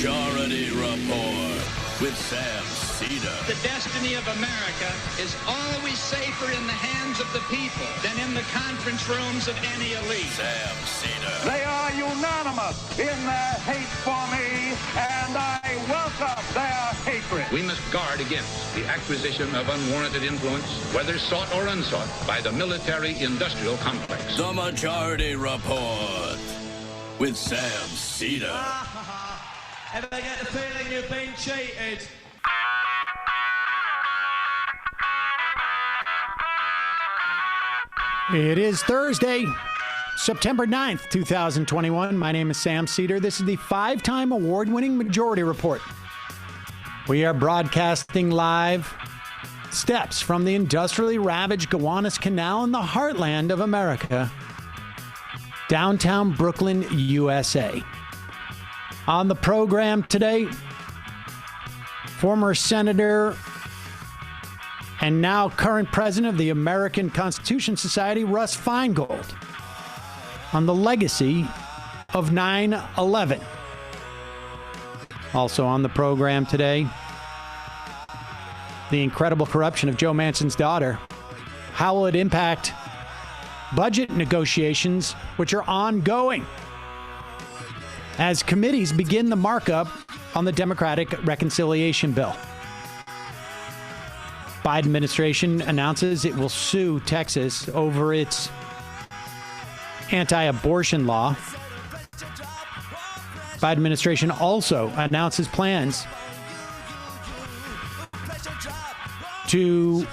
Majority Report with Sam Seder. The destiny of America is always safer in the hands of the people than in the conference rooms of any elite. Sam Seder. They are unanimous in their hate for me, and I welcome their hatred. We must guard against the acquisition of unwarranted influence, whether sought or unsought, by the military-industrial complex. The Majority Report with Sam Seder. Ever get the feeling you've been cheated? It is Thursday, September 9th, 2021. My name is Sam Seder. This is the five-time award-winning Majority Report. We are broadcasting live steps from the industrially ravaged Gowanus Canal in the heartland of America, downtown Brooklyn, USA. On the program today, former Senator and now current president of the American Constitution Society, Russ Feingold, on the legacy of 9/11. Also on the program today, the incredible corruption of Joe Manchin's daughter. How will it impact budget negotiations, which are ongoing, as committees begin the markup on the Democratic reconciliation bill? Biden administration announces it will sue Texas over its anti-abortion law. Biden administration also announces plans to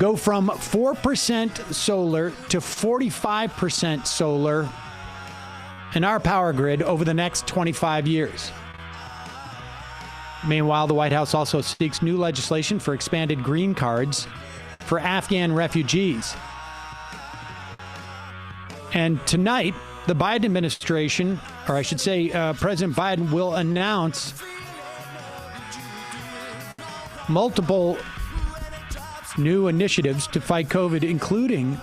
go from 4% solar to 45% solar in our power grid over the next 25 years. Meanwhile, the White House also seeks new legislation for expanded green cards for Afghan refugees. And tonight, the Biden administration, or I should say President Biden, will announce multiple new initiatives to fight COVID, including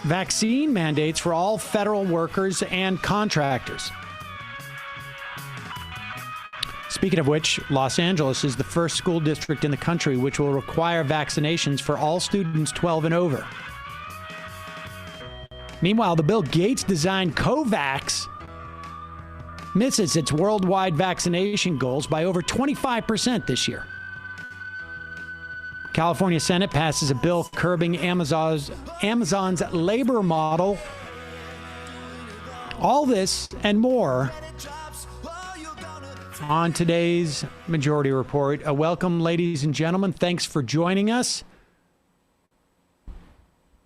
vaccine mandates for all federal workers and contractors. Speaking of which, Los Angeles is the first school district in the country which will require vaccinations for all students 12 and over. Meanwhile, the Bill Gates-designed COVAX misses its worldwide vaccination goals by over 25% this year. California Senate passes a bill curbing Amazon's labor model. All this and more on today's Majority Report. Welcome, ladies and gentlemen. Thanks for joining us.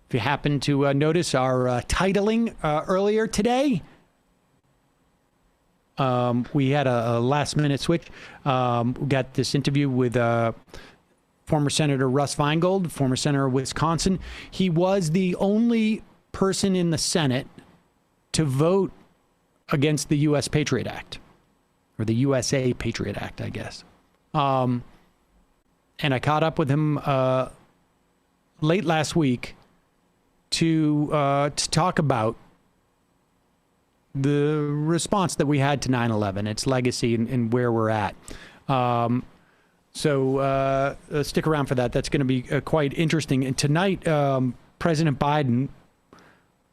If you happen to notice our titling earlier today, we had a last-minute switch. We got this interview with former Senator Russ Feingold, former Senator of Wisconsin. He was the only person in the Senate to vote against the U.S. Patriot Act, or the USA Patriot Act, I guess. And I caught up with him late last week to talk about the response that we had to 9/11, its legacy, and where we're at. So stick around for that. That's going to be quite interesting. And tonight, President Biden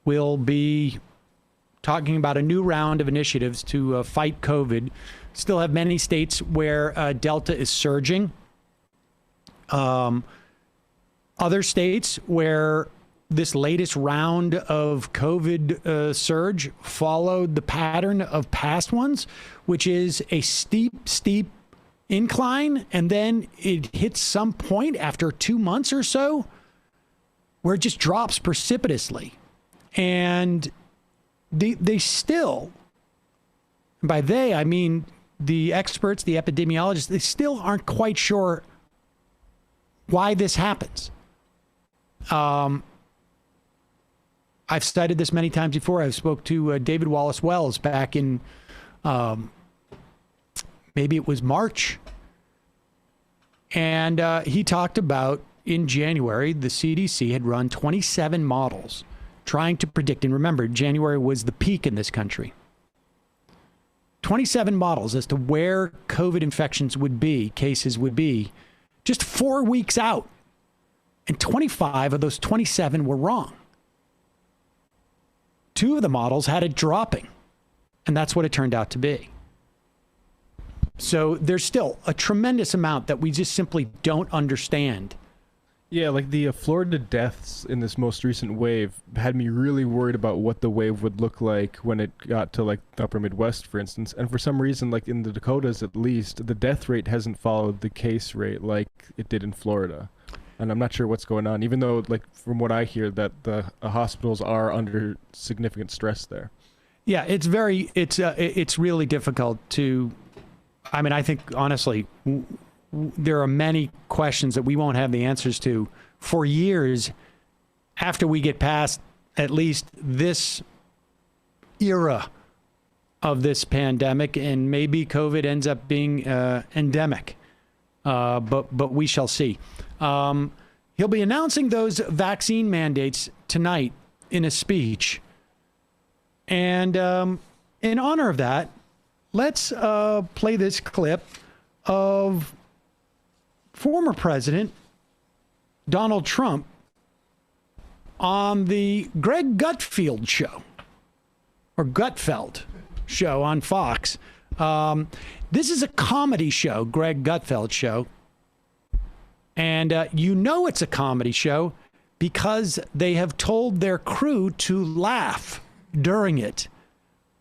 will be talking about a new round of initiatives to fight COVID. Still have many states where Delta is surging. Other states where this latest round of COVID surge followed the pattern of past ones, which is a steep incline, and then it hits some point after 2 months or so where it just drops precipitously. And they still, by they, I mean the experts, the epidemiologists, they still aren't quite sure why this happens. I've cited this many times before. I spoke to David Wallace Wells back in maybe it was March. And he talked about in January, the CDC had run 27 models trying to predict. And remember, January was the peak in this country. 27 models as to where COVID infections would be, cases would be, just 4 weeks out. And 25 of those 27 were wrong. 2 of the models had it dropping. And that's what it turned out to be. So there's still a tremendous amount that we just simply don't understand. Yeah, like the Florida deaths in this most recent wave had me really worried about what the wave would look like when it got to like the upper Midwest, for instance. And for some reason, like in the Dakotas at least, the death rate hasn't followed the case rate like it did in Florida. And I'm not sure what's going on, even though, like, from what I hear, that the hospitals are under significant stress there. Yeah, it's really difficult to, I mean, I think, honestly, there are many questions that we won't have the answers to for years after we get past at least this era of this pandemic, and maybe COVID ends up being endemic. But we shall see. He'll be announcing those vaccine mandates tonight in a speech. And in honor of that, let's play this clip of former President Donald Trump on the Greg Gutfeld show, or Gutfeld show on Fox. This is a comedy show, Greg Gutfeld show. And you know it's a comedy show because they have told their crew to laugh during it.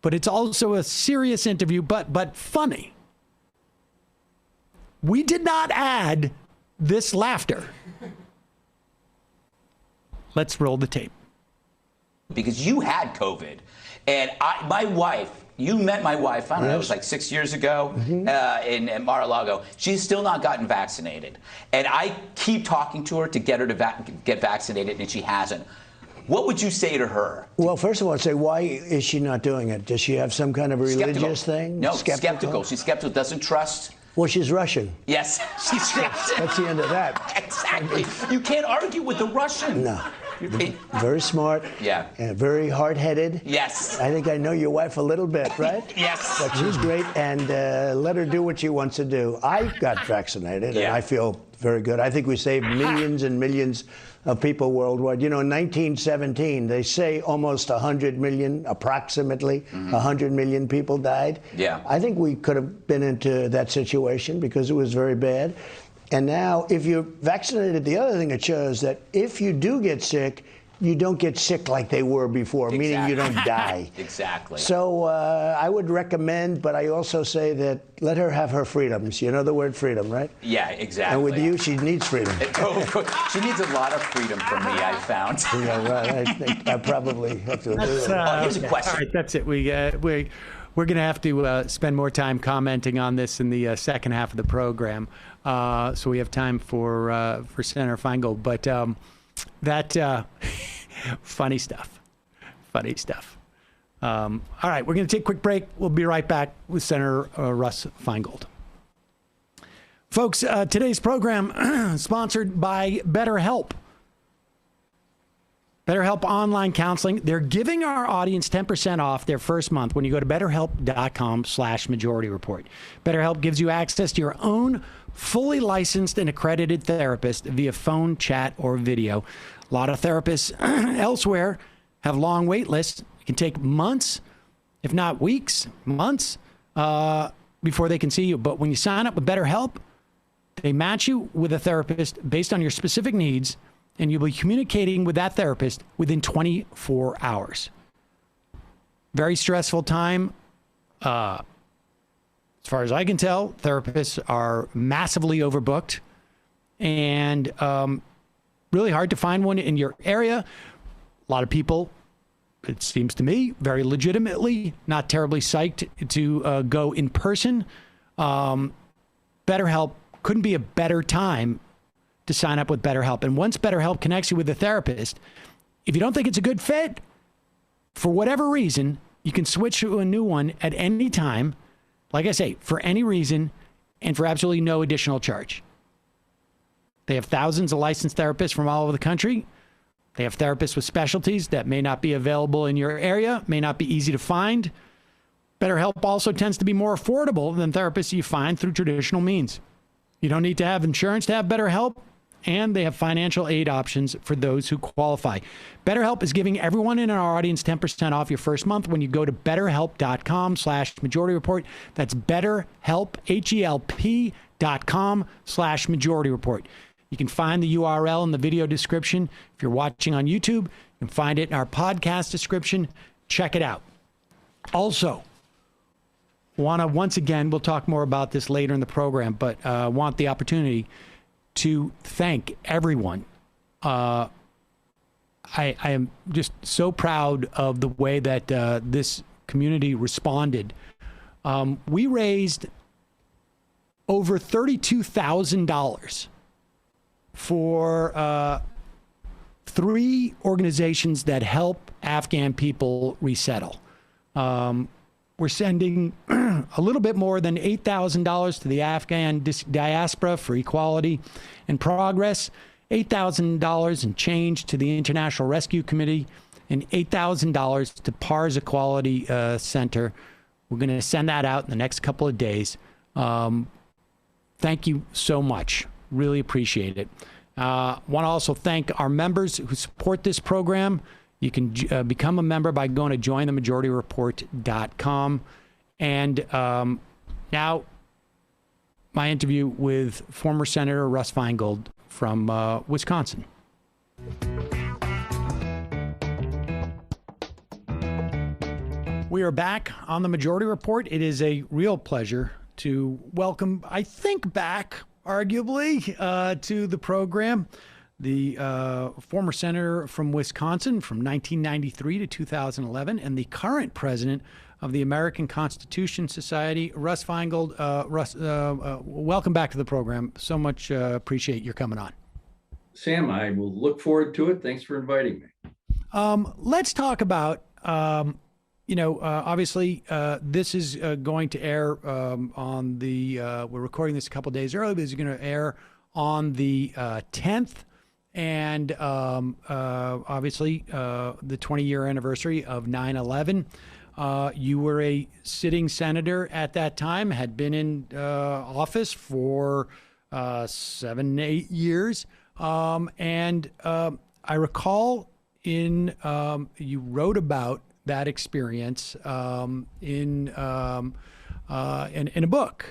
But it's also a serious interview, but funny. We did not add this laughter. Let's roll the tape. Because you had COVID, and my wife, you met my wife, I don't know, it was like 6 years ago in Mar-a-Lago. She's still not gotten vaccinated. And I keep talking to her to get her to get vaccinated, and she hasn't. What would you say to her? Well, first of all, I'd say, why is she not doing it? Does she have some kind of a religious thing? No, skeptical. She's skeptical, doesn't trust. Well, she's Russian. Yes, she's Russian. That's the end of that. Exactly. You can't argue with the Russian. No. Very smart. Yeah. And very hard-headed. Yes. I think I know your wife a little bit, right? Yes. But she's great, and let her do what she wants to do. I got vaccinated, and I feel very good. I think we saved millions and millions of people worldwide. You know, in 1917, they say almost 100 million, approximately 100 million people died. Yeah. I think we could have been into that situation because it was very bad. And now, if you're vaccinated, the other thing it shows that if you do get sick, you don't get sick like they were before, meaning you don't die. Exactly. So I would recommend, but I also say that let her have her freedoms. You know the word freedom, right? Yeah, exactly. And with you, she needs freedom. She needs a lot of freedom from me, I found. Yeah, right. I think I probably have to agree with that. Here's a question. All right, that's it. We're going to have to spend more time commenting on this in the second half of the program. So we have time for Senator Feingold. But funny stuff. Funny stuff. All right, we're going to take a quick break. We'll be right back with Senator Russ Feingold. Folks, today's program sponsored by BetterHelp. BetterHelp Online Counseling. They're giving our audience 10% off their first month when you go to BetterHelp.com/Majority Report. BetterHelp gives you access to your own fully licensed and accredited therapist via phone, chat, or video. A lot of therapists elsewhere have long wait lists. It can take months, if not weeks, months, before they can see you. But when you sign up with BetterHelp, they match you with a therapist based on your specific needs, and you'll be communicating with that therapist within 24 hours. Very stressful time. As far as I can tell, therapists are massively overbooked and really hard to find one in your area. A lot of people, it seems to me, very legitimately, not terribly psyched to go in person. BetterHelp couldn't be a better time to sign up with BetterHelp. And once BetterHelp connects you with a therapist, if you don't think it's a good fit, for whatever reason, you can switch to a new one at any time, like I say, for any reason, and for absolutely no additional charge. They have thousands of licensed therapists from all over the country. They have therapists with specialties that may not be available in your area, may not be easy to find. BetterHelp also tends to be more affordable than therapists you find through traditional means. You don't need to have insurance to have BetterHelp, and they have financial aid options for those who qualify. BetterHelp is giving everyone in our audience 10% off your first month when you go to betterhelp.com/Majority Report. That's BetterHelp, HELP.com/Majority Report. You can find the URL in the video description. If you're watching on YouTube, you can find it in our podcast description. Check it out. Also, once again, we'll talk more about this later in the program, but want the opportunity to thank everyone. I am just so proud of the way that this community responded. We raised over $32,000 for 3 organizations that help Afghan people resettle. We're sending a little bit more than $8,000 to the Afghan diaspora for equality and progress, $8,000 and change to the International Rescue Committee, and $8,000 to PAR's Equality Center. We're going to send that out in the next couple of days. Thank you so much. Really appreciate it. Want to also thank our members who support this program. You can become a member by going to jointhemajorityreport.com. And now, my interview with former Senator Russ Feingold from Wisconsin. We are back on the Majority Report. It is a real pleasure to welcome, I think, back, arguably, to the program, the former senator from Wisconsin from 1993 to 2011, and the current president of the American Constitution Society, Russ Feingold. Russ, welcome back to the program. So much appreciate your coming on. Sam, I will look forward to it. Thanks for inviting me. Let's talk about, obviously this is going to air on the, we're recording this a couple days early, but it's going to air on the 10th. And obviously, the 20-year anniversary of 9/11. You were a sitting senator at that time, had been in office for 7, 8 years. And I recall you wrote about that experience in a book.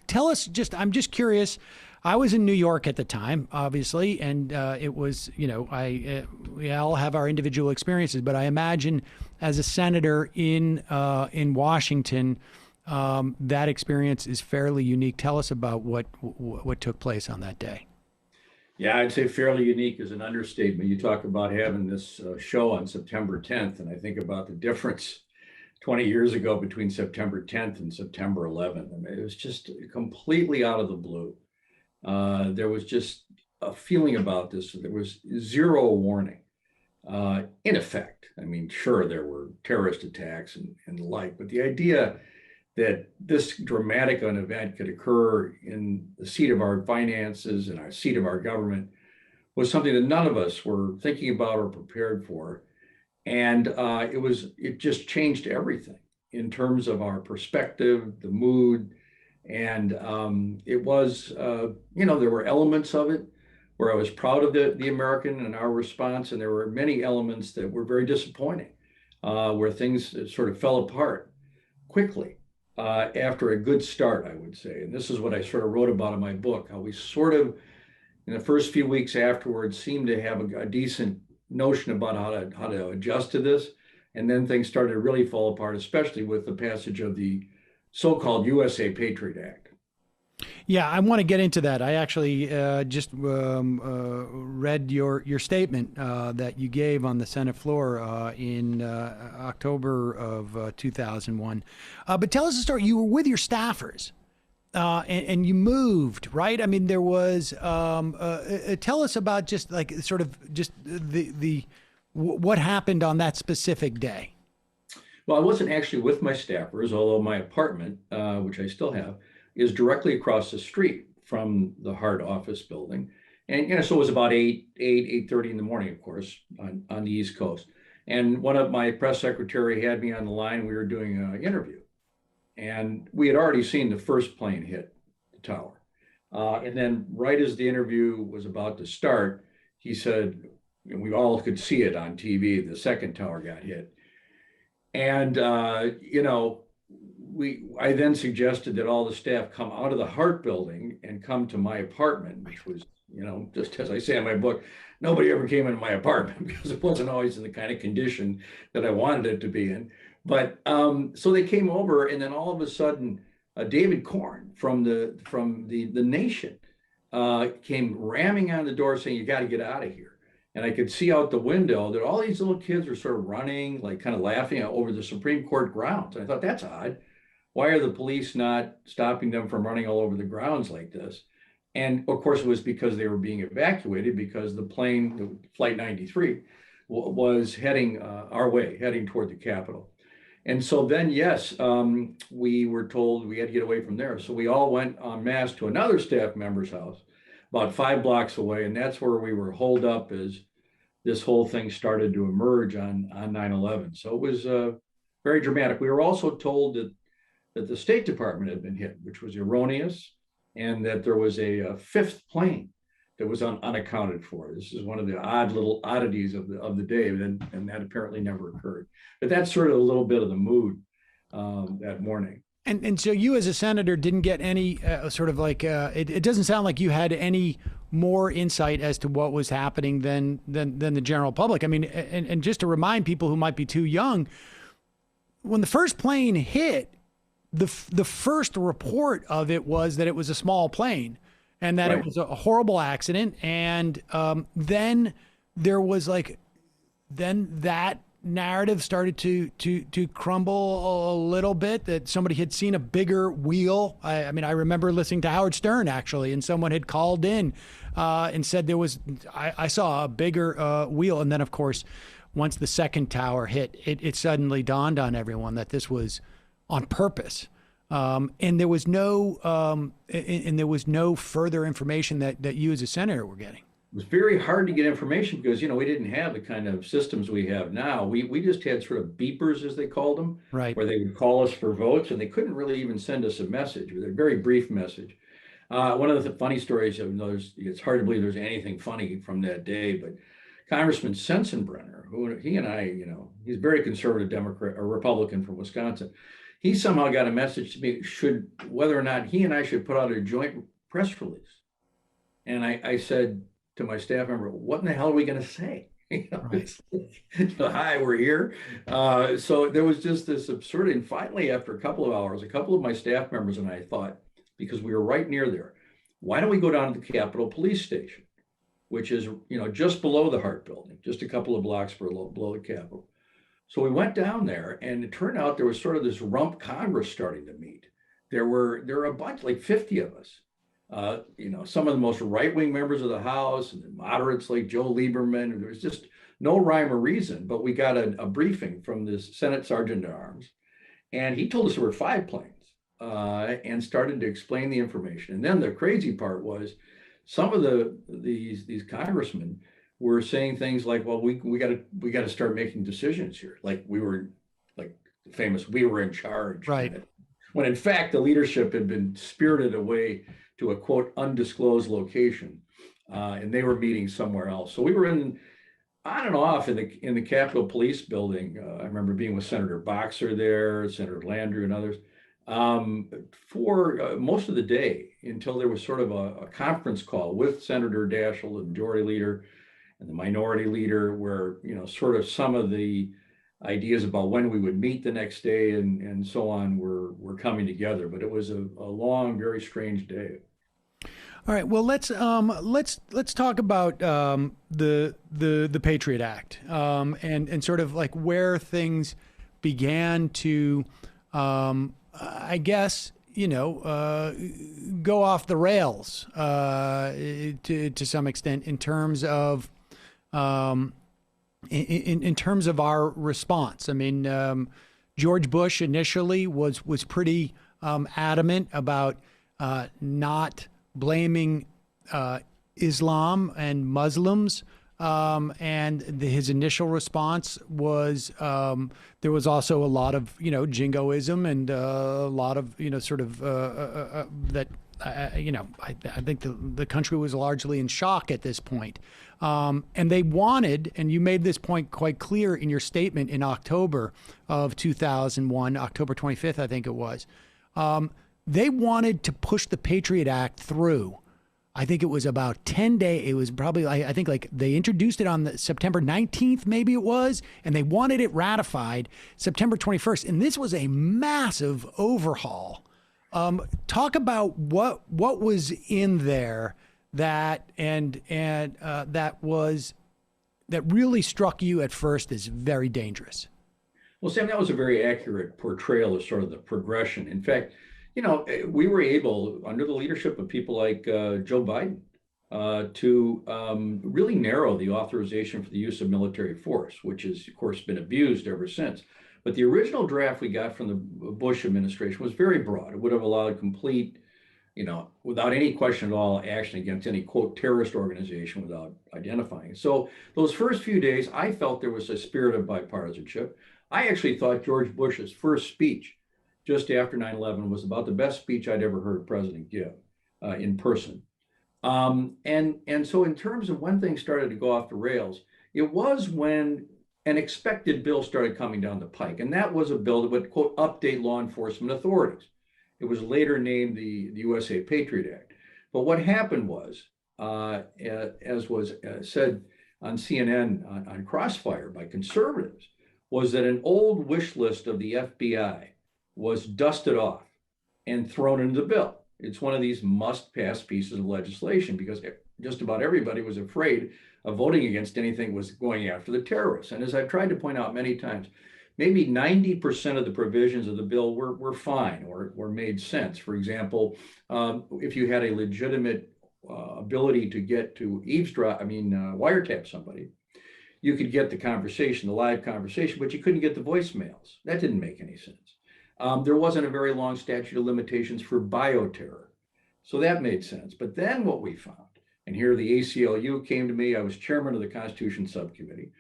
Tell us, I'm just curious. I was in New York at the time, obviously, and it was, we all have our individual experiences, but I imagine as a senator in Washington, that experience is fairly unique. Tell us about what took place on that day. Yeah, I'd say fairly unique is an understatement. You talk about having this show on September 10th, and I think about the difference 20 years ago between September 10th and September 11th. I mean, it was just completely out of the blue. There was just a feeling about this. There was zero warning, in effect. I mean, sure, there were terrorist attacks and the like, but the idea that this dramatic an event could occur in the seat of our finances and our seat of our government was something that none of us were thinking about or prepared for. And it just changed everything in terms of our perspective, the mood. And it was, there were elements of it where I was proud of the American and our response. And there were many elements that were very disappointing, where things sort of fell apart quickly after a good start, I would say. And this is what I sort of wrote about in my book, how we sort of, in the first few weeks afterwards, seemed to have a decent notion about how to adjust to this. And then things started to really fall apart, especially with the passage of the so-called USA Patriot Act. Yeah, I want to get into that. I actually just read your statement that you gave on the Senate floor in October of 2001. But tell us the story. You were with your staffers and you moved, right? I mean, there was, tell us about just like sort of just what happened on that specific day. Well, I wasn't actually with my staffers, although my apartment, which I still have, is directly across the street from the Hart office building. And, so it was about 8:30 in the morning, of course, on the East Coast. And one of my press secretary had me on the line. We were doing an interview, and we had already seen the first plane hit the tower. And then right as the interview was about to start, he said, and we all could see it on TV, the second tower got hit. And, I then suggested that all the staff come out of the Hart building and come to my apartment, which was, just as I say in my book, nobody ever came into my apartment because it wasn't always in the kind of condition that I wanted it to be in. But so they came over, and then all of a sudden, David Corn from the Nation came ramming on the door saying, "You got to get out of here." And I could see out the window that all these little kids were sort of running, like kind of laughing over the Supreme Court grounds. And I thought, that's odd. Why are the police not stopping them from running all over the grounds like this? And of course, it was because they were being evacuated because the plane, Flight 93, was heading our way, heading toward the Capitol. And so then, yes, we were told we had to get away from there. So we all went en masse to another staff member's house about 5 blocks away. And that's where we were holed up as this whole thing started to emerge on 9/11. So it was very dramatic. We were also told that the State Department had been hit, which was erroneous, and that there was a fifth plane that was unaccounted for. This is one of the odd little oddities of the day, and that apparently never occurred. But that's sort of a little bit of the mood that morning. And so you as a senator didn't get any sort of like, it doesn't sound like you had any more insight as to what was happening than the general public. I mean, and just to remind people who might be too young, when the first plane hit, the first report of it was that it was a small plane and that It was a horrible accident. And then there was then that narrative started to crumble a little bit, that somebody had seen a bigger wheel. I mean, I remember listening to Howard Stern actually, and someone had called in and said I saw a bigger wheel. And then of course, once the second tower hit, it suddenly dawned on everyone that this was on purpose. And there was no further information that you as a senator were getting. It was very hard to get information because, we didn't have the kind of systems we have now. We just had sort of beepers, as they called them, right, where they would call us for votes, and they couldn't really even send us a message, or a very brief message. One of the funny stories, it's hard to believe there's anything funny from that day, but Congressman Sensenbrenner, who he and I, he's a very conservative Democrat or Republican from Wisconsin. He somehow got a message to me whether or not he and I should put out a joint press release. And I said to my staff member, "What in the hell are we going to say?" Hi, we're here. So there was just this absurdity. And finally, after a couple of hours, a couple of my staff members and I thought, because we were right near there, why don't we go down to the Capitol Police Station, which is, just below the Hart building, just a couple of blocks below the Capitol. So we went down there, and it turned out there was sort of this rump Congress starting to meet. There were a bunch, like 50 of us. Some of the most right-wing members of the House, and the moderates like Joe Lieberman. And there was just no rhyme or reason, but we got a briefing from this Senate Sergeant at Arms, and he told us there were 5 planes, and started to explain the information. And then the crazy part was, some of these congressmen were saying things like, "Well, we got to start making decisions here." Like we were, like the famous, we were in charge. Right. When in fact, the leadership had been spirited away to a quote undisclosed location, and they were meeting somewhere else. So we were on and off in the Capitol Police Building. I remember being with Senator Boxer there, Senator Landrieu, and others, for most of the day, until there was sort of a conference call with Senator Daschle, the majority leader, and the minority leader, where sort of some of the ideas about when we would meet the next day and so on were coming together. But it was a long, very strange day. All right. Well, let's talk about the Patriot Act and sort of like where things began to, I guess, go off the rails to some extent in terms of in terms of our response. I mean, George Bush initially was pretty adamant about not blaming Islam and Muslims And his initial response was there was also a lot of, jingoism and a lot of, sort of that, I think the country was largely in shock at this point. And they wanted, and you made this point quite clear in your statement in October of 2001, October 25th, I think it was. They wanted to push the Patriot Act through. I think it was about 10 days. It was probably, I think like they introduced it on the September 19th, maybe it was, and they wanted it ratified September 21st. And this was a massive overhaul. Talk about what was in there that that really struck you at first as very dangerous. Well, Sam, that was a very accurate portrayal of sort of the progression. In fact, we were able, under the leadership of people like Joe Biden, to really narrow the authorization for the use of military force, which has, of course, been abused ever since. But the original draft we got from the Bush administration was very broad. It would have allowed complete, without any question at all, action against any, quote, terrorist organization without identifying it. So those first few days, I felt there was a spirit of bipartisanship. I actually thought George Bush's first speech just after 9/11 was about the best speech I'd ever heard a president give in person. And so in terms of when things started to go off the rails, it was when an expected bill started coming down the pike. And that was a bill that would, quote, update law enforcement authorities. It was later named the USA Patriot Act. But what happened was, as was said on CNN on Crossfire by conservatives, was that an old wish list of the FBI was dusted off and thrown into the bill. It's one of these must-pass pieces of legislation because just about everybody was afraid of voting against anything that was going after the terrorists. And as I've tried to point out many times, maybe 90% of the provisions of the bill were fine or made sense. For example, if you had a legitimate ability to get to wiretap somebody, you could get the conversation, the live conversation, but you couldn't get the voicemails. That didn't make any sense. There wasn't a very long statute of limitations for bioterror. So that made sense. But then what we found, and here the ACLU came to me, I was chairman of the Constitution Subcommittee,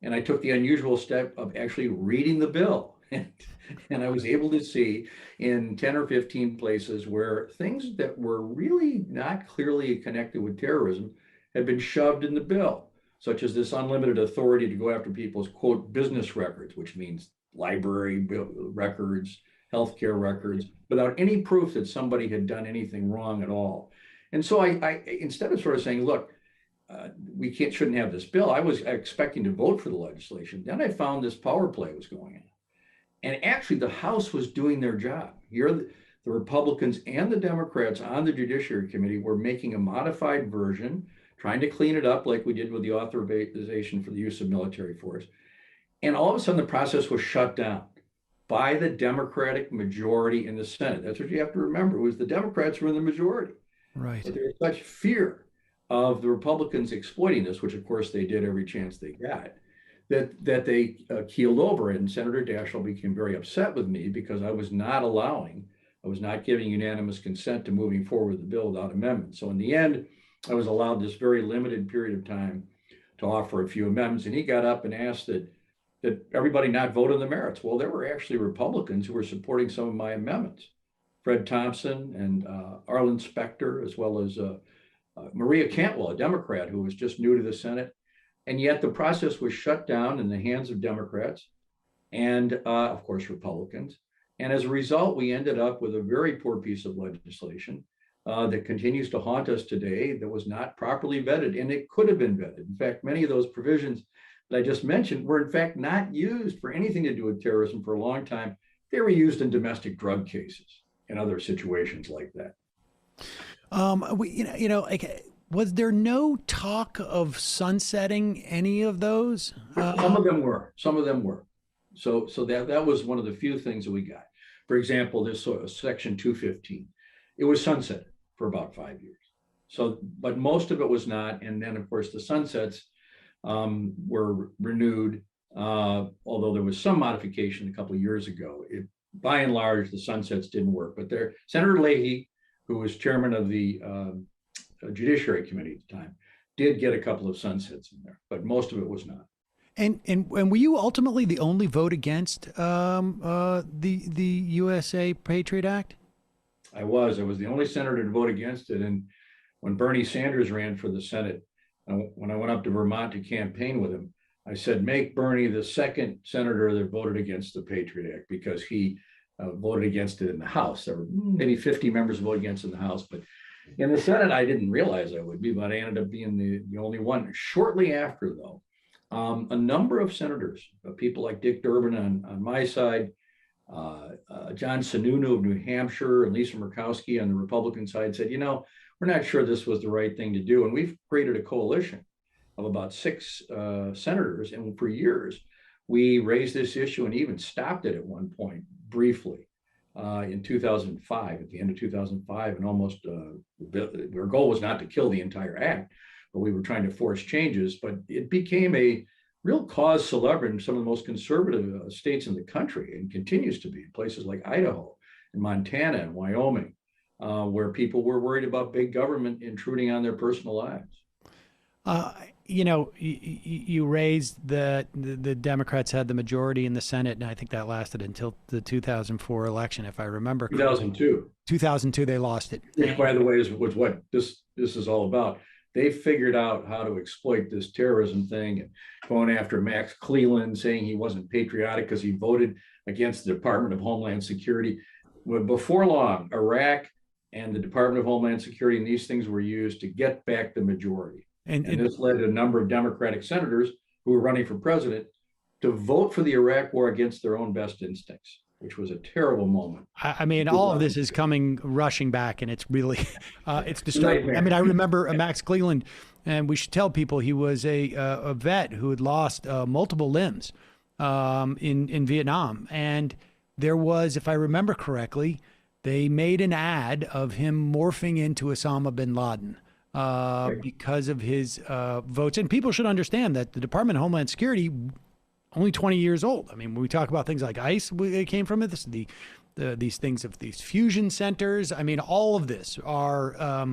and I took the unusual step of actually reading the bill. And I was able to see in 10 or 15 places where things that were really not clearly connected with terrorism had been shoved in the bill, such as this unlimited authority to go after people's, quote, business records, which means library records, healthcare records, without any proof that somebody had done anything wrong at all. And so I instead of sort of saying, look, we shouldn't have this bill, I was expecting to vote for the legislation. Then I found this power play was going on. And actually the House was doing their job. Here, the Republicans and the Democrats on the Judiciary Committee were making a modified version, trying to clean it up like we did with the authorization for the use of military force. And all of a sudden, the process was shut down by the Democratic majority in the Senate. That's what you have to remember, was the Democrats were in the majority. Right. But there was such fear of the Republicans exploiting this, which of course they did every chance they got, that they keeled over. And Senator Daschle became very upset with me because I was not giving unanimous consent to moving forward with the bill without amendments. So in the end, I was allowed this very limited period of time to offer a few amendments. And he got up and asked that everybody not vote on the merits. Well, there were actually Republicans who were supporting some of my amendments. Fred Thompson and Arlen Specter, as well as Maria Cantwell, a Democrat who was just new to the Senate. And yet the process was shut down in the hands of Democrats and, of course, Republicans. And as a result, we ended up with a very poor piece of legislation that continues to haunt us today that was not properly vetted, and it could have been vetted. In fact, many of those provisions that I just mentioned were in fact not used for anything to do with terrorism for a long time. They were used in domestic drug cases and other situations like that. Was there no talk of sunsetting any of those? Some of them were. So that was one of the few things that we got. For example, this sort of Section 215, it was sunset for about 5 years. So, but most of it was not. And then, of course, the sunsets were renewed, although there was some modification a couple of years ago. By and large, the sunsets didn't work. But Senator Leahy, who was chairman of the Judiciary Committee at the time, did get a couple of sunsets in there, but most of it was not. And were you ultimately the only vote against the USA Patriot Act? I was the only senator to vote against it. And when Bernie Sanders ran for the Senate, when I went up to Vermont to campaign with him, I said, make Bernie the second senator that voted against the Patriot Act, because he voted against it in the House. There were maybe 50 members who voted against it in the House, but in the Senate, I didn't realize I would be, but I ended up being the only one. Shortly after, though, a number of senators, people like Dick Durbin on my side, John Sununu of New Hampshire, and Lisa Murkowski on the Republican side said, we're not sure this was the right thing to do. And we've created a coalition of about 6 senators. And for years, we raised this issue and even stopped it at one point briefly in 2005, at the end of 2005, and almost our goal was not to kill the entire act, but we were trying to force changes. But it became a real cause célèbre in some of the most conservative states in the country, and continues to be in places like Idaho and Montana and Wyoming, where people were worried about big government intruding on their personal lives. You raised that the Democrats had the majority in the Senate, and I think that lasted until the 2004 election, if I remember correctly. 2002. 2002, they lost it. Which, by the way, was what this is all about. They figured out how to exploit this terrorism thing, and going after Max Cleland, saying he wasn't patriotic because he voted against the Department of Homeland Security. Well, before long, Iraq and the Department of Homeland Security and these things were used to get back the majority. And this led to a number of Democratic senators who were running for president to vote for the Iraq war against their own best instincts, which was a terrible moment. I mean, all of this is coming rushing back, and it's really, it's disturbing. I mean, I remember Max Cleland, and we should tell people he was a vet who had lost multiple limbs in Vietnam. And there was, if I remember correctly, they made an ad of him morphing into Osama bin Laden. Because of his votes. And people should understand that the Department of Homeland Security, only 20 years old. I mean, when we talk about things like ICE, it came from it. This, these things of these fusion centers. I mean, all of this are,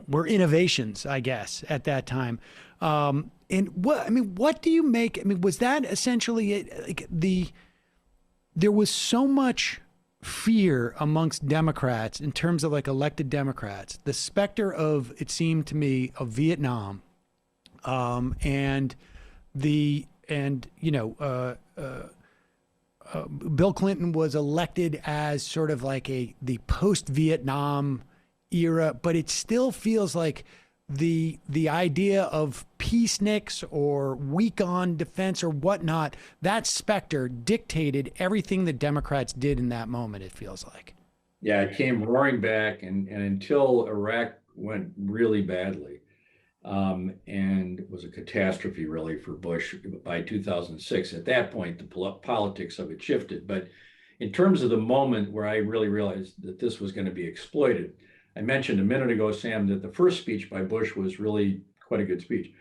were innovations, I guess, at that time. And what do you make? I mean, was that essentially it? Like there was so much fear amongst Democrats in terms of like elected Democrats, the specter of, it seemed to me, of Vietnam, Bill Clinton was elected as sort of like the post-Vietnam era, but it still feels like the idea of peaceniks or weak on defense or whatnot, that specter dictated everything the Democrats did in that moment, it feels like. Yeah, it came roaring back, and until Iraq went really badly, and it was a catastrophe really for Bush by 2006. At that point, the politics of it shifted. But in terms of the moment where I really realized that this was going to be exploited, I mentioned a minute ago, Sam, that the first speech by Bush was really quite a good speech.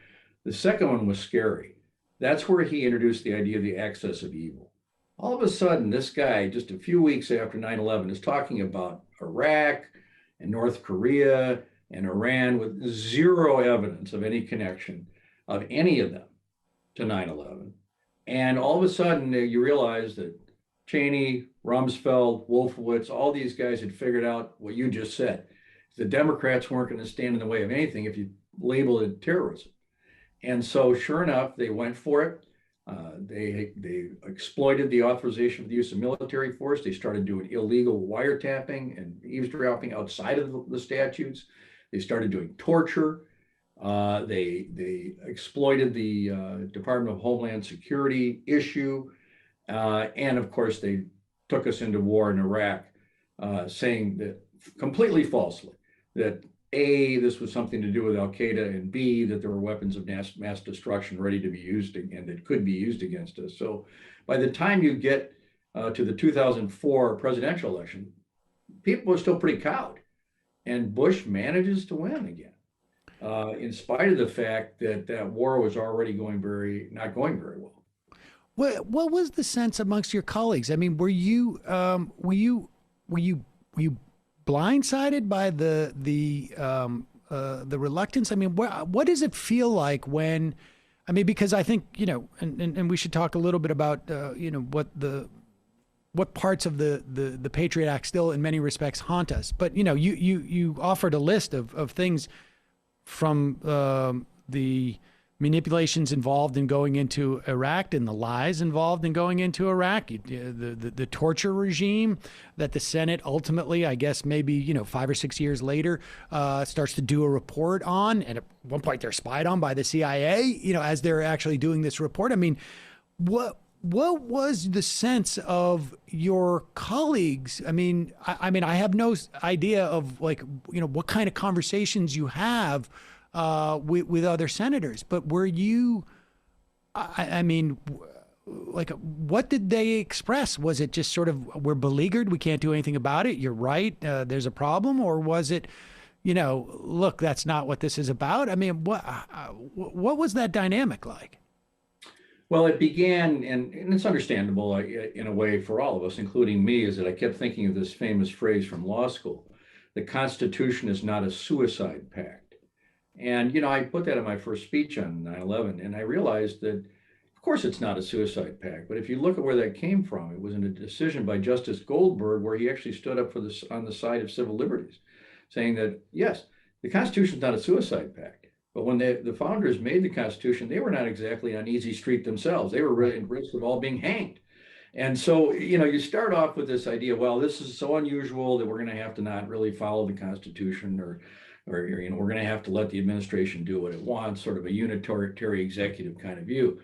The second one was scary. That's where he introduced the idea of the axis of evil. All of a sudden, this guy, just a few weeks after 9/11, is talking about Iraq and North Korea and Iran with zero evidence of any connection of any of them to 9/11. And all of a sudden, you realize that Cheney, Rumsfeld, Wolfowitz, all these guys had figured out what you just said. The Democrats weren't going to stand in the way of anything if you labeled it terrorism. And so sure enough, they went for it. They exploited the authorization for the use of military force. They started doing illegal wiretapping and eavesdropping outside of the statutes. They started doing torture. They exploited the Department of Homeland Security issue. And of course, they took us into war in Iraq, saying that completely falsely, that A, this was something to do with Al-Qaeda, and B, that there were weapons of mass destruction ready to be used and that could be used against us. So by the time you get to the 2004 presidential election, people were still pretty cowed. And Bush manages to win again, in spite of the fact that that war was already not going very well. What was the sense amongst your colleagues? I mean, were you blindsided by the the reluctance? I mean, what does it feel like when, I mean, because I think, you know, and we should talk a little bit about, you know, what parts of the Patriot Act still in many respects haunt us. But, you know, you offered a list of things from the manipulations involved in going into Iraq and the lies involved in going into Iraq, the torture regime that the Senate ultimately, I guess maybe, you know, 5 or 6 years later, starts to do a report on. And at one point they're spied on by the CIA, you know, as they're actually doing this report. I mean, what was the sense of your colleagues? I mean, I have no idea of, like, you know, what kind of conversations you have with other senators, but were you, I mean, like, what did they express? Was it just sort of, we're beleaguered, we can't do anything about it, you're right, there's a problem? Or was it, you know, look, that's not what this is about? I mean, what was that dynamic like? Well, it began, and it's understandable in a way for all of us, including me, is that I kept thinking of this famous phrase from law school: the Constitution is not a suicide pact. And, you know, I put that in my first speech on 9/11, and I realized that, of course, it's not a suicide pact. But if you look at where that came from, it was in a decision by Justice Goldberg, where he actually stood up for this on the side of civil liberties, saying that, yes, the Constitution is not a suicide pact. But when the founders made the Constitution, they were not exactly on easy street themselves. They were really at risk of all being hanged. And so, you know, you start off with this idea, well, this is so unusual that we're going to have to not really follow the Constitution, or you know, we're going to have to let the administration do what it wants, sort of a unitary executive kind of view.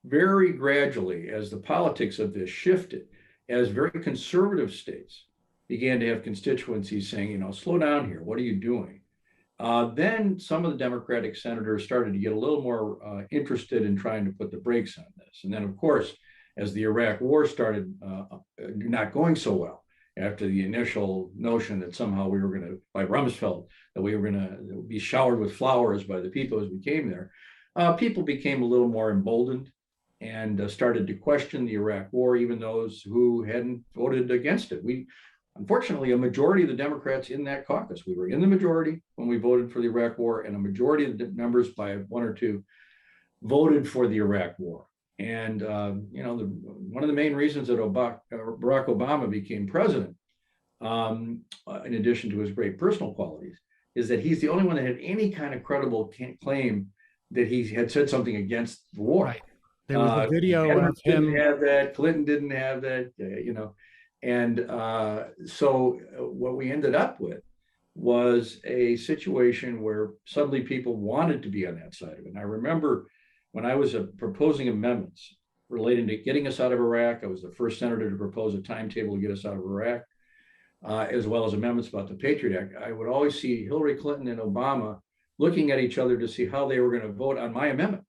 Very gradually, as the politics of this shifted, as very conservative states began to have constituencies saying, you know, slow down here, what are you doing? Then some of the Democratic senators started to get a little more interested in trying to put the brakes on this. And then, of course, as the Iraq War started not going so well, after the initial notion that somehow we were going to, by Rumsfeld, that we were going to be showered with flowers by the people as we came there, people became a little more emboldened and started to question the Iraq War, even those who hadn't voted against it. Unfortunately, a majority of the Democrats in that caucus, we were in the majority when we voted for the Iraq War, and a majority of the members, by 1 or 2, voted for the Iraq War. And, you know, one of the main reasons that Barack Obama became president, in addition to his great personal qualities, is that he's the only one that had any kind of credible claim that he had said something against the war. Right. There was a video of him. Didn't have that. Clinton didn't have that, you know. And so what we ended up with was a situation where suddenly people wanted to be on that side of it. And I remember when I was proposing amendments relating to getting us out of Iraq, I was the first senator to propose a timetable to get us out of Iraq, as well as amendments about the Patriot Act. I would always see Hillary Clinton and Obama looking at each other to see how they were going to vote on my amendment,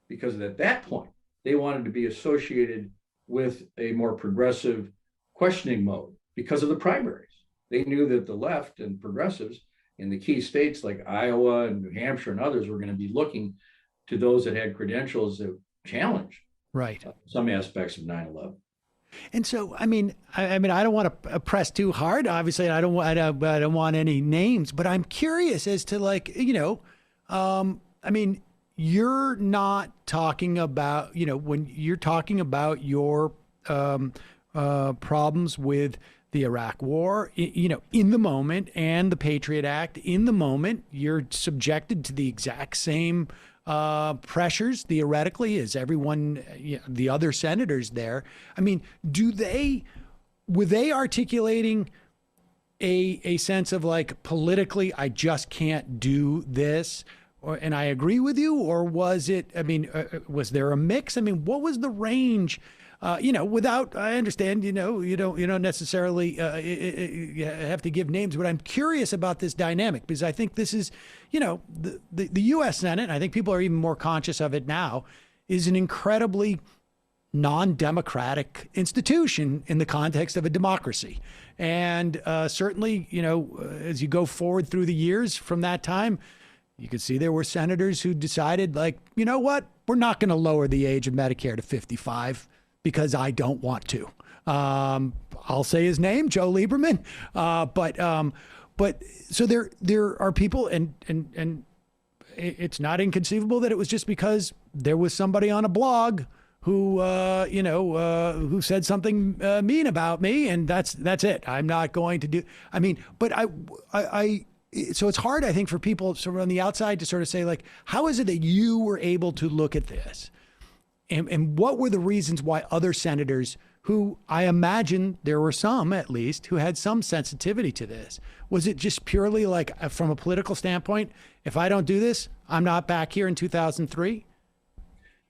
because at that point, they wanted to be associated with a more progressive questioning mode because of the primaries. They knew that the left and progressives in the key states like Iowa and New Hampshire and others were going to be looking to those that had credentials that challenged some aspects of 9/11. And so, I mean, I don't want to press too hard. Obviously, I don't want any names, but I'm curious as to, like, you know, I mean, you're not talking about, you know, when you're talking about your problems with the Iraq War, you know, in the moment, and the Patriot Act in the moment, you're subjected to the exact same pressures, theoretically, as everyone, you know, the other senators there. I mean, were they articulating a sense of, like, politically, I just can't do this, and I agree with you? Or was it, I mean, was there a mix? I mean, what was the range? You know, without, I understand, you know, you don't necessarily you have to give names, but I'm curious about this dynamic, because I think this is, you know, the U.S. Senate, and I think people are even more conscious of it now, is an incredibly non-democratic institution in the context of a democracy. And certainly, you know, as you go forward through the years from that time, you could see there were senators who decided, like, you know what, we're not going to lower the age of Medicare to 55. Because I don't want to. I'll say his name, Joe Lieberman. But But so there are people, and it's not inconceivable that it was just because there was somebody on a blog who who said something mean about me, and that's it. I'm not going to do. I mean, but so it's hard, I think, for people sort of on the outside to sort of say, like, how is it that you were able to look at this, and what were the reasons why other senators, who I imagine there were some at least who had some sensitivity to this, was it just purely like from a political standpoint, if I don't do this, I'm not back here in 2003?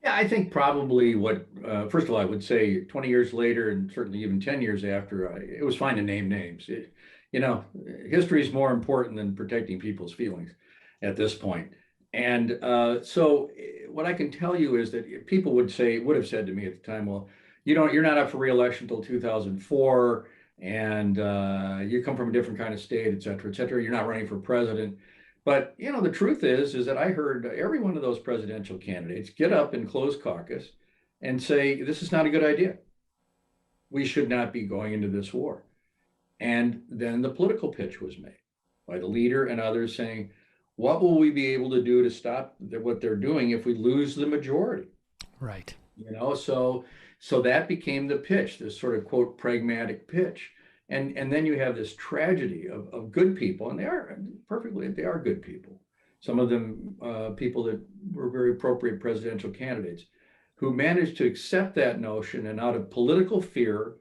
Yeah, I think probably what, first of all, I would say 20 years later, and certainly even 10 years after, it was fine to name names. History is more important than protecting people's feelings at this point. And so what I can tell you is that people would have said to me at the time, well, you're not up for re-election until 2004, and you come from a different kind of state, et cetera, et cetera. You're not running for president. But, the truth is that I heard every one of those presidential candidates get up in closed caucus and say, this is not a good idea. We should not be going into this war. And then the political pitch was made by the leader and others saying, what will we be able to do to stop what they're doing if we lose the majority? Right. So that became the pitch, this sort of, quote, pragmatic pitch. And then you have this tragedy of good people, and they are good people. Some of them people that were very appropriate presidential candidates who managed to accept that notion, and out of political fear,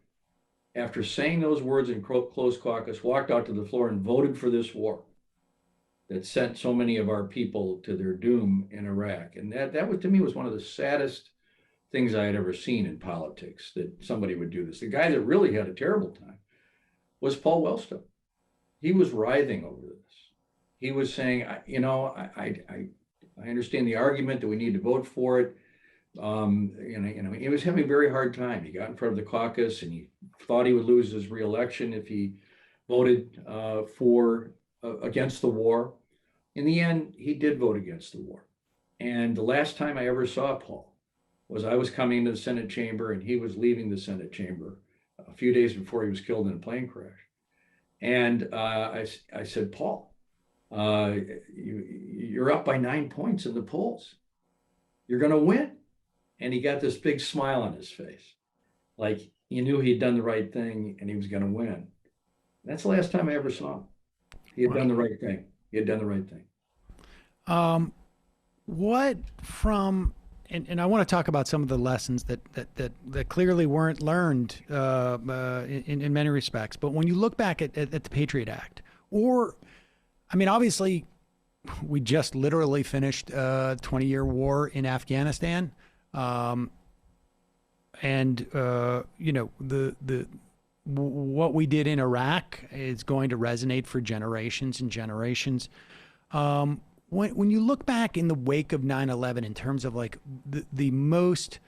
after saying those words in closed caucus, walked out to the floor and voted for this war that sent so many of our people to their doom in Iraq. And that was, to me, was one of the saddest things I had ever seen in politics, that somebody would do this. The guy that really had a terrible time was Paul Wellstone. He was writhing over this. He was saying, I understand the argument that we need to vote for it. He was having a very hard time. He got in front of the caucus and he thought he would lose his re-election if he voted against the war. In the end, he did vote against the war. And the last time I ever saw Paul was I was coming into the Senate chamber and he was leaving the Senate chamber a few days before he was killed in a plane crash. And I said, Paul, you're up by 9 points in the polls. You're going to win. And he got this big smile on his face, like he knew he'd done the right thing and he was going to win. And that's the last time I ever saw him. He had done the right thing. He had done the right thing. And I want to talk about some of the lessons that clearly weren't learned in many respects. But when you look back at the Patriot Act, obviously, we just literally finished a 20-year war in Afghanistan, what we did in Iraq is going to resonate for generations and generations. When you look back in the wake of 9/11 in terms of like the most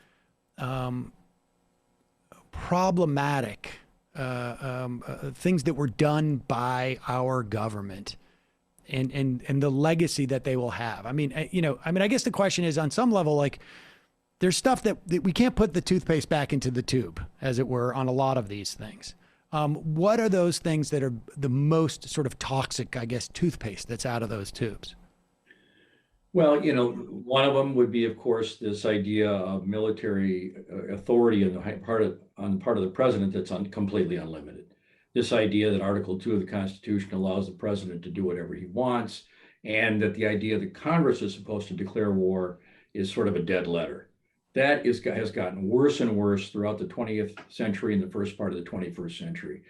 problematic things that were done by our government and the legacy that they will have. I guess the question is, on some level, like, there's stuff that we can't put the toothpaste back into the tube, as it were, on a lot of these things. What are those things that are the most sort of toxic, I guess, toothpaste that's out of those tubes? Well, one of them would be, of course, this idea of military authority on the part of the president that's completely unlimited. This idea that Article 2 of the Constitution allows the president to do whatever he wants, and that the idea that Congress is supposed to declare war is sort of a dead letter. That has gotten worse and worse throughout the 20th century and the first part of the 21st century.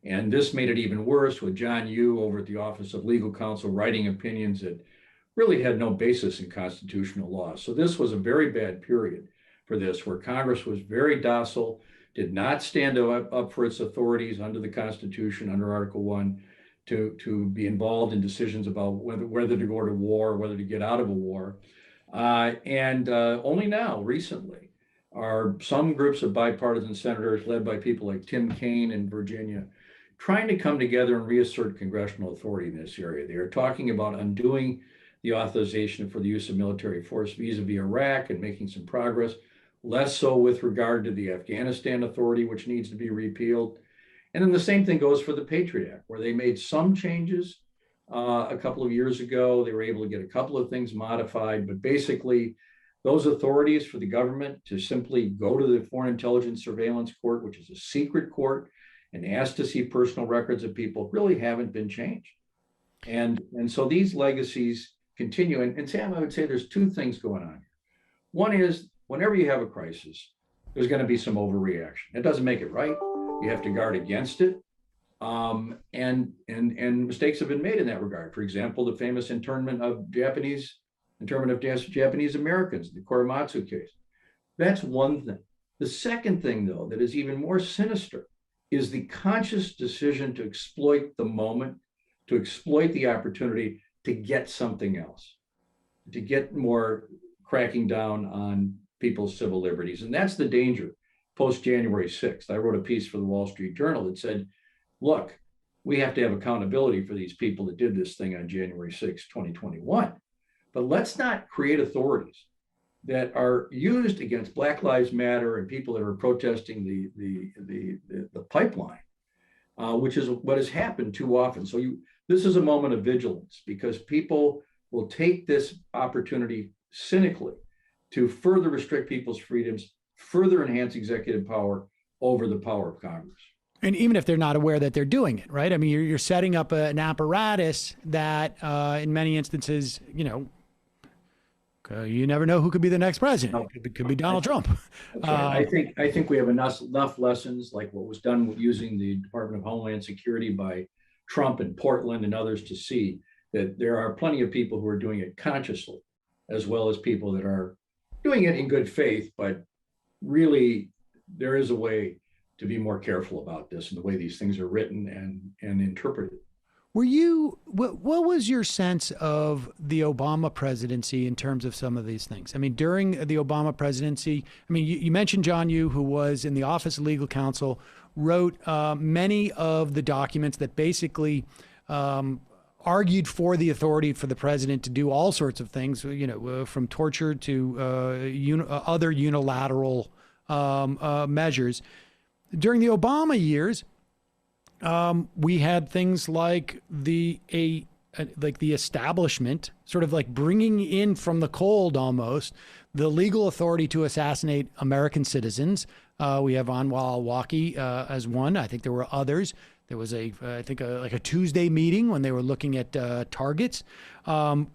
And this made it even worse with John Yoo over at the Office of Legal Counsel writing opinions that really had no basis in constitutional law. So this was a very bad period for this, where Congress was very docile, did not stand up for its authorities under the Constitution, under Article 1, to be involved in decisions about whether to go to war, whether to get out of a war. Only now, recently, are some groups of bipartisan senators led by people like Tim Kaine in Virginia trying to come together and reassert congressional authority in this area. They are talking about undoing the authorization for the use of military force vis-a-vis Iraq and making some progress, less so with regard to the Afghanistan authority, which needs to be repealed. And then the same thing goes for the Patriot Act, where they made some changes a couple of years ago. They were able to get a couple of things modified, but basically those authorities for the government to simply go to the Foreign Intelligence Surveillance Court, which is a secret court, and ask to see personal records of people really haven't been changed. And so these legacies continue. And Sam, I would say there's two things going on here. One is whenever you have a crisis, there's going to be some overreaction. It doesn't make it right. You have to guard against it. And mistakes have been made in that regard. For example, the famous internment of Japanese Americans, the Korematsu case. That's one thing. The second thing, though, that is even more sinister is the conscious decision to exploit the moment, to exploit the opportunity to get something else, to get more cracking down on people's civil liberties. And that's the danger post January 6th. I wrote a piece for the Wall Street Journal that said, look, we have to have accountability for these people that did this thing on January 6th, 2021. But let's not create authorities that are used against Black Lives Matter and people that are protesting the pipeline, which is what has happened too often. So this is a moment of vigilance, because people will take this opportunity cynically to further restrict people's freedoms, further enhance executive power over the power of Congress. And even if they're not aware that they're doing it, right? I mean, you're setting up an apparatus that, in many instances, you never know who could be the next president. It could be Donald Trump. Right. I think we have enough lessons like what was done with using the Department of Homeland Security by Trump and Portland and others to see that there are plenty of people who are doing it consciously, as well as people that are doing it in good faith. But really, there is a way to be more careful about this and the way these things are written and interpreted. What was your sense of the Obama presidency in terms of some of these things? I mean, during the Obama presidency, I mean, you mentioned John Yoo, who was in the Office of Legal Counsel, wrote many of the documents that basically argued for the authority for the president to do all sorts of things, from torture to other unilateral measures. During the Obama years, we had things like the establishment sort of like bringing in from the cold almost the legal authority to assassinate American citizens. We have Anwar al-Awlaki as one. I think there were others. There was a Tuesday meeting when they were looking at targets.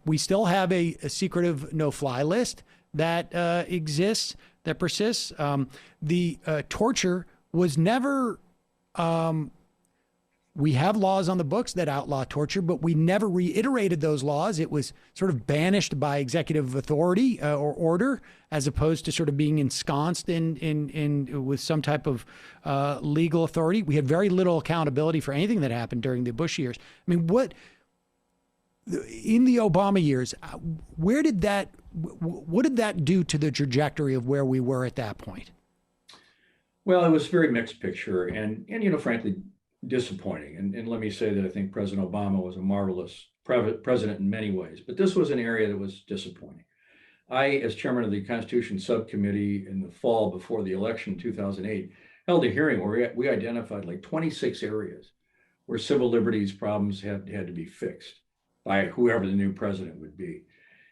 We still have a secretive no-fly list that exists, that persists. The torture was never. We have laws on the books that outlaw torture, but we never reiterated those laws. It was sort of banished by executive authority or order, as opposed to sort of being ensconced in with some type of legal authority. We had very little accountability for anything that happened during the Bush years. I mean, in the Obama years, what did that do to the trajectory of where we were at that point? Well, it was a very mixed picture, and frankly, disappointing. And let me say that I think President Obama was a marvelous president in many ways, but this was an area that was disappointing. I, as chairman of the Constitution Subcommittee in the fall before the election in 2008, held a hearing where we identified like 26 areas where civil liberties problems had to be fixed by whoever the new president would be.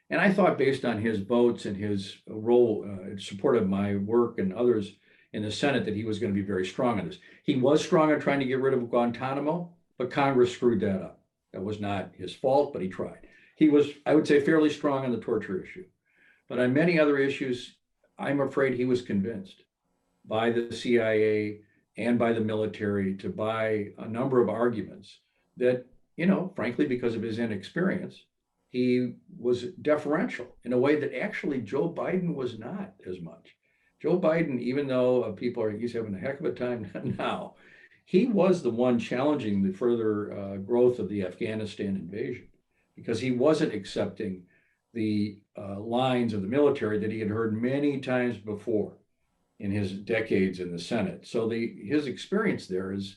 And I thought, based on his votes and his role in support of my work and others in the Senate, that he was going to be very strong on this. He was strong on trying to get rid of Guantanamo, but Congress screwed that up. That was not his fault, but he tried. He was, I would say, fairly strong on the torture issue. But on many other issues, I'm afraid he was convinced by the CIA and by the military to buy a number of arguments that, frankly, because of his inexperience, he was deferential in a way that actually Joe Biden was not as much. Joe Biden, even though he's having a heck of a time now, he was the one challenging the further growth of the Afghanistan invasion, because he wasn't accepting the lines of the military that he had heard many times before in his decades in the Senate. So his experience there is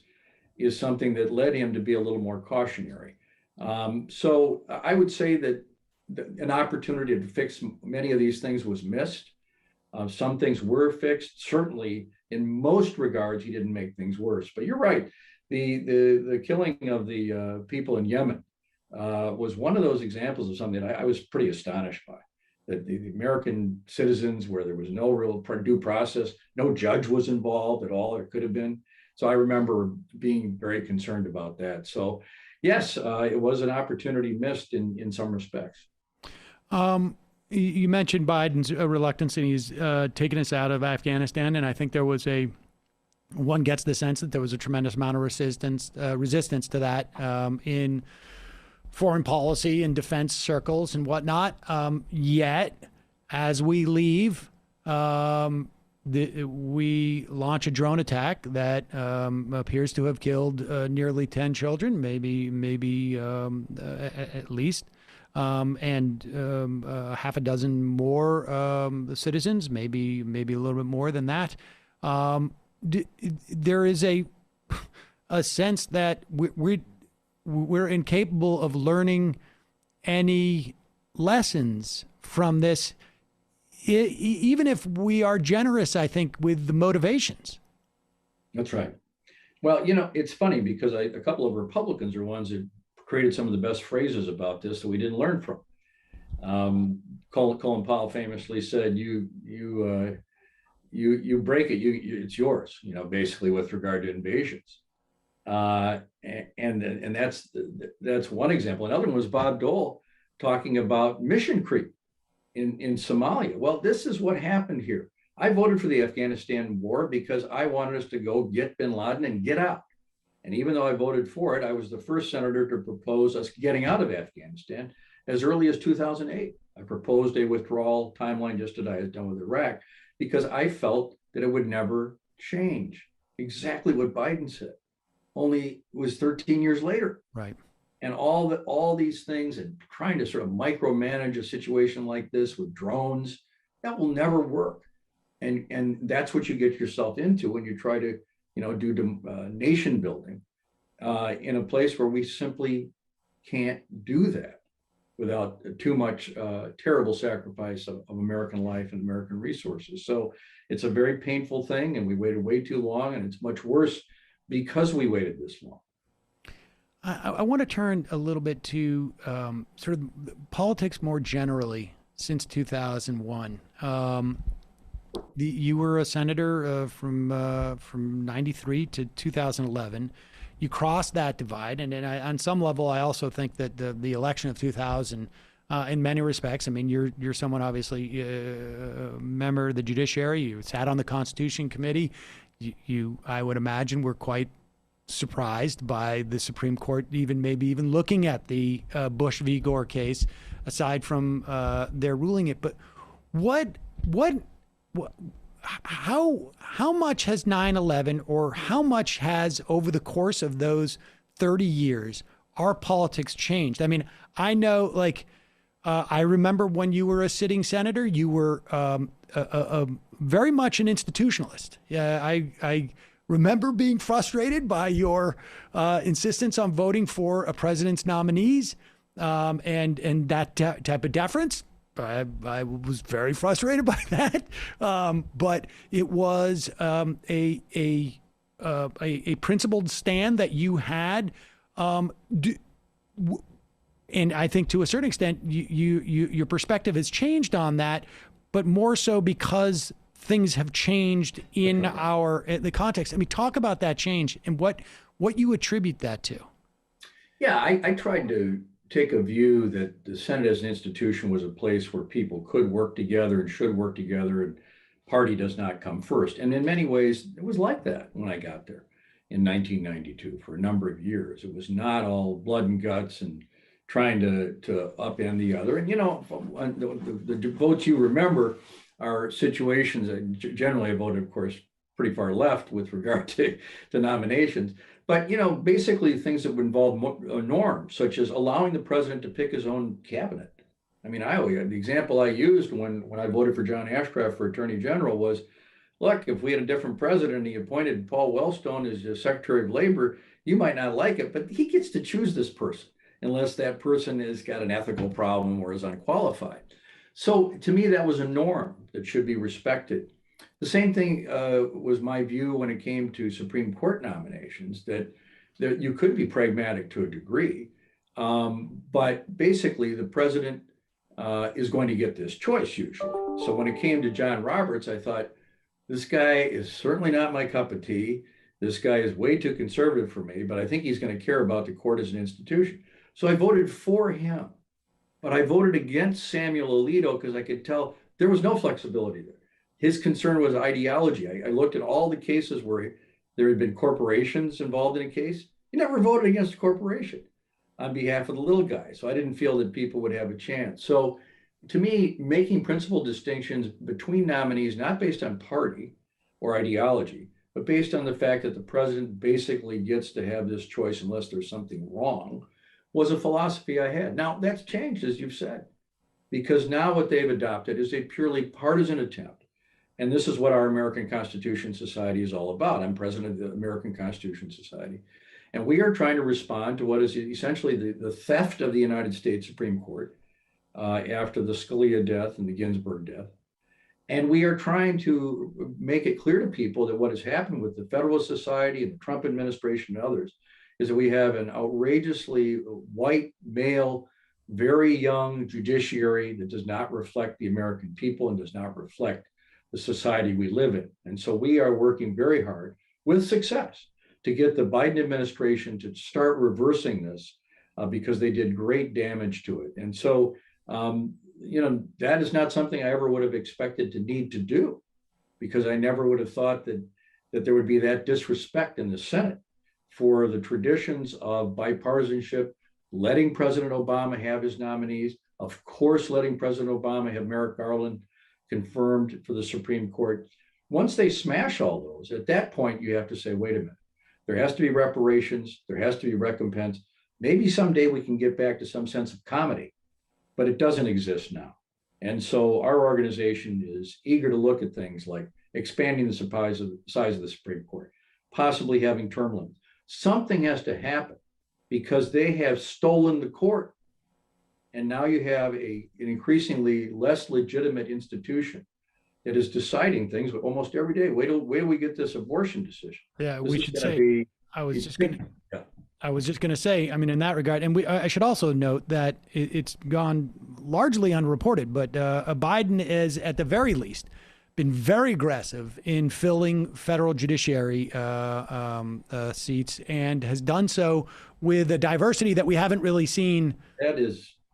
something that led him to be a little more cautionary. So I would say that an opportunity to fix many of these things was missed. Some things were fixed. Certainly, in most regards, he didn't make things worse. But you're right. The killing of the people in Yemen was one of those examples of something that I was pretty astonished by. That the American citizens, where there was no real due process, no judge was involved at all, or could have been. So I remember being very concerned about that. So yes, it was an opportunity missed in some respects. You mentioned Biden's reluctance, and he's taken us out of Afghanistan, and I think there was one gets the sense that there was a tremendous amount of resistance to that in foreign policy and defense circles and whatnot. Yet, as we leave, we launch a drone attack that appears to have killed nearly 10 children, maybe at least, and half a dozen more citizens, maybe a little bit more than that. There is a sense that we're incapable of learning any lessons from this, even if we are generous, I think, with the motivations. That's right. Well, it's funny because a couple of Republicans are ones that created some of the best phrases about this that we didn't learn from. Colin Powell famously said, "You break it, it's yours." Basically with regard to invasions. And that's one example. Another one was Bob Dole talking about mission creep in Somalia. Well, this is what happened here. I voted for the Afghanistan war because I wanted us to go get bin Laden and get out. And even though I voted for it, I was the first senator to propose us getting out of Afghanistan as early as 2008. I proposed a withdrawal timeline just as I had done with Iraq, because I felt that it would never change. Exactly what Biden said. Only it was 13 years later. Right. And all these things, and trying to sort of micromanage a situation like this with drones, that will never work. And that's what you get yourself into when you try to, do nation building in a place where we simply can't do that without too much terrible sacrifice of American life and American resources. So it's a very painful thing, and we waited way too long, and it's much worse because we waited this long. I want to turn a little bit to sort of politics more generally since 2001. You were a senator from 93 to 2011. You crossed that divide, and on some level, I also think that the election of 2000, in many respects, I mean, you're someone obviously a member of the judiciary. You sat on the Constitution Committee. You I would imagine, were quite surprised by the Supreme Court maybe even looking at the Bush v. Gore case, aside from their ruling it. But how much has 9/11, or how much has, over the course of those 30 years, our politics changed? I mean, I know, I remember when you were a sitting senator, you were very much an institutionalist. I remember being frustrated by your insistence on voting for a president's nominees and that type of deference. I was very frustrated by that, but it was a principled stand that you had, and I think to a certain extent, your perspective has changed on that, but more so because things have changed in the context. I mean, talk about that change and what you attribute that to. Yeah, I tried to take a view that the Senate as an institution was a place where people could work together and should work together, and party does not come first. And in many ways, it was like that when I got there in 1992 for a number of years. It was not all blood and guts and trying to upend the other. And, the votes you remember are situations that generally I voted, of course, pretty far left with regard to nominations. But, basically things that would involve norms, such as allowing the president to pick his own cabinet. I mean, the example I used when I voted for John Ashcroft for Attorney General was, look, if we had a different president and he appointed Paul Wellstone as the Secretary of Labor, you might not like it, but he gets to choose this person unless that person has got an ethical problem or is unqualified. So to me, that was a norm that should be respected. The same thing was my view when it came to Supreme Court nominations, that you could be pragmatic to a degree, but basically the president is going to get this choice usually. So when it came to John Roberts, I thought, this guy is certainly not my cup of tea. This guy is way too conservative for me, but I think he's going to care about the court as an institution. So I voted for him, but I voted against Samuel Alito because I could tell there was no flexibility there. His concern was ideology. I looked at all the cases where there had been corporations involved in a case. He never voted against a corporation on behalf of the little guy. So I didn't feel that people would have a chance. So to me, making principal distinctions between nominees, not based on party or ideology, but based on the fact that the president basically gets to have this choice unless there's something wrong, was a philosophy I had. Now, that's changed, as you've said, because now what they've adopted is a purely partisan attempt. And this is what our American Constitution Society is all about. I'm president of the American Constitution Society. And we are trying to respond to what is essentially the theft of the United States Supreme Court after the Scalia death and the Ginsburg death. And we are trying to make it clear to people that what has happened with the Federalist Society and the Trump administration and others is that we have an outrageously white, male, very young judiciary that does not reflect the American people and does not reflect the society we live in. And so we are working very hard with success to get the Biden administration to start reversing this because they did great damage to it. And so, that is not something I ever would have expected to need to do, because I never would have thought that there would be that disrespect in the Senate for the traditions of bipartisanship, letting President Obama have his nominees, of course, letting President Obama have Merrick Garland confirmed for the Supreme Court. Once they smash all those, at that point, you have to say, wait a minute, there has to be reparations, there has to be recompense. Maybe someday we can get back to some sense of comedy, but it doesn't exist now. And so our organization is eager to look at things like expanding the size of the Supreme Court, possibly having term limits. Something has to happen because they have stolen the court. And now you have an increasingly less legitimate institution that is deciding things almost every day. Wait till we get this abortion decision. Yeah, we should say. I was just going to say, I mean, in that regard, and I should also note that it's gone largely unreported, but Biden is, at the very least, been very aggressive in filling federal judiciary seats, and has done so with a diversity that we haven't really seen.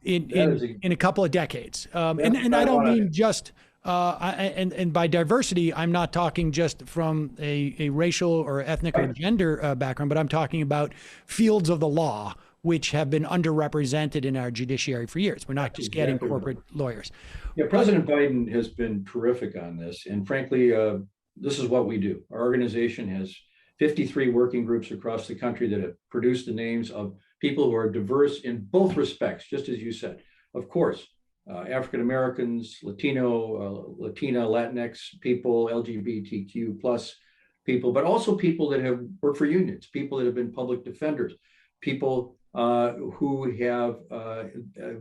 In a couple of decades. And I don't mean just, and by diversity, I'm not talking just from a racial or ethnic or gender background, but I'm talking about fields of the law, which have been underrepresented in our judiciary for years. We're not just getting corporate lawyers. Yeah, President Biden has been terrific on this. And frankly, this is what we do. Our organization has 53 working groups across the country that have produced the names of people who are diverse in both respects, just as you said. Of course, African Americans, Latina, Latinx people, LGBTQ plus people, but also people that have worked for unions, people that have been public defenders, people who have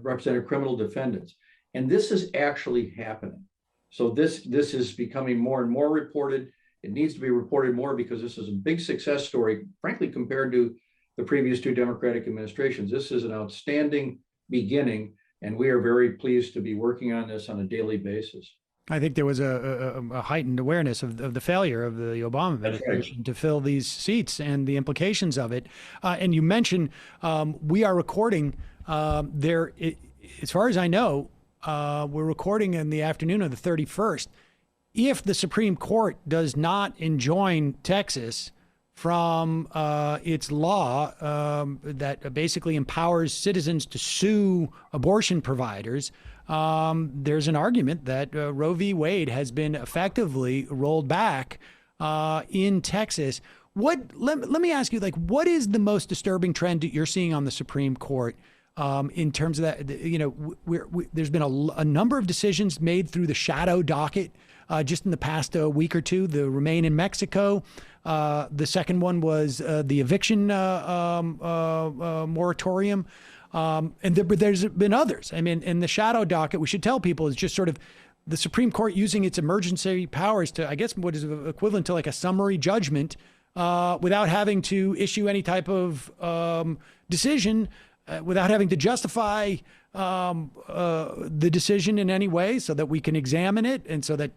represented criminal defendants. And this is actually happening. So this is becoming more and more reported. It needs to be reported more because this is a big success story, frankly, compared to the previous two Democratic administrations. This is an outstanding beginning, and we are very pleased to be working on this on a daily basis. I think there was a heightened awareness of the failure of the Obama administration to fill these seats and the implications of it. And you mentioned we are recording there. As far as I know, we're recording in the afternoon of the 31st. If the Supreme Court does not enjoin Texas from its law that basically empowers citizens to sue abortion providers, there's an argument that Roe v. Wade has been effectively rolled back in Texas. Let me ask you, what is the most disturbing trend that you're seeing on the Supreme Court in terms of that? There's been a number of decisions made through the shadow docket just in the past week or two. The Remain in Mexico. The second one was the eviction moratorium. But there's been others. I mean, in the shadow docket, we should tell people, is just sort of the Supreme Court using its emergency powers to, I guess, what is equivalent to like a summary judgment without having to issue any type of decision, without having to justify the decision in any way, so that we can examine it and so that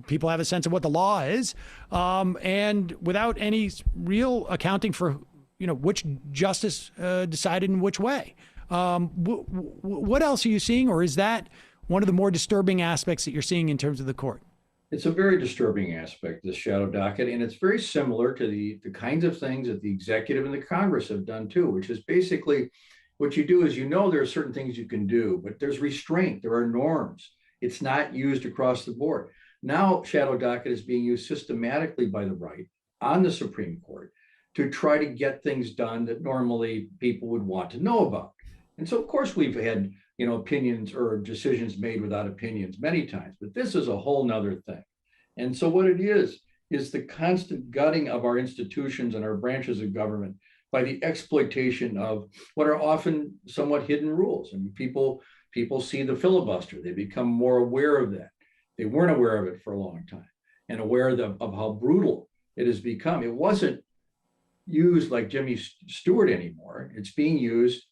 people have a sense of what the law is, and without any real accounting for, which justice decided in which way. What else are you seeing, or is that one of the more disturbing aspects that you're seeing in terms of the court? It's a very disturbing aspect, this shadow docket, and it's very similar to the kinds of things that the executive and the Congress have done too, which is basically what you do is, there are certain things you can do, but there's restraint, there are norms. It's not used across the board. Now, shadow docket is being used systematically by the right on the Supreme Court to try to get things done that normally people would want to know about. And so, of course, we've had, opinions or decisions made without opinions many times, but this is a whole nother thing. And so what it is the constant gutting of our institutions and our branches of government by the exploitation of what are often somewhat hidden rules. I mean, people see the filibuster. They become more aware of that. They weren't aware of it for a long time, and aware of how brutal it has become. It wasn't used like Jimmy Stewart anymore. It's being used,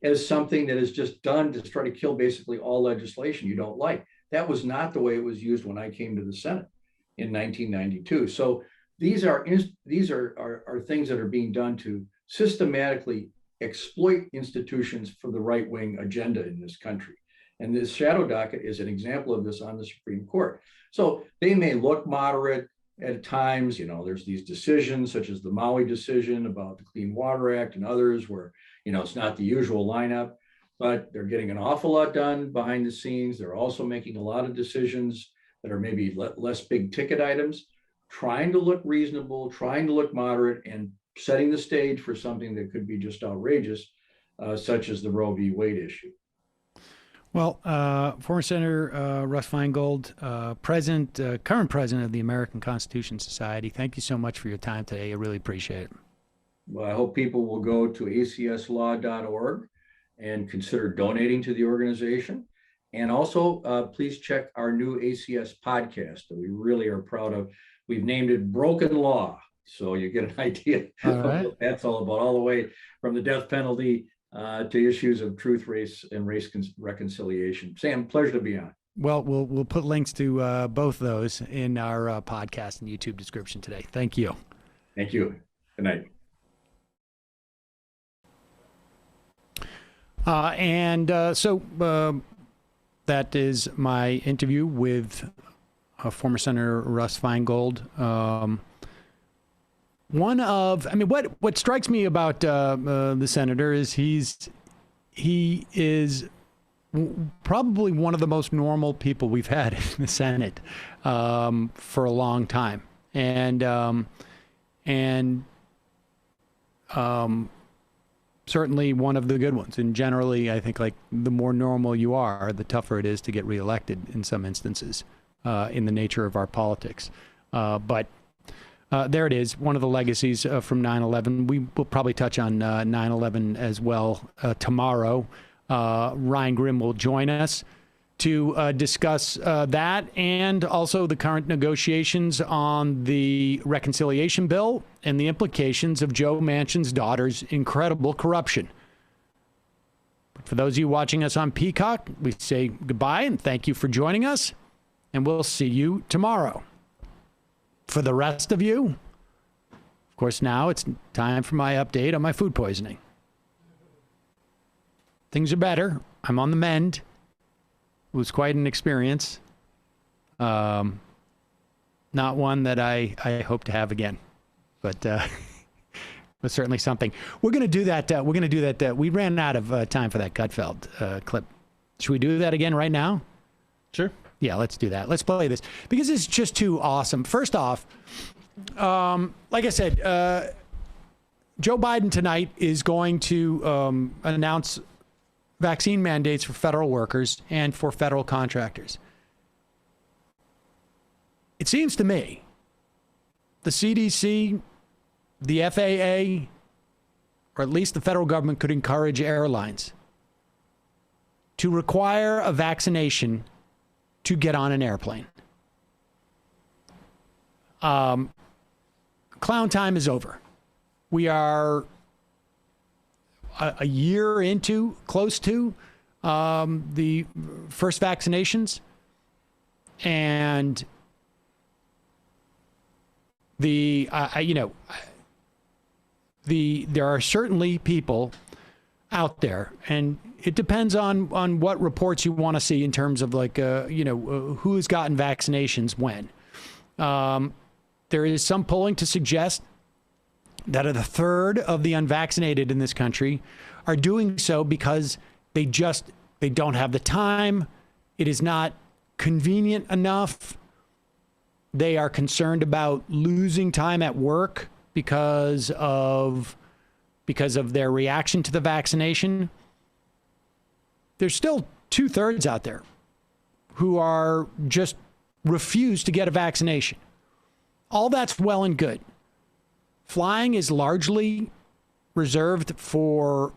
as something that is just done to try to kill basically all legislation you don't like. That was not the way it was used when I came to the Senate in 1992. So these are things that are being done to systematically exploit institutions for the right-wing agenda in this country. And this shadow docket is an example of this on the Supreme Court. So they may look moderate at times. There's these decisions such as the Maui decision about the Clean Water Act and others where, it's not the usual lineup, but they're getting an awful lot done behind the scenes. They're also making a lot of decisions that are maybe less big ticket items, trying to look reasonable, trying to look moderate, and setting the stage for something that could be just outrageous, such as the Roe v. Wade issue. Well, former Senator Russ Feingold, current president of the American Constitution Society, thank you so much for your time today. I really appreciate it. Well, I hope people will go to acslaw.org and consider donating to the organization. And also, please check our new ACS podcast that we really are proud of. We've named it Broken Law, so you get an idea of what that's all about, all the way from the death penalty to issues of truth, race, and race reconciliation. Sam, pleasure to be on. Well, we'll put links to both those in our podcast and YouTube description today. Thank you. Thank you. Good night. So that is my interview with former Senator Russ Feingold. What strikes me about the senator is he is probably one of the most normal people we've had in the Senate for a long time, and certainly one of the good ones. And generally, I think, like, the more normal you are, the tougher it is to get reelected in some instances in the nature of our politics. But there it is, one of the legacies from 9/11. We will probably touch on 9/11 as well tomorrow. Ryan Grimm will join us to discuss that, and also the current negotiations on the reconciliation bill and the implications of Joe Manchin's daughter's incredible corruption. For those of you watching us on Peacock, we say goodbye and thank you for joining us, and we'll see you tomorrow. For the rest of you, of course, now it's time for my update on my food poisoning. Things are better. I'm on the mend. It was quite an experience. Not one that I hope to have again, but certainly something. We're going to do that. We ran out of time for that Gutfeld clip. Should we do that again right now? Sure. Yeah, let's do that. Let's play this because it's just too awesome. First off, like I said, Joe Biden tonight is going to announce vaccine mandates for federal workers and for federal contractors. It seems to me the CDC, the FAA, or at least the federal government could encourage airlines to require a vaccination to get on an airplane. Clown time is over. We are a year into, close to, the first vaccinations, and there are certainly people out there, and it depends on what reports you want to see in terms of who's gotten vaccinations when. There is some polling to suggest that a third of the unvaccinated in this country are doing so because they don't have the time. It is not convenient enough. They are concerned about losing time at work because of their reaction to the vaccination. There's still 2/3 out there who are just refuse to get a vaccination. All that's well and good. Flying is largely reserved for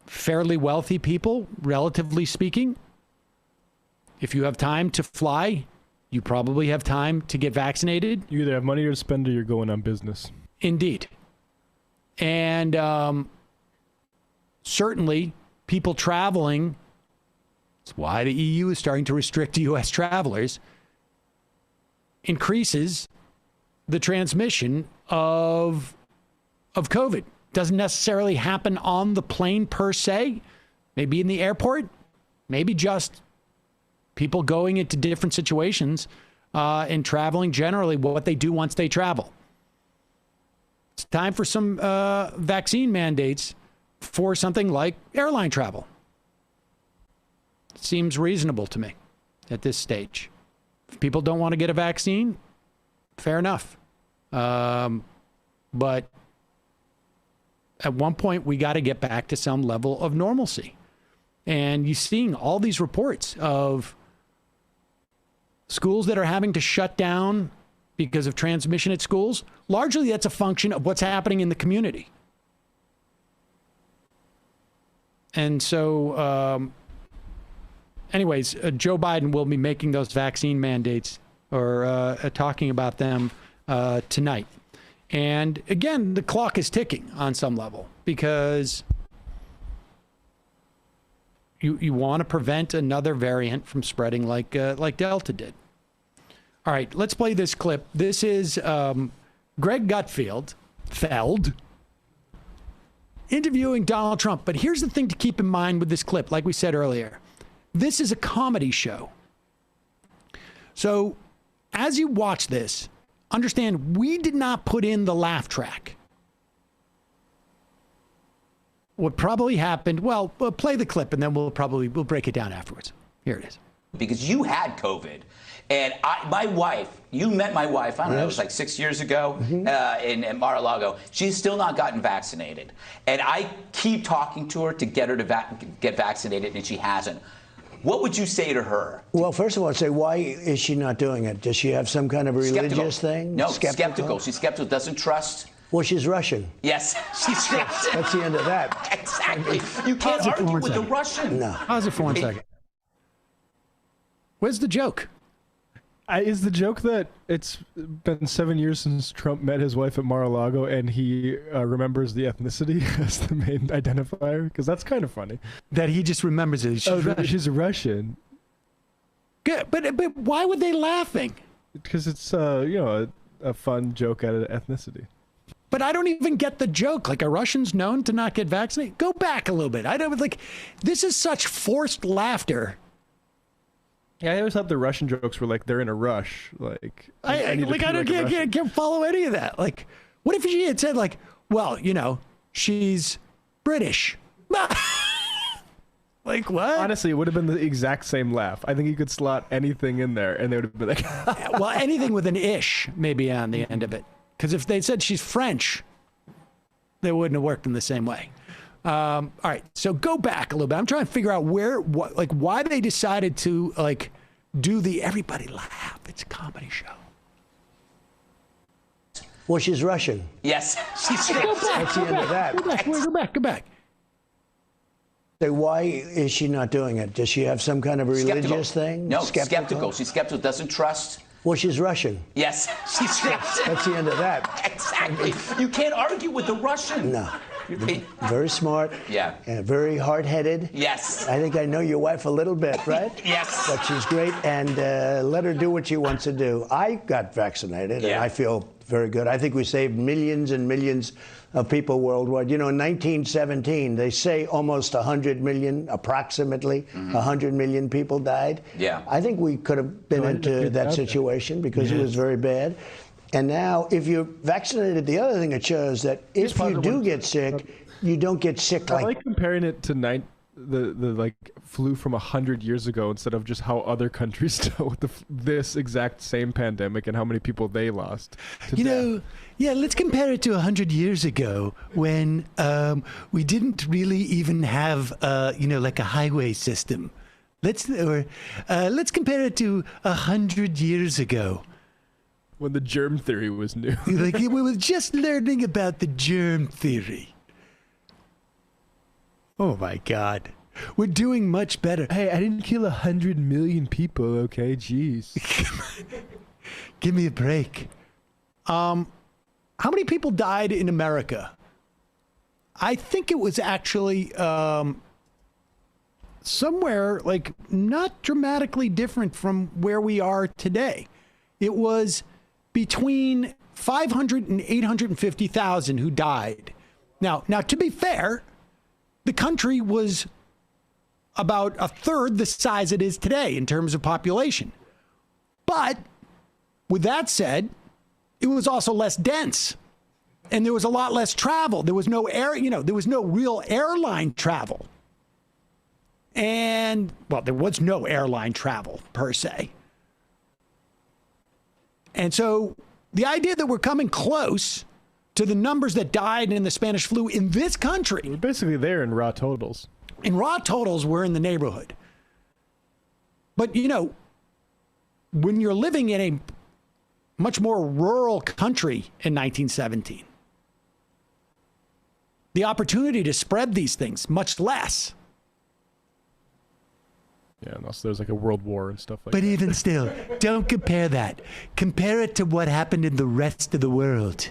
fairly wealthy people, relatively speaking. If you have time to fly, you probably have time to get vaccinated. You either have money to spend or you're going on business. Indeed. And certainly people traveling, that's why the EU is starting to restrict U.S. travelers, increases the transmission of COVID. Doesn't necessarily happen on the plane per se, maybe in the airport, maybe just people going into different situations and traveling generally, what they do once they travel. It's time for some vaccine mandates for something like airline travel. Seems reasonable to me at this stage. If people don't want to get a vaccine, fair enough. But at one point, we got to get back to some level of normalcy. And you're seeing all these reports of schools that are having to shut down because of transmission at schools. Largely, that's a function of what's happening in the community. And so, anyways, Joe Biden will be making those vaccine mandates or talking about them tonight. And again, the clock is ticking on some level because you want to prevent another variant from spreading like Delta did. All right, let's play this clip. This is Greg Gutfeld interviewing Donald Trump. But here's the thing to keep in mind with this clip, like we said earlier. This is a comedy show. So as you watch this, understand we did not put in the laugh track. What probably happened, well, we'll play the clip and then we'll break it down afterwards. Here it is. Because you had COVID. And my wife, you met my wife, I don't know, it was like 6 years ago in Mar-a-Lago. She's still not gotten vaccinated. And I keep talking to her to get her to get vaccinated, and she hasn't. What would you say to her? Well, first of all, I'd say, why is she not doing it? Does she have some kind of religious thing? No, skeptical. She's skeptical, doesn't trust. Well, she's Russian. Yes, she's Russian. That's the end of that. Exactly. You can't argue with the Russian. No. Pause it for 1 second. Where's the joke? Is the joke that it's been 7 years since Trump met his wife at Mar-a-Lago and he remembers the ethnicity as the main identifier? Because that's kind of funny. That he just remembers it. She's Russian. Good, but why were they laughing? Because it's a fun joke at an ethnicity. But I don't even get the joke. Like, are Russians known to not get vaccinated? Go back a little bit. I don't this is such forced laughter. Yeah, I always thought the Russian jokes were like they're in a rush. I can't follow any of that. Like, what if she had said like, well, she's British. Like what? Honestly, it would have been the exact same laugh. I think you could slot anything in there and they would have been like, well, anything with an ish maybe on the end of it. Because if they said she's French, they wouldn't have worked in the same way. All right, so go back a little bit. I'm trying to figure out why they decided to do the everybody laugh. It's a comedy show. Well, she's Russian. Yes, she's That's the end of that. Go back. So why is she not doing it? Does she have some kind of religious thing? No, skeptical. She's skeptical, doesn't trust. Well, she's Russian. Yes, she's That's the end of that. Exactly. You can't argue with the Russian. No. Very smart. Yeah. And very hard-headed. Yes. I think I know your wife a little bit, right? Yes. But she's great, and let her do what she wants to do. I got vaccinated, and I feel very good. I think we saved millions and millions of people worldwide. You know, in 1917, they say almost 100 million, approximately 100 million people died. Yeah. I think we could have been into that situation because it was very bad. And now, if you're vaccinated, the other thing it shows that if you do get sick, you don't get sick I like comparing it to the like flu from 100 years ago instead of just how other countries dealt with this exact same pandemic and how many people they lost. Let's compare it to 100 years ago when we didn't really even have like a highway system. Let's compare it to 100 years ago. When the germ theory was new. Like we were just learning about the germ theory. Oh my God. We're doing much better. Hey, I didn't kill 100 million people, okay? Jeez. Give me a break. How many people died in America? I think it was actually somewhere like not dramatically different from where we are today. It was between 500 and 850,000 who died. Now, to be fair, the country was about a third the size it is today in terms of population. But with that said, it was also less dense and there was a lot less travel. There was no there was no real airline travel. And, well, there was no airline travel per se. And so the idea that we're coming close to the numbers that died in the Spanish flu in this country. We're basically there in raw totals. In raw totals, we're in the neighborhood. But, when you're living in a much more rural country in 1917, the opportunity to spread these things much less. Yeah, and also there's like a world war and stuff like that. But even still, don't compare that. Compare it to what happened in the rest of the world.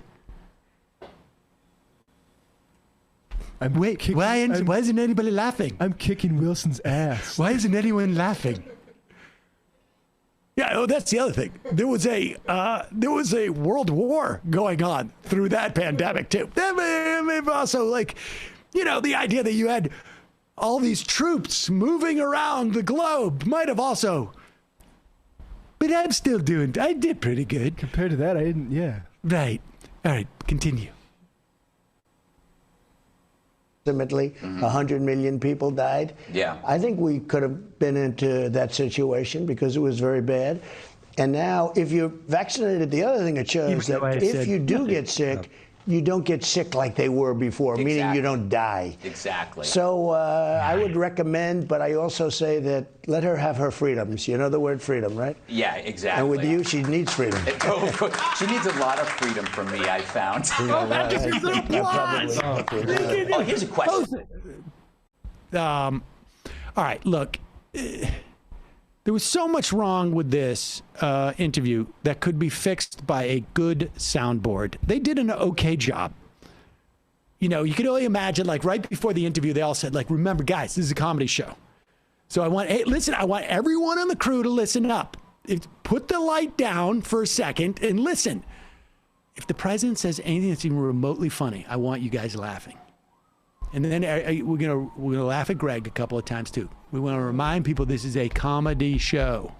Why isn't anybody laughing? I'm kicking Wilson's ass. Why isn't anyone laughing? Yeah, that's the other thing. There was a world war going on through that pandemic too. Also, the idea that you had all these troops moving around the globe might have also. But I did pretty good. Compared to that, I didn't, yeah. Right. All right, continue. Ultimately, 100 million people died. Yeah. I think we could have been into that situation because it was very bad. And now, if you're vaccinated, the other thing it shows that if you do get sick, you don't get sick like they were before, meaning you don't die. Exactly. So I would recommend, but I also say that let her have her freedoms. You know the word freedom, right? Yeah, exactly. And with you, she needs freedom. She needs a lot of freedom from me, I found. Oh, here's a question. All right, look. There was so much wrong with this interview that could be fixed by a good soundboard. They did an okay job. You could only imagine, right before the interview, they all said, remember, guys, this is a comedy show. So I want everyone on the crew to listen up. Put the light down for a second and listen. If the president says anything that's even remotely funny, I want you guys laughing. And then we're gonna laugh at Greg a couple of times too. We want to remind people this is a comedy show.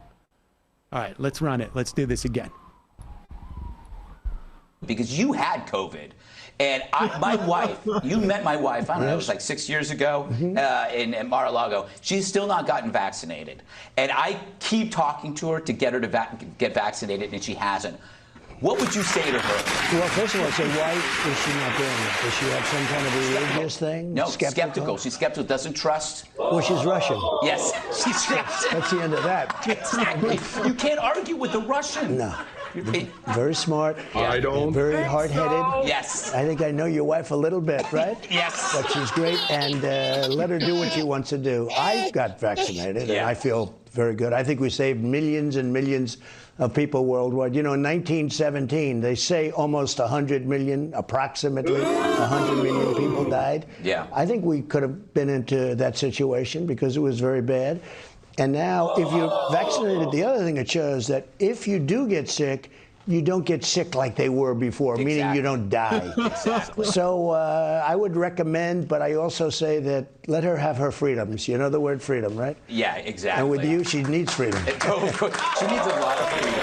All right, let's run it. Let's do this again. Because you had COVID. And my wife, you met my wife, I don't know, it was like 6 years ago in Mar-a-Lago. She's still not gotten vaccinated. And I keep talking to her to get her to get vaccinated, and she hasn't. What would you say to her? Well, first of all, say, why is she not doing it? Does she have some kind of religious thing? No, skeptical. She's skeptical, doesn't trust. Well, she's Russian. Yes, she's That's the end of that. Exactly. You can't argue with the Russian. No. Very smart. I don't. Very hard-headed. Yes. I think I know your wife a little bit, right? Yes. But she's great, and let her do what she wants to do. I got vaccinated, and I feel very good. I think we saved millions and millions of people worldwide. You know, in 1917, they say almost 100 million, approximately 100 million people died. Yeah. I think we could have been into that situation because it was very bad. And now, if you're vaccinated, the other thing it shows that if you do get sick, you don't get sick like they were before, meaning you don't die. Exactly. So I would recommend, but I also say that let her have her freedoms. You know the word freedom, right? Yeah, exactly. And with you, she needs freedom. She needs a lot of freedom.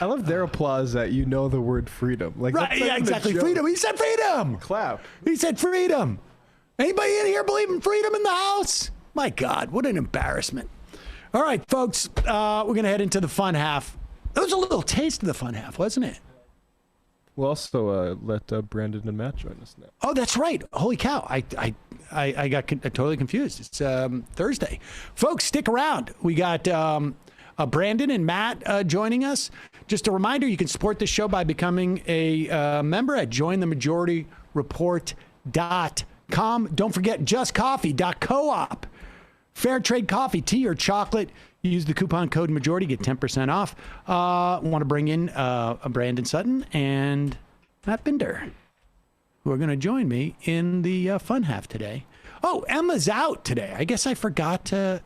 I love their applause that you know the word freedom. Like, Right, yeah, exactly. Freedom. He said freedom. Clap. He said freedom. Anybody in here believe in freedom in the house? My God, what an embarrassment. All right, folks, we're going to head into the fun half. That was a little taste of the fun half, wasn't it? We'll also let Brandon and Matt join us now. Oh, that's right. Holy cow. I got totally confused. It's Thursday. Folks, stick around. We got Brandon and Matt joining us. Just a reminder, you can support this show by becoming a member at jointhemajority.report.com. Don't forget justcoffee.coop. Fair trade coffee, tea, or chocolate. Use the coupon code majority, get 10% off. Want to bring in Brandon Sutton and Matt Binder, who are going to join me in the fun half today. Oh, Emma's out today. I guess I forgot to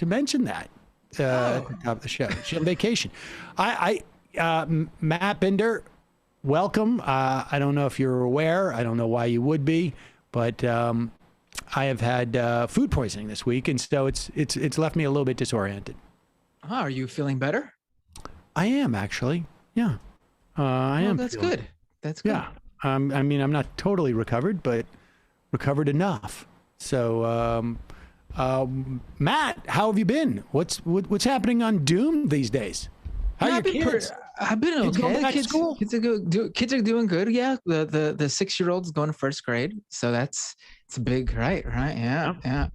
mention that at the top of the show. She's on vacation. Matt Binder, welcome. I don't know if you're aware. I don't know why you would be, but I have had food poisoning this week, and so it's left me a little bit disoriented. Oh, are you feeling better? I am actually. Yeah, I am. That's good. That's good. Yeah. I mean, I'm not totally recovered, but recovered enough. So, Matt, how have you been? What's happening on Doom these days? How are your kids? I've been okay. Going back to school? Kids are doing good. Yeah, the 6-year-old's going to first grade, so it's big, right? Yeah.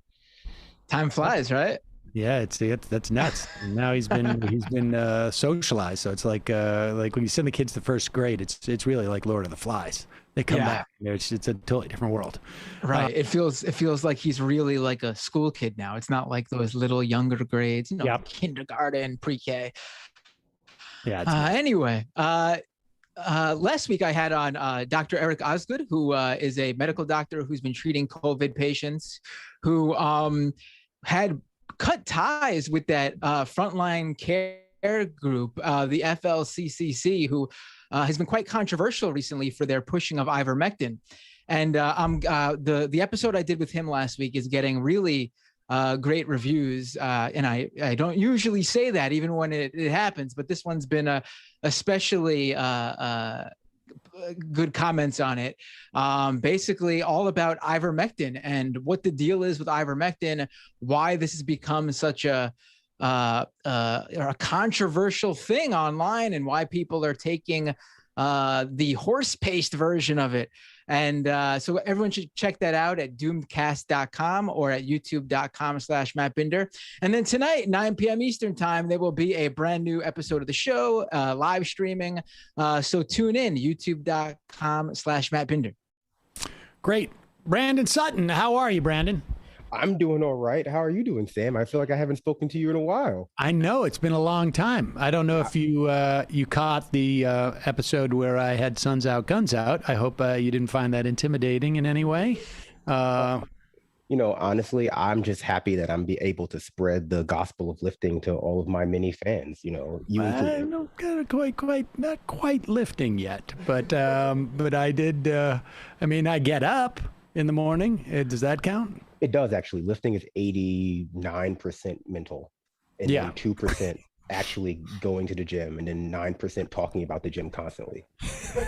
Time flies, right? Yeah, that's nuts. Now he's been socialized, so it's like when you send the kids to first grade, it's really like Lord of the Flies. They come back. It's a totally different world. Right. It feels like he's really like a school kid now. It's not like those little younger grades, kindergarten, pre-K. Yeah. Anyway, last week I had on Dr. Eric Osgood, who is a medical doctor who's been treating COVID patients, who had cut ties with that frontline care group, the FLCCC, who has been quite controversial recently for their pushing of ivermectin. And the episode I did with him last week is getting really great reviews, and I don't usually say that even when it happens, but this one's been especially good comments on it. Basically all about ivermectin and what the deal is with ivermectin, why this has become such a controversial thing online, and why people are taking the horse paste version of it. And so everyone should check that out at doomedcast.com or at youtube.com/Matt Binder. And then tonight, 9 p.m. Eastern time, there will be a brand new episode of the show, live streaming. So tune in, youtube.com/Matt Binder. Great. Brandon Sutton, how are you, Brandon? I'm doing all right. How are you doing, Sam? I feel like I haven't spoken to you in a while. I know, it's been a long time. I don't know if you caught the episode where I had Sons Out, Guns Out. I hope you didn't find that intimidating in any way. Honestly, I'm just happy that I'm able to spread the gospel of lifting to all of my many fans. You included. Not quite lifting yet, but I did. I get up in the morning. Does that count? It does, actually. Lifting is 89% mental, and then 2% actually going to the gym, and then 9% talking about the gym constantly.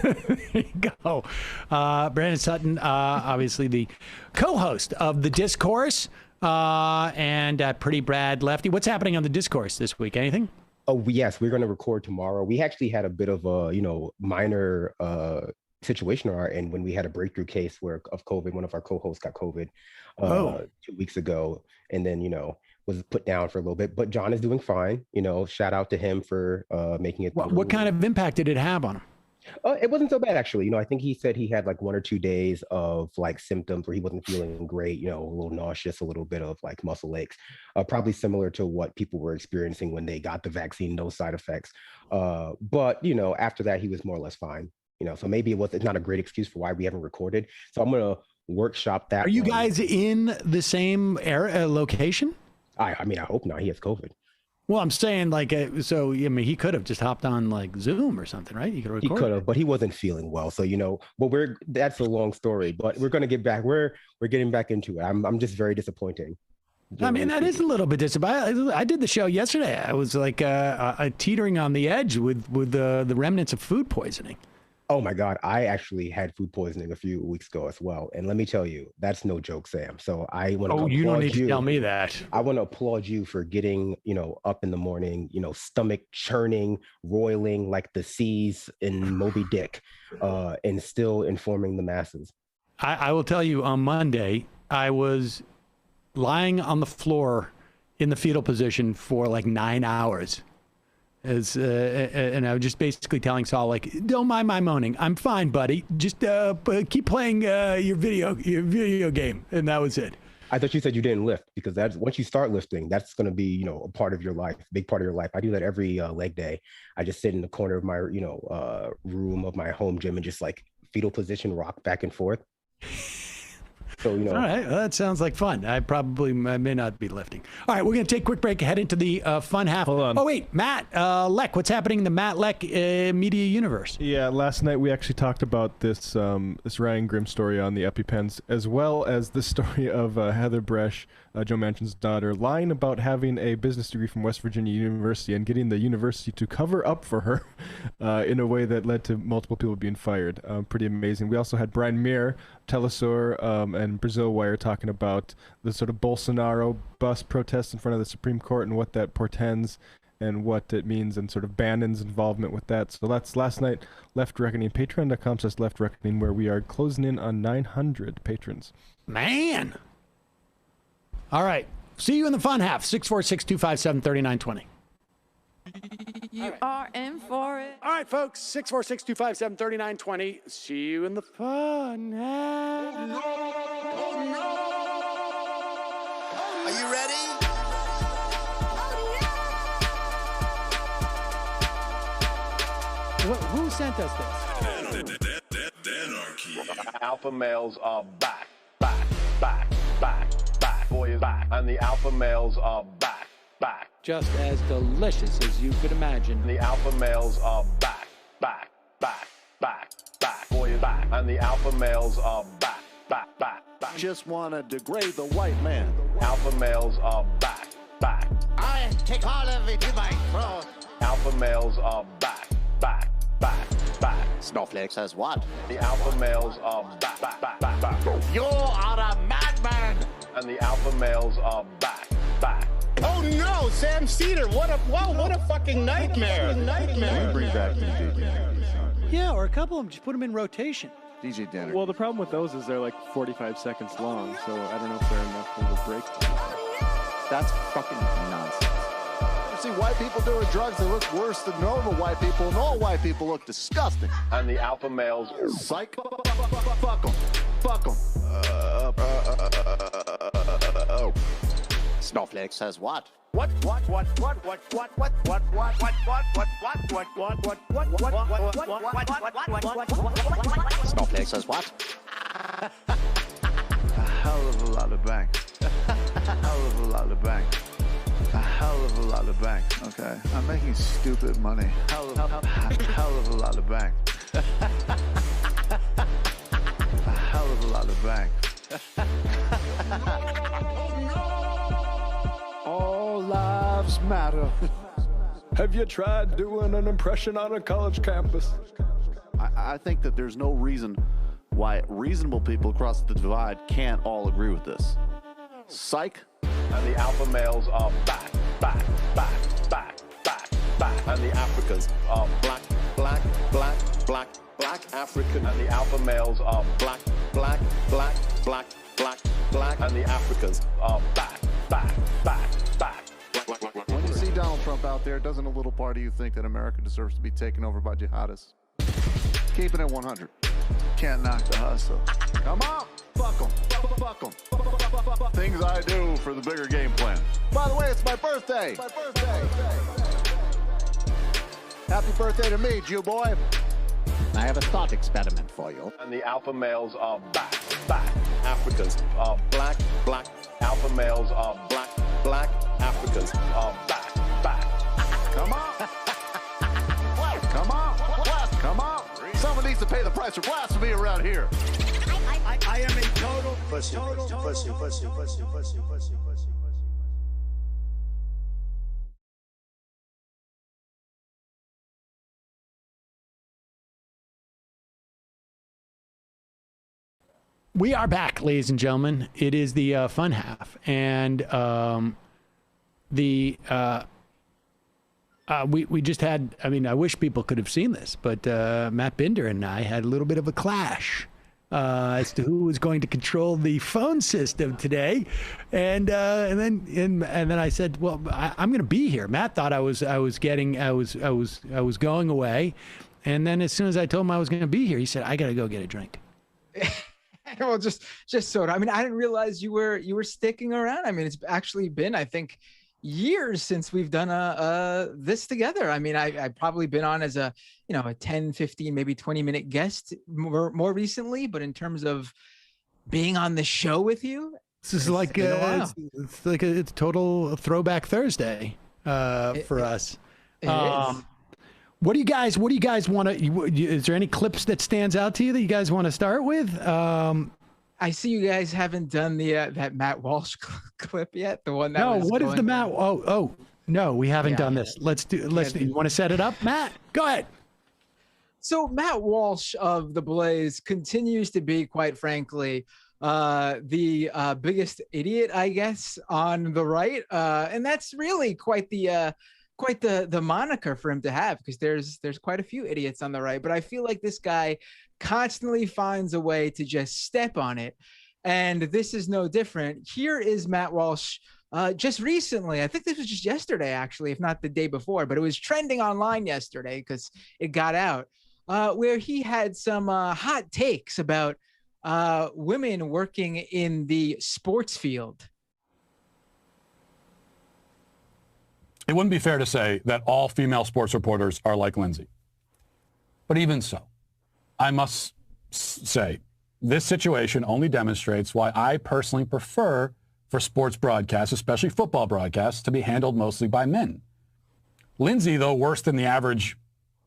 There you go. Brandon Sutton, obviously the co-host of The Discourse, and Pretty Brad Lefty. What's happening on The Discourse this week? Anything? Oh, yes, we're going to record tomorrow. We actually had a bit of a, minor situation are. And when we had a breakthrough case of COVID, one of our co-hosts got COVID 2 weeks ago, and then, was put down for a little bit. But John is doing fine. Shout out to him for making it. What kind of impact did it have on him? It wasn't so bad, actually. I think he said he had like 1 or 2 days of like symptoms where he wasn't feeling great, a little nauseous, a little bit of like muscle aches, probably similar to what people were experiencing when they got the vaccine, those side effects. But, after that, he was more or less fine, so maybe it's not a great excuse for why we haven't recorded. So I'm going to workshop that. Are you guys in the same location? I hope not. He has COVID. Well, I'm saying he could have just hopped on like Zoom or something, right? He could have, but he wasn't feeling well. So, that's a long story, but we're going to get back. We're getting back into it. I'm just very disappointing. That is a little bit disappointing. I did the show yesterday. I was like teetering on the edge with the remnants of food poisoning. Oh my God, I actually had food poisoning a few weeks ago as well. And let me tell you, that's no joke, Sam. So I want to applaud you. You don't need to tell me that. I want to applaud you for getting, up in the morning, stomach churning, roiling like the seas in Moby Dick, and still informing the masses. I will tell you, on Monday, I was lying on the floor in the fetal position for like 9 hours. And I was just basically telling Saul, like, don't mind my moaning. I'm fine, buddy. Just keep playing your video game. And that was it. I thought you said you didn't lift, because that's once you start lifting, that's going to be, a part of your life, big part of your life. I do that every leg day. I just sit in the corner of my, room of my home gym and just like fetal position rock back and forth. So, All right. Well, that sounds like fun. I may not be lifting. All right. We're going to take a quick break, head into the fun half. Hold on. Oh, wait. Matt Leck. What's happening in the Matt Leck media universe? Yeah. Last night we actually talked about this Ryan Grimm story on the EpiPens, as well as the story of Heather Bresch, Joe Manchin's daughter, lying about having a business degree from West Virginia University and getting the university to cover up for her in a way that led to multiple people being fired. Pretty amazing. We also had Brian Muir, Telesur, and Brazil Wire talking about the sort of Bolsonaro bus protests in front of the Supreme Court and what that portends and what it means, and sort of Bannon's involvement with that. So that's last night, Left Reckoning. Patreon.com/Left Reckoning, where we are closing in on 900 patrons. Man. All right. See you in the fun half. 646-257-3920. You are in for it. All right, folks. 646-257-3920. See you in the fun half. Are you ready? Who sent us this? Alpha males are back. Boy is back. And the alpha males are back. Just as delicious as you could imagine. The alpha males are back. Boy is back. And the alpha males are back. Just want to degrade the white man. Alpha males are back. I take all of it in my throat. Alpha males are back. Snowflake says what? The alpha males are back. You are a madman. And the alpha males are back. Oh no, Sam Seder! What a fucking nightmare! Bring back DJ Danner. Yeah, or a couple of them. Just put them in rotation. DJ Danner. Well, the problem with those is they're like 45 seconds long, so I don't know if they're enough of a break. That's fucking nonsense. You see white people doing drugs, they look worse than normal white people, and all white people look disgusting. And the alpha males, psych, fuck them. Snowflake says what? Snowflake says what? A hell of a lot of bank. Okay, I'm making stupid money. Hell of a lot of bank. A hell of a lot of bank. All lives matter. Have you tried doing an impression on a college campus? I think that there's no reason why reasonable people across the divide can't all agree with this. Psych. And the alpha males are back. And the Africans are black African. And the alpha males are black, black, black, black, black, black. And the Africans are back, back, back, back. When you see Donald Trump out there, doesn't a little part of you think that America deserves to be taken over by jihadists? Keep it at 100. Can't knock the hustle. Come on, fuck them, fuck them. Things I do for the bigger game plan. By the way, it's my birthday. Happy birthday to me, Jew boy. I have a thought experiment for you. And the alpha males are back, back. Africans are black, black. Alpha males are black, black. Africans are back, back. Come on. Come on. Come on. Someone needs to pay the price for blasphemy around here. I am a total pussy, pussy, pussy, pussy, pussy, pussy, pussy. We are back, ladies and gentlemen. It is the fun half, and we just had. I mean, I wish people could have seen this, but Matt Binder and I had a little bit of a clash as to who was going to control the phone system today, and then I said, "Well, I'm going to be here." Matt thought I was going away, and then as soon as I told him I was going to be here, he said, "I got to go get a drink." Well, just soda. I mean, I didn't realize you were sticking around. I mean, it's actually been, I think, years since we've done this together. I mean, I've probably been on as a 10, 15, maybe 20-minute guest more recently, but in terms of being on the show with you, this is like it's like a total throwback Thursday for us. It is. What do you guys want to? Is there any clips that stands out to you that you guys want to start with? I see you guys haven't done the that Matt Walsh clip yet. The one that is the Matt? Oh no, we haven't done this. Let's do. You want to set it up, Matt? Go ahead. So Matt Walsh of the Blaze continues to be, quite frankly, the biggest idiot, I guess, on the right, and that's really quite the moniker for him to have, because there's quite a few idiots on the right, but I feel like this guy constantly finds a way to just step on it, and this is no different. Here is Matt Walsh just recently, I think this was just yesterday actually, if not the day before, but it was trending online yesterday because it got out, where he had some hot takes about women working in the sports field. It wouldn't be fair to say that all female sports reporters are like Lindsay. But even so, I must say, this situation only demonstrates why I personally prefer for sports broadcasts, especially football broadcasts, to be handled mostly by men. Lindsay, though worse than the average,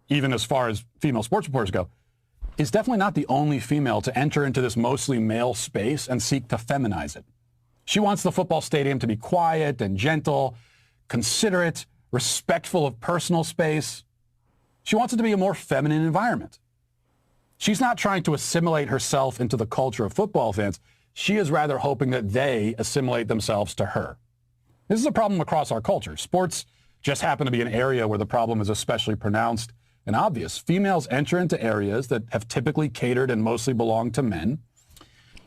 even as far as female sports reporters go, is definitely not the only female to enter into this mostly male space and seek to feminize it. She wants the football stadium to be quiet and gentle, considerate, respectful of personal space. She wants it to be a more feminine environment. She's not trying to assimilate herself into the culture of football fans. She is rather hoping that they assimilate themselves to her. This is a problem across our culture. Sports just happen to be an area where the problem is especially pronounced and obvious. Females enter into areas that have typically catered and mostly belong to men.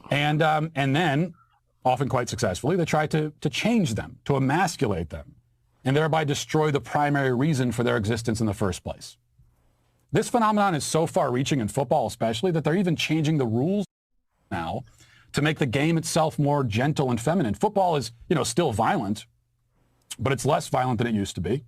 And then, often quite successfully, they try to change them, to emasculate them, and thereby destroy the primary reason for their existence in the first place. This phenomenon is so far-reaching in football especially that they're even changing the rules now to make the game itself more gentle and feminine. Football is, still violent, but it's less violent than it used to be.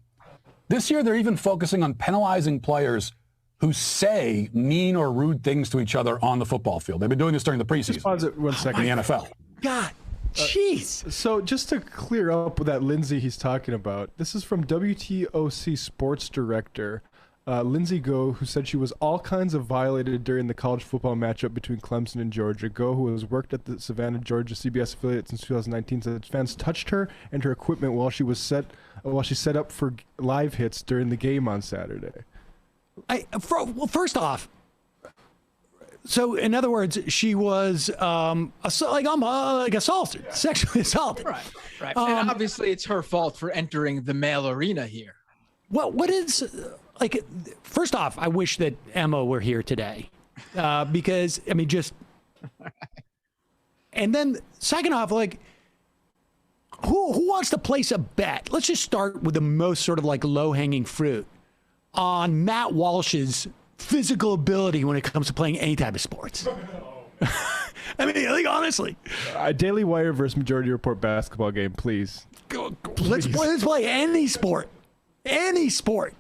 This year, they're even focusing on penalizing players who say mean or rude things to each other on the football field. They've been doing this during the preseason. Just pause it 1 second. Oh in the NFL. God. Jeez. So just to clear up with that Lindsay he's talking about, this is from WTOC sports director Lindsay Go, who said she was all kinds of violated during the college football matchup between Clemson and Georgia. Go, who has worked at the Savannah, Georgia CBS affiliate since 2019, said fans touched her and her equipment while she set up for live hits during the game on Saturday. Well, first off, so in other words, she was assaulted, sexually assaulted. Right. And obviously, it's her fault for entering the male arena here. Well, what is first off, I wish that Emma were here today because I mean, just. And then second off, like, who wants to place a bet? Let's just start with the most sort of like low-hanging fruit on Matt Walsh's physical ability when it comes to playing any type of sports. I mean, like, honestly. Daily Wire versus Majority Report basketball game, please. Let's play any sport. Any sport.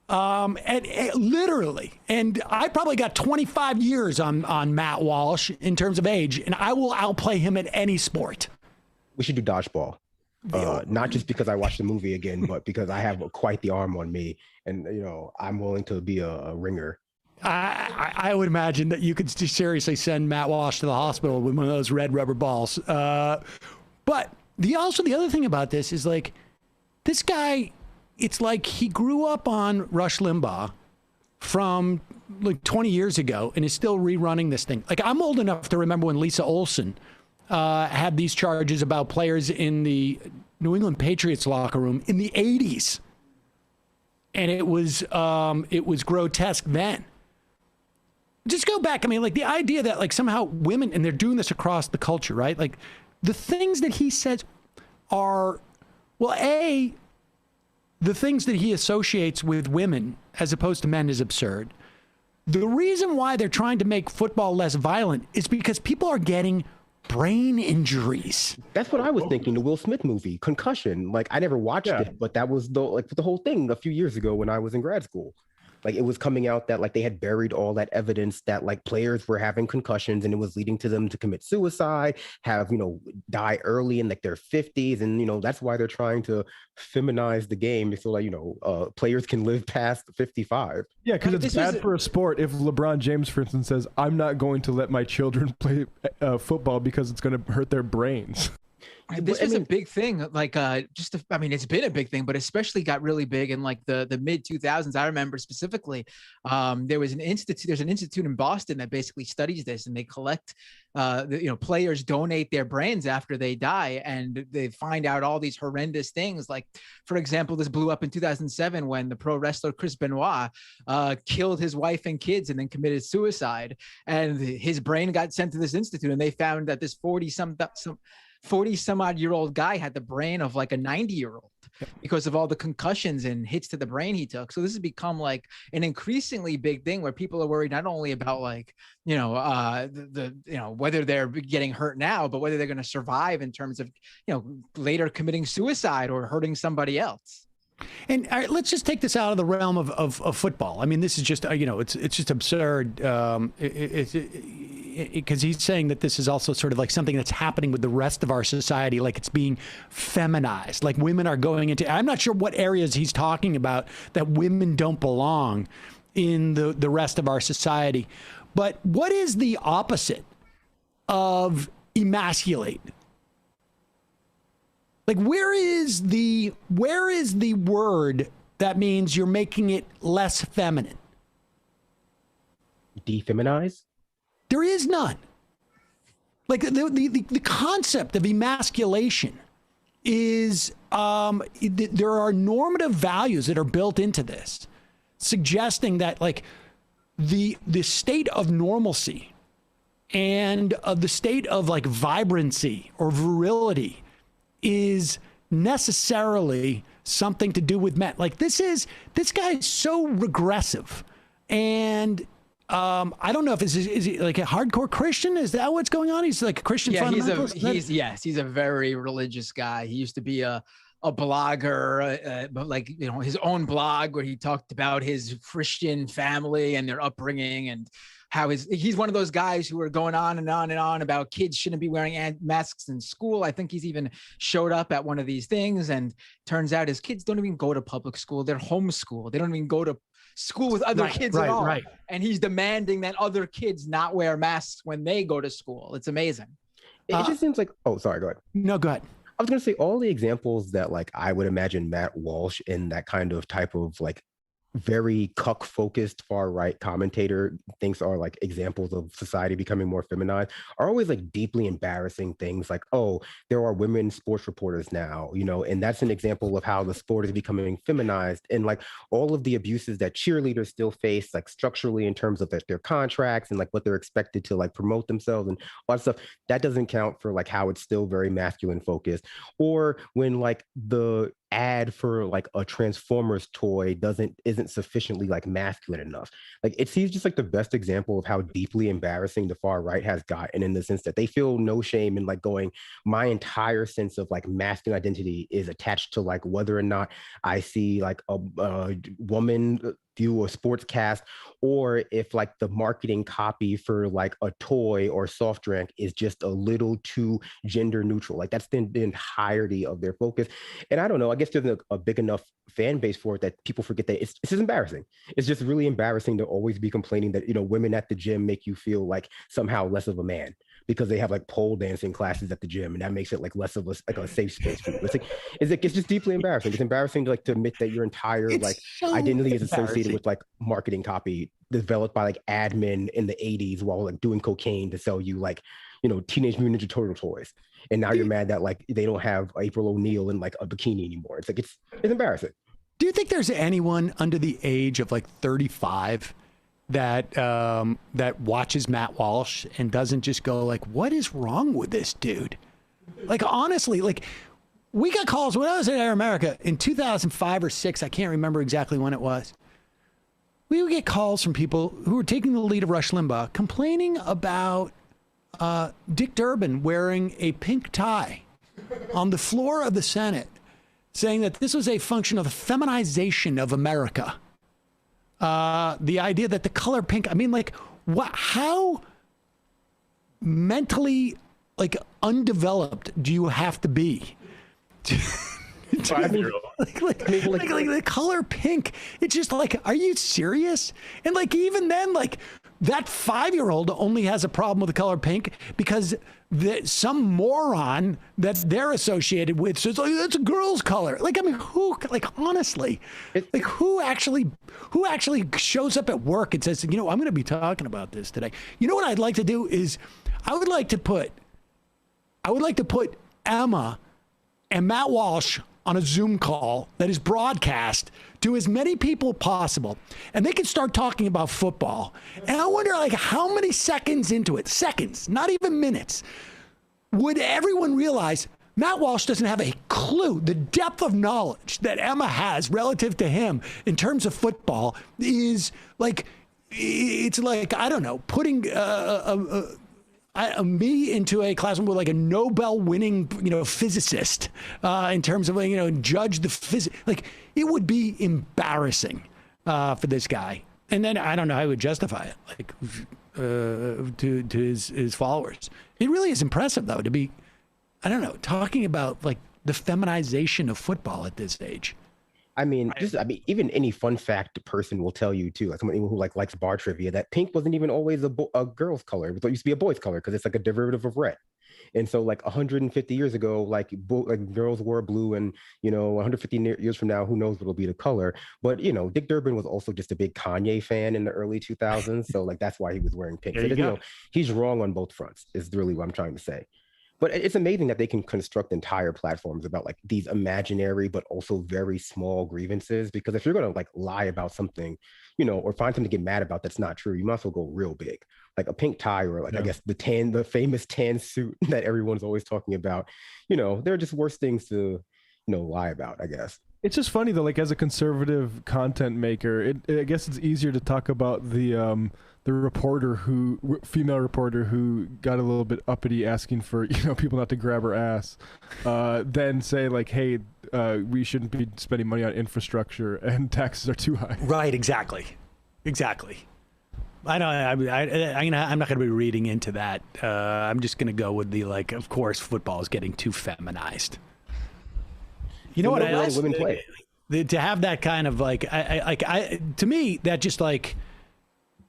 And literally, and I probably got 25 years on Matt Walsh in terms of age, and I will outplay him at any sport. We should do dodgeball. Not just because I watched the movie again, but because I have quite the arm on me, and I'm willing to be a ringer. I would imagine that you could seriously send Matt Walsh to the hospital with one of those red rubber balls. But the other thing about this is, like, this guy, it's like he grew up on Rush Limbaugh from like 20 years ago and is still rerunning this thing. Like, I'm old enough to remember when Lisa Olson had these charges about players in the New England Patriots locker room in the 80s. And it was grotesque then. Just go back. I mean, like, the idea that, like, somehow women, and they're doing this across the culture, right? Like, the things that he says are, well, the things that he associates with women as opposed to men is absurd. The reason why they're trying to make football less violent is because people are getting brain injuries. That's what I was thinking. The Will Smith movie, Concussion. Like, I never watched it, but that was the whole thing a few years ago when I was in grad school. Like, it was coming out that, like, they had buried all that evidence that, like, players were having concussions and it was leading to them to commit suicide, die early in, like, their 50s. And, that's why they're trying to feminize the game so, like, players can live past 55. Yeah, because it's bad for a sport if LeBron James, for instance, says, I'm not going to let my children play football because it's going to hurt their brains. This was a big thing. Like, it's been a big thing, but especially got really big in like the mid 2000s. I remember specifically, there's an institute in Boston that basically studies this, and they collect, players donate their brains after they die, and they find out all these horrendous things. Like, for example, this blew up in 2007 when the pro wrestler Chris Benoit killed his wife and kids and then committed suicide, and his brain got sent to this institute, and they found that this 40-some-odd-year-old guy had the brain of like a 90-year-old because of all the concussions and hits to the brain he took. So this has become like an increasingly big thing where people are worried not only about, like, whether they're getting hurt now, but whether they're going to survive in terms of, later committing suicide or hurting somebody else. And all right, let's just take this out of the realm of football. I mean, this is just, it's just absurd. Because he's saying that this is also sort of like something that's happening with the rest of our society, like it's being feminized, like women are going into, I'm not sure what areas he's talking about that women don't belong in the rest of our society. But what is the opposite of emasculate? Like, where is the word that means you're making it less feminine? Defeminize? There is none. Like, the concept of emasculation is, there are normative values that are built into this, suggesting that, like, the state of normalcy and the state of, like, vibrancy or virility is necessarily something to do with men. Like, this guy is so regressive, and I don't know if is he like a hardcore Christian? Is that what's going on? He's like a Christian fundamentalist? He's a very religious guy. He used to be a blogger, but like, his own blog where he talked about his Christian family and their upbringing, and how he's one of those guys who are going on and on and on about kids shouldn't be wearing masks in school. I think he's even showed up at one of these things, and turns out his kids don't even go to public school. They're homeschooled. They don't even go to school with other kids at all. Right. And he's demanding that other kids not wear masks when they go to school. It's amazing. It just seems like, oh, sorry, go ahead. No, go ahead. I was going to say all the examples that, like, I would imagine Matt Walsh in that kind of type of, like, very cuck-focused far-right commentator thinks are like examples of society becoming more feminized are always like deeply embarrassing things like, oh, there are women sports reporters now, you know, and that's an example of how the sport is becoming feminized, and like all of the abuses that cheerleaders still face, like structurally in terms of their contracts and like what they're expected to like promote themselves and all that stuff, that doesn't count for like how it's still very masculine focused. Or when like the ad for like a Transformers toy isn't sufficiently like masculine enough. Like he's just like the best example of how deeply embarrassing the far right has gotten, in the sense that they feel no shame in like going, my entire sense of like masculine identity is attached to like whether or not I see like a woman view a sports cast, or if like the marketing copy for like a toy or soft drink is just a little too gender neutral. Like that's the entirety of their focus. And I don't know, I guess there's a big enough fan base for it that people forget that it's just embarrassing. It's just really embarrassing to always be complaining that, you know, women at the gym make you feel like somehow less of a man because they have like pole dancing classes at the gym, and that makes it like less of a safe space for you. It's just deeply embarrassing. It's embarrassing to like to admit that your entire identity is associated with like marketing copy developed by like admin in the 80s while like doing cocaine to sell you like, you know, Teenage Mutant Ninja Turtle toys. And now you're mad that like they don't have April O'Neil in like a bikini anymore. It's like it's embarrassing. Do you think there's anyone under the age of like 35 that that watches Matt Walsh and doesn't just go like, what is wrong with this dude? Like, honestly, like we got calls when I was at Air America in 2005 or 6. I can't remember exactly when it was. We would get calls from people who were taking the lead of Rush Limbaugh complaining about Dick Durbin wearing a pink tie on the floor of the Senate, saying that this was a function of the feminization of America. The idea that the color pink, I mean, like, what? How mentally, like, undeveloped do you have to be? Like the color pink, it's just like, are you serious? And like, even then, like, that 5-year-old only has a problem with the color pink because some moron that they're associated with says, like, that's a girl's color. Like, I mean, who, like, honestly, like, who actually shows up at work and says, you know, I'm going to be talking about this today. You know what I'd like to do is I would like to put Emma and Matt Walsh on a Zoom call that is broadcast to as many people possible, and they can start talking about football. And I wonder, like, how many seconds into it, seconds, not even minutes, would everyone realize Matt Walsh doesn't have a clue. The depth of knowledge that Emma has relative to him in terms of football is like, it's like, I don't know, putting me into a classroom with like a Nobel-winning, you know, physicist in terms of, you know, judge the physics. Like, it would be embarrassing for this guy. And then I don't know how he would justify it, like, to his followers. It really is impressive, though, to be, I don't know, talking about like the feminization of football at this age. I mean, even any fun fact person will tell you too, like someone who like likes bar trivia, that pink wasn't even always a girl's color. It used to be a boy's color because it's like a derivative of red. And so like 150 years ago, like girls wore blue, and, you know, 150 years from now, who knows what will be the color. But, you know, Dick Durbin was also just a big Kanye fan in the early 2000s. So like, that's why he was wearing pink. So, you know, he's wrong on both fronts is really what I'm trying to say. But it's amazing that they can construct entire platforms about like these imaginary but also very small grievances. Because if you're going to like lie about something, you know, or find something to get mad about that's not true, you might as well go real big. Like a pink tie, or like, I guess the famous tan suit that everyone's always talking about. You know, they're just worse things to, you know, lie about, I guess. It's just funny though, like as a conservative content maker, I guess it's easier to talk about the female reporter who got a little bit uppity asking for, you know, people not to grab her ass, than say like, hey, we shouldn't be spending money on infrastructure and taxes are too high. Right, exactly. I'm not going to be reading into that. I'm just going to go with the, like, of course, football is getting too feminized. You know what? Women play. To have that kind of like, to me, that just like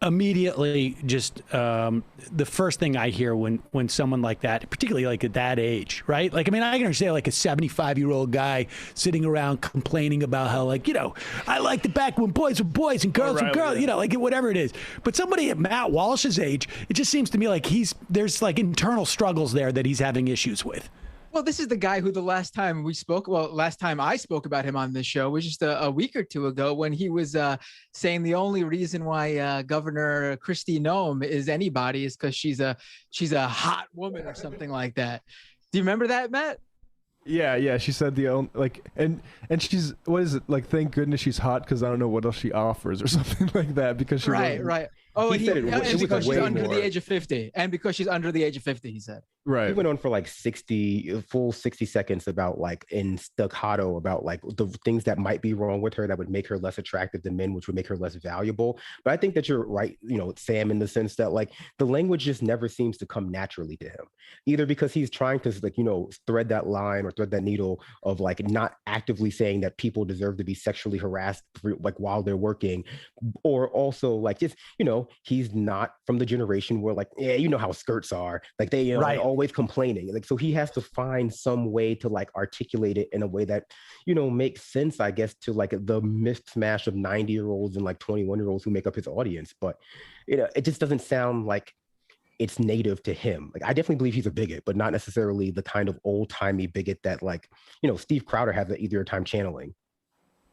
immediately just the first thing I hear when someone like that, particularly like at that age, right? Like, I mean, I can understand like a 75-year-old guy sitting around complaining about how, like, you know, I like it back when boys were boys and girls were girls, you know, like whatever it is. But somebody at Matt Walsh's age, it just seems to me like there's like internal struggles there that he's having issues with. Well, this is the guy who last time I spoke about him on this show was just a week or two ago when he was saying the only reason why Governor Kristi Noem is anybody is because she's a hot woman or something like that. Do you remember that, Matt? Yeah. She said and she's, what is it, like? Thank goodness she's hot because I don't know what else she offers or something like that because she right. Oh, and because she's under the age of 50, and because she's under the age of 50, he said. Right. He went on for like 60 seconds about like in staccato about like the things that might be wrong with her that would make her less attractive to men, which would make her less valuable. But I think that you're right, you know, Sam, in the sense that like the language just never seems to come naturally to him, either because he's trying to, like, you know, thread that line or thread that needle of like not actively saying that people deserve to be sexually harassed like while they're working, or also like just, you know, he's not from the generation where like, yeah, you know how skirts are, like they, you know, they're always complaining, like, so he has to find some way to like articulate it in a way that, you know, makes sense, I guess, to like the mismatch of 90-year-olds and like 21-year-olds who make up his audience. But, you know, it just doesn't sound like it's native to him. Like, I definitely believe he's a bigot, but not necessarily the kind of old-timey bigot that, like, you know, Steve Crowder has an easier time channeling.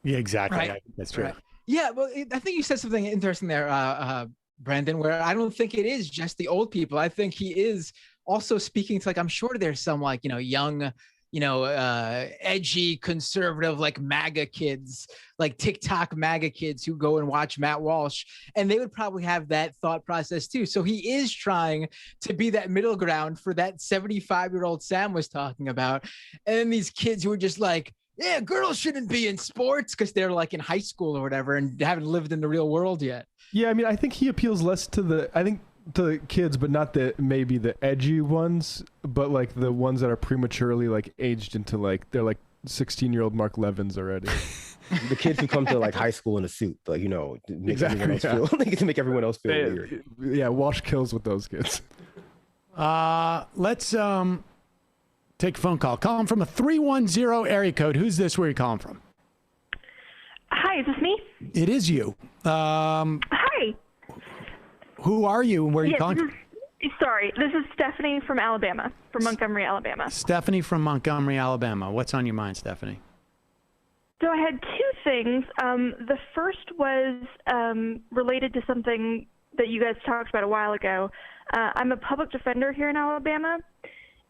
Yeah, exactly. Right. That's true. Right. Yeah, well, I think you said something interesting there, Brandon, where I don't think it is just the old people. I think he is also speaking to, like, I'm sure there's some, like, you know, young, you know, edgy, conservative, like MAGA kids, like TikTok MAGA kids who go and watch Matt Walsh, and they would probably have that thought process too. So he is trying to be that middle ground for that 75-year-old Sam was talking about. And then these kids who are just like, yeah, girls shouldn't be in sports because they're like in high school or whatever and haven't lived in the real world yet. Yeah, I mean, I think he appeals less to the kids, but not maybe the edgy ones, but like the ones that are prematurely like aged into like, they're like 16-year-old Mark Levins already. The kids who come to like high school in a suit, like, you know, to make everyone else feel, to make everyone else feel weird. Yeah, Walsh kills with those kids. Let's take a phone call. Calling from a 310 area code. Who's this? Where are you calling from? Hi, is this me? It is you. Hi. Who are you and where are you calling from? Sorry, this is Stephanie from Alabama, from Montgomery, Alabama. Stephanie from Montgomery, Alabama. What's on your mind, Stephanie? So I had two things. The first was related to something that you guys talked about a while ago. I'm a public defender here in Alabama,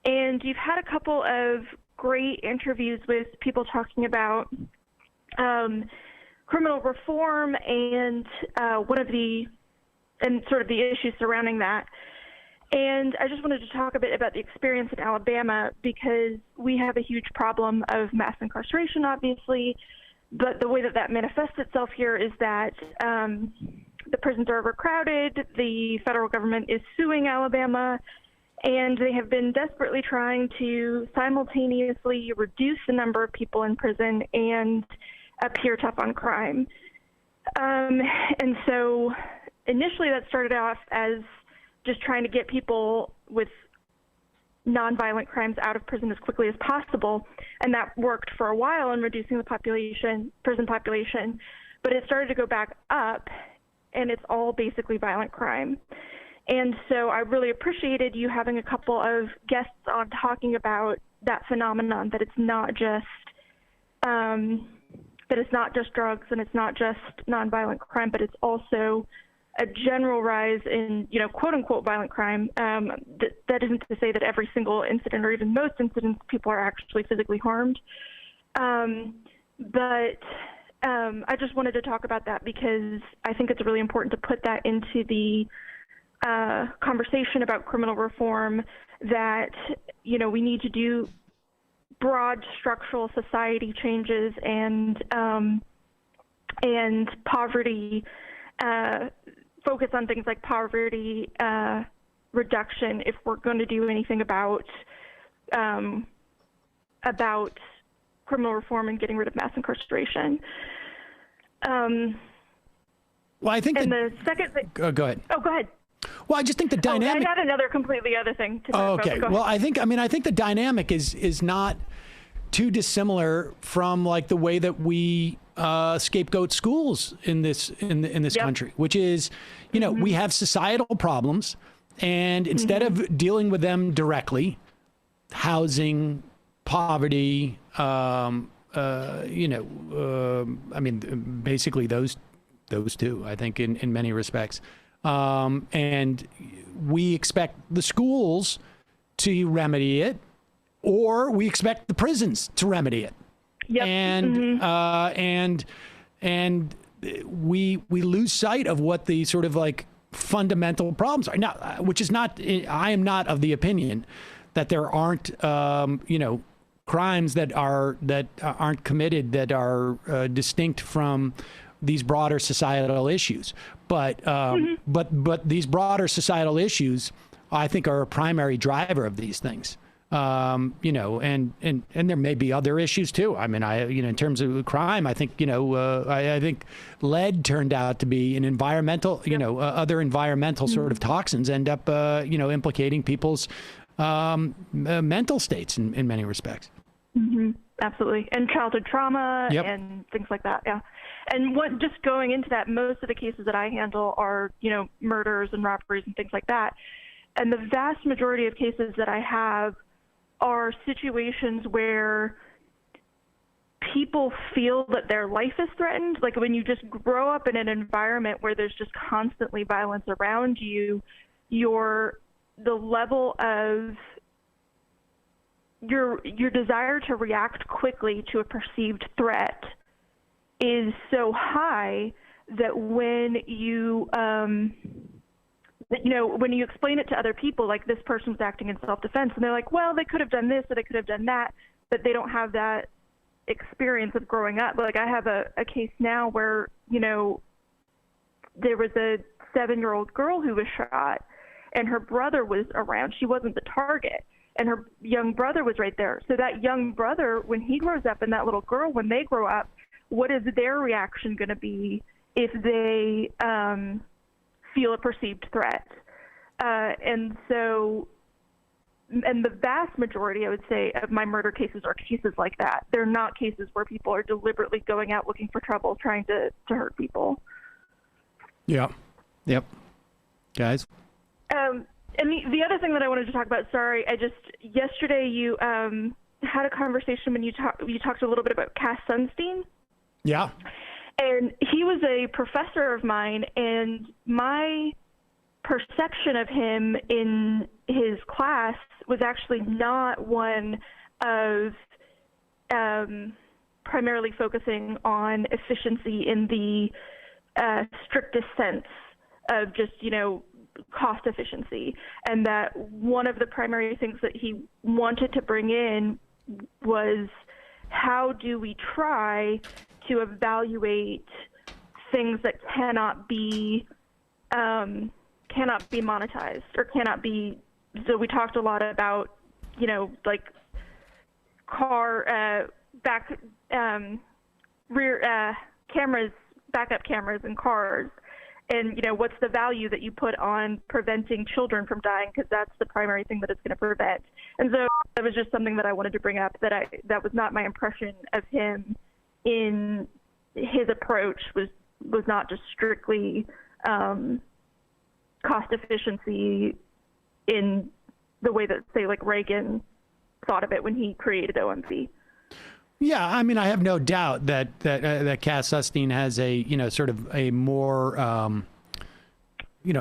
and you've had a couple of great interviews with people talking about criminal reform and sort of the issues surrounding that. And I just wanted to talk a bit about the experience in Alabama, because we have a huge problem of mass incarceration, obviously, but the way that that manifests itself here is that the prisons are overcrowded, the federal government is suing Alabama, and they have been desperately trying to simultaneously reduce the number of people in prison and appear tough on crime. And so initially that started off as just trying to get people with nonviolent crimes out of prison as quickly as possible, and that worked for a while in reducing the prison population, but it started to go back up, and it's all basically violent crime. And so I really appreciated you having a couple of guests on talking about that phenomenon, that it's not just drugs and it's not just nonviolent crime, but it's also a general rise in, you know, quote unquote violent crime. That isn't to say that every single incident or even most incidents people are actually physically harmed. But I just wanted to talk about that because I think it's really important to put that into the conversation about criminal reform, that, you know, we need to do broad structural society changes and poverty, focus on things like poverty reduction if we're going to do anything about criminal reform and getting rid of mass incarceration. Well, I think. And the second thing. Go ahead. Oh, go ahead. Well, I just think the dynamic. I had another completely other thing to talk okay. about. Well, I think the dynamic is not too dissimilar from like the way that we scapegoat schools in this country, which is, we have societal problems, and instead of dealing with them directly, housing, poverty, basically those two, I think, in many respects. And we expect the schools to remedy it, or we expect the prisons to remedy it. Yep. And we lose sight of what the sort of like fundamental problems are. Now, which is not, I am not of the opinion that there aren't, crimes that aren't committed that are distinct from these broader societal issues. But these broader societal issues, I think, are a primary driver of these things. And there may be other issues too. I mean, in terms of crime, I think, I think lead turned out to be an environmental, other environmental sort of toxins end up, implicating people's mental states in many respects. Absolutely. And childhood trauma and things like that. Yeah. And just going into that, most of the cases that I handle are, murders and robberies and things like that. And the vast majority of cases that I have are situations where people feel that their life is threatened. Like when you just grow up in an environment where there's just constantly violence around you, the level of your desire to react quickly to a perceived threat is so high that when you when you explain it to other people, like this person's acting in self-defense, and they're like, well, they could have done this or they could have done that, but they don't have that experience of growing up. Like I have a case now where, there was a 7-year-old girl who was shot and her brother was around. She wasn't the target, and her young brother was right there. So that young brother, when he grows up, and that little girl, when they grow up, what is their reaction going to be if they feel a perceived threat? And the vast majority, I would say, of my murder cases are cases like that. They're not cases where people are deliberately going out looking for trouble, trying to hurt people. Yeah. Yep. Guys? And the other thing that I wanted to talk about, sorry, yesterday you had a conversation when you talked a little bit about Cass Sunstein. Yeah. And he was a professor of mine, and my perception of him in his class was actually not one of primarily focusing on efficiency in the strictest sense of just, cost efficiency. And that one of the primary things that he wanted to bring in was, how do we try to evaluate things that cannot be monetized or cannot be. So we talked a lot about, like car rear cameras, backup cameras in cars, and what's the value that you put on preventing children from dying, because that's the primary thing that it's going to prevent. And so that was just something that I wanted to bring up, that was not my impression of him in his approach, was not just strictly cost efficiency in the way that, say, like Reagan thought of it when he created OMB. Yeah, I mean, I have no doubt that Cass Sunstein has a sort of a more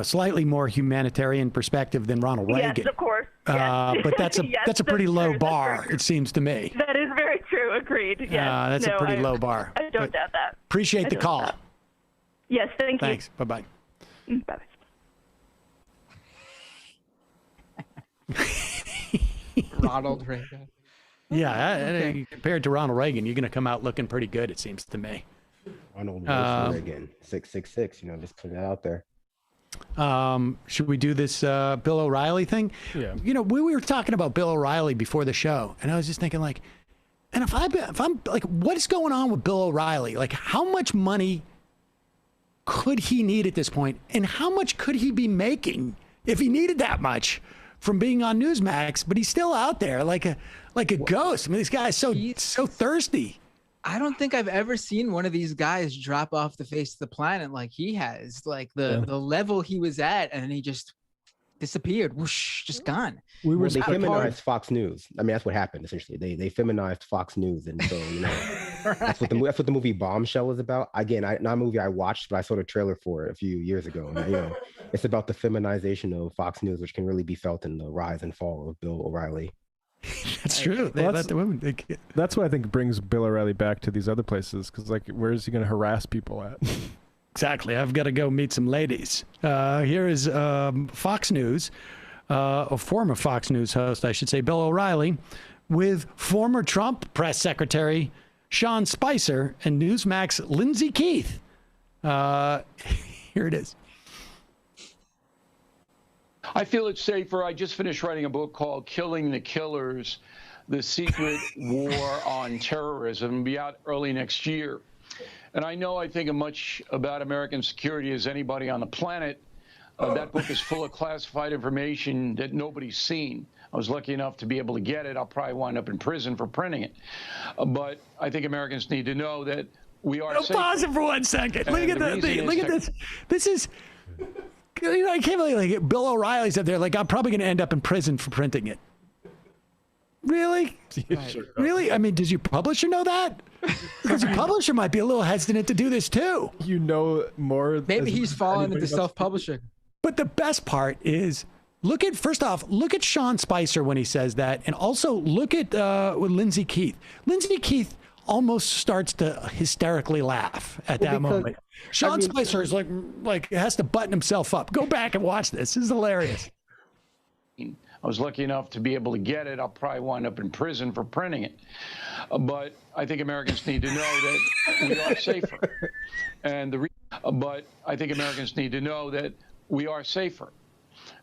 slightly more humanitarian perspective than Ronald Reagan. Yes, of course. Yes. But that's a pretty low bar, it seems to me. That is very true. Agreed. Yes. That's a pretty low bar. I don't doubt that. Appreciate the call. Yes, thank you. Thanks. Bye bye. Bye. Ronald Reagan. Yeah, compared to Ronald Reagan, you're going to come out looking pretty good, it seems to me. Ronald Reagan, 666, just put it out there. Should we do this Bill O'Reilly thing? Yeah. We were talking about Bill O'Reilly before the show, and I was just thinking, like, and if I'm like, what is going on with Bill O'Reilly? Like, how much money could he need at this point? And how much could he be making if he needed that much from being on Newsmax? But he's still out there like a ghost. I mean, this guy is so thirsty. I don't think I've ever seen one of these guys drop off the face of the planet like he has. Like the level he was at, and he just disappeared. Whoosh, just gone. They feminized Fox News. I mean, that's what happened essentially. They feminized Fox News, and so that's what the movie Bombshell is about. Again, not a movie I watched, but I saw the trailer for it a few years ago. And, it's about the feminization of Fox News, which can really be felt in the rise and fall of Bill O'Reilly. That's true. They let the women. That's what I think brings Bill O'Reilly back to these other places, because where is he going to harass people at? Exactly. I've got to go meet some ladies. Here is Fox News, a former Fox News host, I should say, Bill O'Reilly, with former Trump press secretary Sean Spicer and Newsmax Lindsay Keith. Here it is. I feel it's safer. I just finished writing a book called Killing the Killers, The Secret War on Terrorism. It'll be out early next year. And I know I think as much about American security as anybody on the planet. That book is full of classified information that nobody's seen. I was lucky enough to be able to get it. I'll probably wind up in prison for printing it. But I think Americans need to know that we are safe. Pause it for 1 second. Look at this. This is... I can't believe Bill O'Reilly's up there. I'm probably going to end up in prison for printing it. Really? Really? I mean, does your publisher know that? Because your publisher might be a little hesitant to do this too. You know more. Maybe he's fallen into self-publishing. But the best part is, look at Sean Spicer when he says that, and also look at Lindsay Keith. Lindsay Keith almost starts to hysterically laugh at that moment. Sean Spicer is like has to button himself up. Go back and watch this. This is hilarious. I was lucky enough to be able to get it. I'll probably wind up in prison for printing it. But I think Americans need to know that we are safer. But I think Americans need to know that we are safer.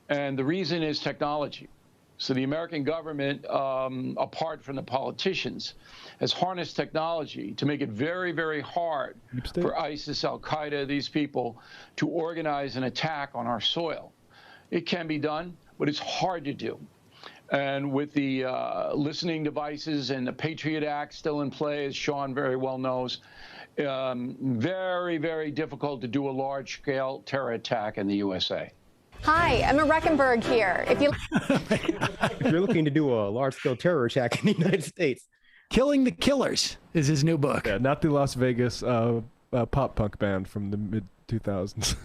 And the reason is technology. So the American government, apart from the politicians, has harnessed technology to make it very, very hard for ISIS, Al-Qaeda, these people, to organize an attack on our soil. It can be done, but it's hard to do. And with the listening devices and the Patriot Act still in play, as Sean very well knows, very, very difficult to do a large-scale terror attack in the USA. Hi, Emma Reckenberg here. If you're looking to do a large-scale terror attack in the United States, Killing the Killers is his new book. Yeah, not the Las Vegas pop punk band from the mid-2000s.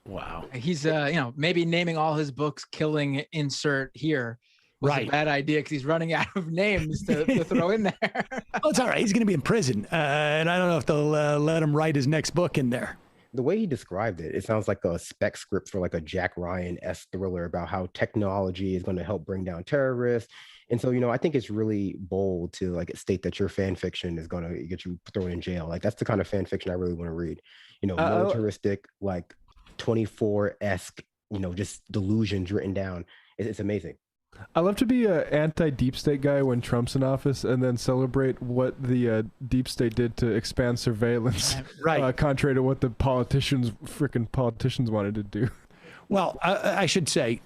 Wow. He's maybe naming all his books "Killing" insert here was a bad idea because he's running out of names to throw in there. Oh, it's all right. He's going to be in prison, and I don't know if they'll let him write his next book in there. The way he described it, it sounds like a spec script for like a Jack Ryan-esque thriller about how technology is going to help bring down terrorists. And so, I think it's really bold to state that your fan fiction is going to get you thrown in jail. That's the kind of fan fiction I really want to read. Militaristic, 24-esque, just delusions written down. It's amazing. I love to be an anti-deep state guy when Trump's in office and then celebrate what the deep state did to expand surveillance, contrary to what the frickin' politicians wanted to do. Well, I should say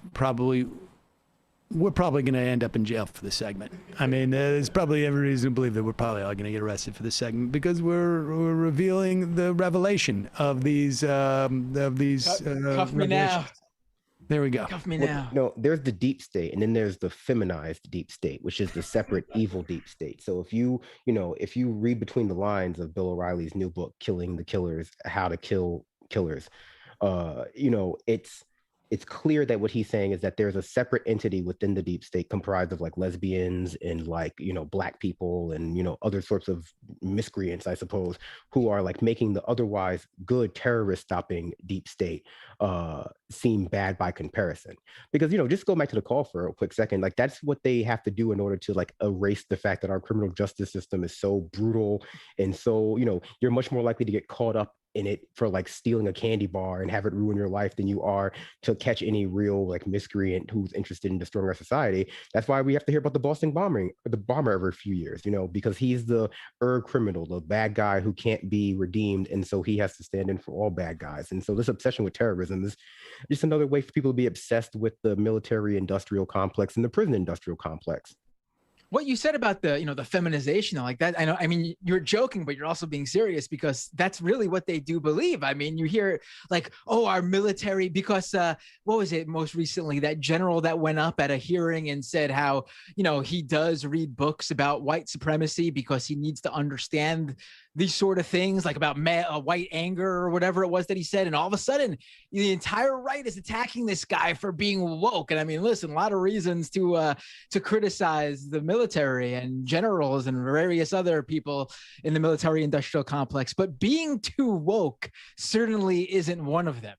we're probably going to end up in jail for this segment. I mean, there's probably every reason to believe that we're probably all going to get arrested for this segment because we're revealing the revelation of these Cuff me now. There we go. Cuff me now. No, there's the deep state, and then there's the feminized deep state, which is the separate evil deep state. So if you read between the lines of Bill O'Reilly's new book, Killing the Killers, How to Kill Killers, it's clear that what he's saying is that there's a separate entity within the deep state comprised of lesbians and black people and other sorts of miscreants, I suppose, who are making the otherwise good terrorist stopping deep state seem bad by comparison. Because just go back to the call for a quick second, that's what they have to do in order to erase the fact that our criminal justice system is so brutal and so you're much more likely to get caught up in it for like stealing a candy bar and have it ruin your life than you are to catch any real like miscreant who's interested in destroying our society. That's why we have to hear about the Boston bombing, the bomber every few years, you know, because he's the criminal, the bad guy who can't be redeemed. And so he has to stand in for all bad guys. And so this obsession with terrorism is just another way for people to be obsessed with the military industrial complex and the prison industrial complex. What you said about the, you know, the feminization like that, I know, I mean, you're joking, but you're also being serious because that's really what they do believe. I mean, you hear like, oh, our military, because what was it most recently, that general that went up at a hearing and said how, you know, he does read books about white supremacy because he needs to understand these sort of things, like about white anger or whatever it was that he said. And all of a sudden, the entire right is attacking this guy for being woke. And I mean, listen, a lot of reasons to criticize the military and generals and various other people in the military industrial complex, but being too woke certainly isn't one of them.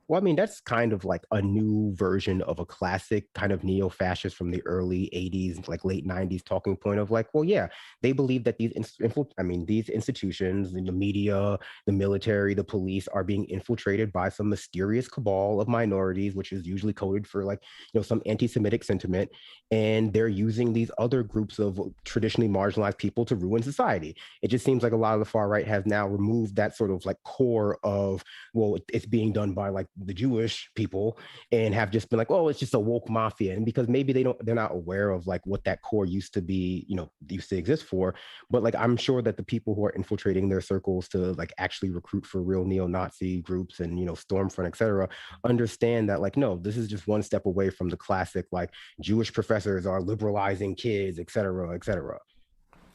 Well, I mean, that's kind of like a new version of a classic kind of neo-fascist from the early 80s, like late 90s talking point of like, well, yeah, they believe that these institutions, the media, the military, the police are being infiltrated by some mysterious cabal of minorities, which is usually coded for like, you know, some anti-Semitic sentiment. And they're using these other groups of traditionally marginalized people to ruin society. It just seems like a lot of the far right has now removed that sort of like core of, well, it's being done by like the Jewish people, and have just been like, oh, it's just a woke mafia. And because maybe they're not aware of like what that core used to be, you know, used to exist for. But like, I'm sure that the people who are infiltrating their circles to like actually recruit for real neo-Nazi groups and, you know, Stormfront, et cetera, understand that like, no, this is just one step away from the classic, like Jewish professors are liberalizing kids, et cetera, et cetera.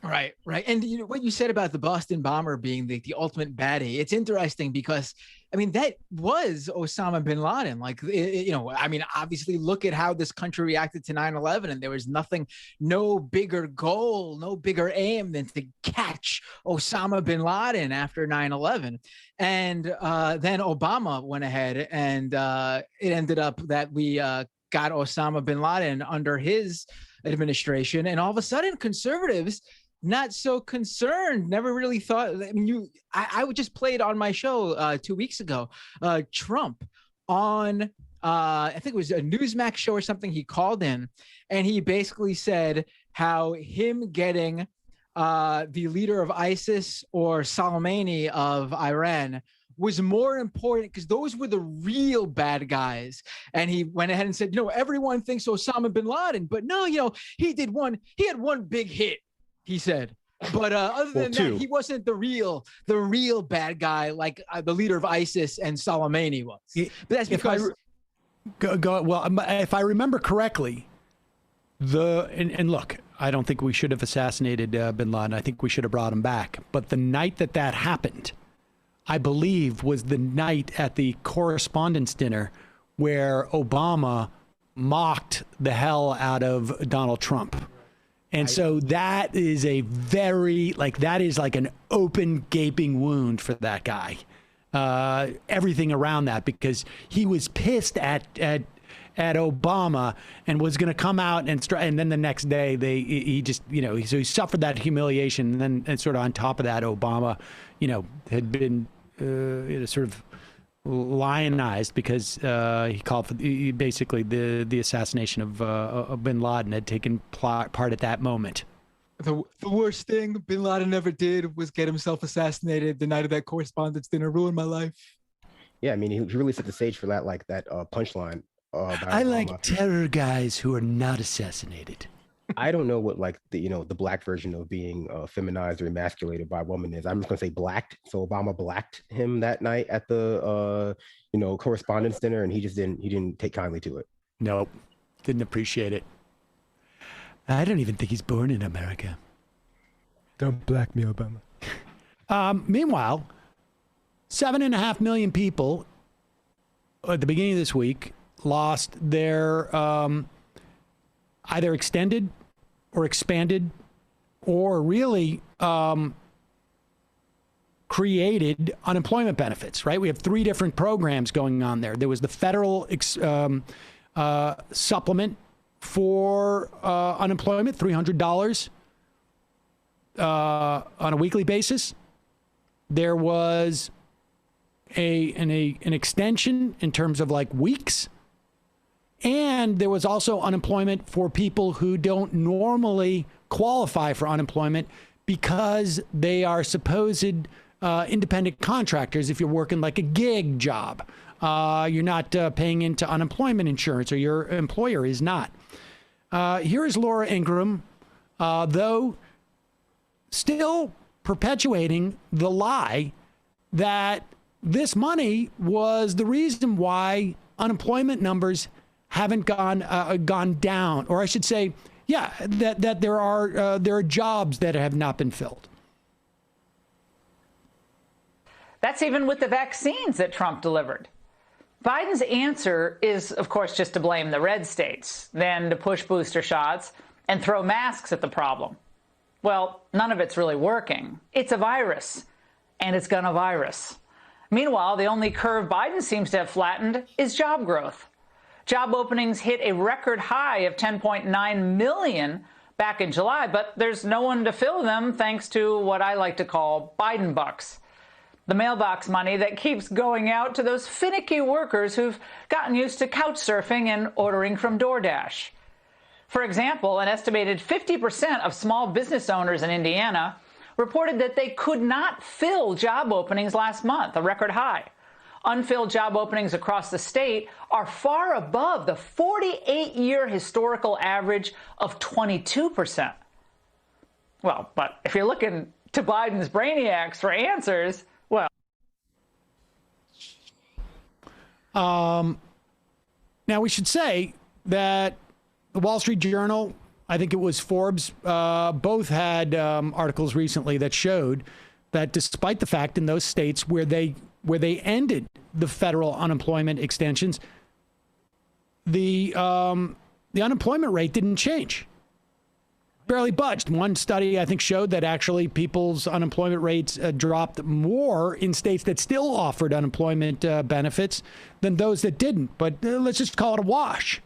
Right, right. And you know what you said about the Boston bomber being the ultimate baddie, it's interesting because, I mean, that was Osama bin Laden. Like, you know, I mean, obviously look at how this country reacted to 9/11, and there was no bigger goal, no bigger aim than to catch Osama bin Laden after 9/11. And then Obama went ahead and it ended up that we got Osama bin Laden under his administration. And all of a sudden conservatives, not so concerned, never really thought. I mean, I just played on my show 2 weeks ago, Trump on, I think it was a Newsmax show or something. He called in and he basically said how him getting the leader of ISIS or Soleimani of Iran was more important because those were the real bad guys. And he went ahead and said, you know, everyone thinks Osama bin Laden, but no, you know, he had one big hit, he said. But other than that, he wasn't the real bad guy like the leader of ISIS and Soleimani was. But that's because if I remember correctly, and look, I don't think we should have assassinated bin Laden. I think we should have brought him back. But the night that happened, I believe, was the night at the correspondence dinner where Obama mocked the hell out of Donald Trump. And so that is that is like an open gaping wound for that guy. Everything around that, because he was pissed at Obama and was going to come out and then the next day he just, you know, so he suffered that humiliation. And sort of on top of that, Obama, you know, had been sort of lionized because he called for basically the assassination of bin Laden had taken part at that moment. The worst thing bin Laden ever did was get himself assassinated the night of that correspondence dinner. Ruined my life. Yeah, I mean, he really set the stage for that, like that punchline. I like terror guys who are not assassinated. I don't know what like the black version of being feminized or emasculated by a woman is. I'm just gonna say blacked. So Obama blacked him that night at the correspondence dinner, and he didn't take kindly to it. Nope, didn't appreciate it. I don't even think he's born in America. Don't black me, Obama. Meanwhile, 7.5 million people at the beginning of this week lost their either extended or expanded or really created unemployment benefits, right? We have 3 different programs going on there. There was the federal supplement for unemployment, $300 on a weekly basis. There was an extension in terms of like weeks. And there was also unemployment for people who don't normally qualify for unemployment because they are supposed independent contractors. If you're working like a gig job, you're not paying into unemployment insurance, or your employer is not. Here is Laura Ingraham, though still perpetuating the lie that this money was the reason why unemployment numbers haven't gone down, or I should say, yeah, that there are jobs that have not been filled. That's even with the vaccines that Trump delivered. Biden's answer is, of course, just to blame the red states, then to push booster shots and throw masks at the problem. Well, none of it's really working. It's a virus, and it's gonna virus. Meanwhile, the only curve Biden seems to have flattened is job growth. Job openings hit a record high of 10.9 million back in July, but there's no one to fill them thanks to what I like to call Biden bucks. The mailbox money that keeps going out to those finicky workers who've gotten used to couch surfing and ordering from DoorDash. For example, an estimated 50% of small business owners in Indiana reported that they could not fill job openings last month, a record high. Unfilled job openings across the state are far above the 48-year historical average of 22%. Well, but if you're looking to Biden's brainiacs for answers, well. Now, we should say that the Wall Street Journal, I think it was Forbes, both had articles recently that showed that despite the fact in those states where they ended the federal unemployment extensions, the unemployment rate didn't change. Barely budged. One study, I think, showed that actually people's unemployment rates dropped more in states that still offered unemployment benefits than those that didn't. But let's just call it a wash.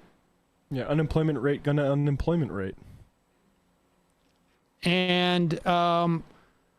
Yeah, unemployment rate gonna unemployment rate. And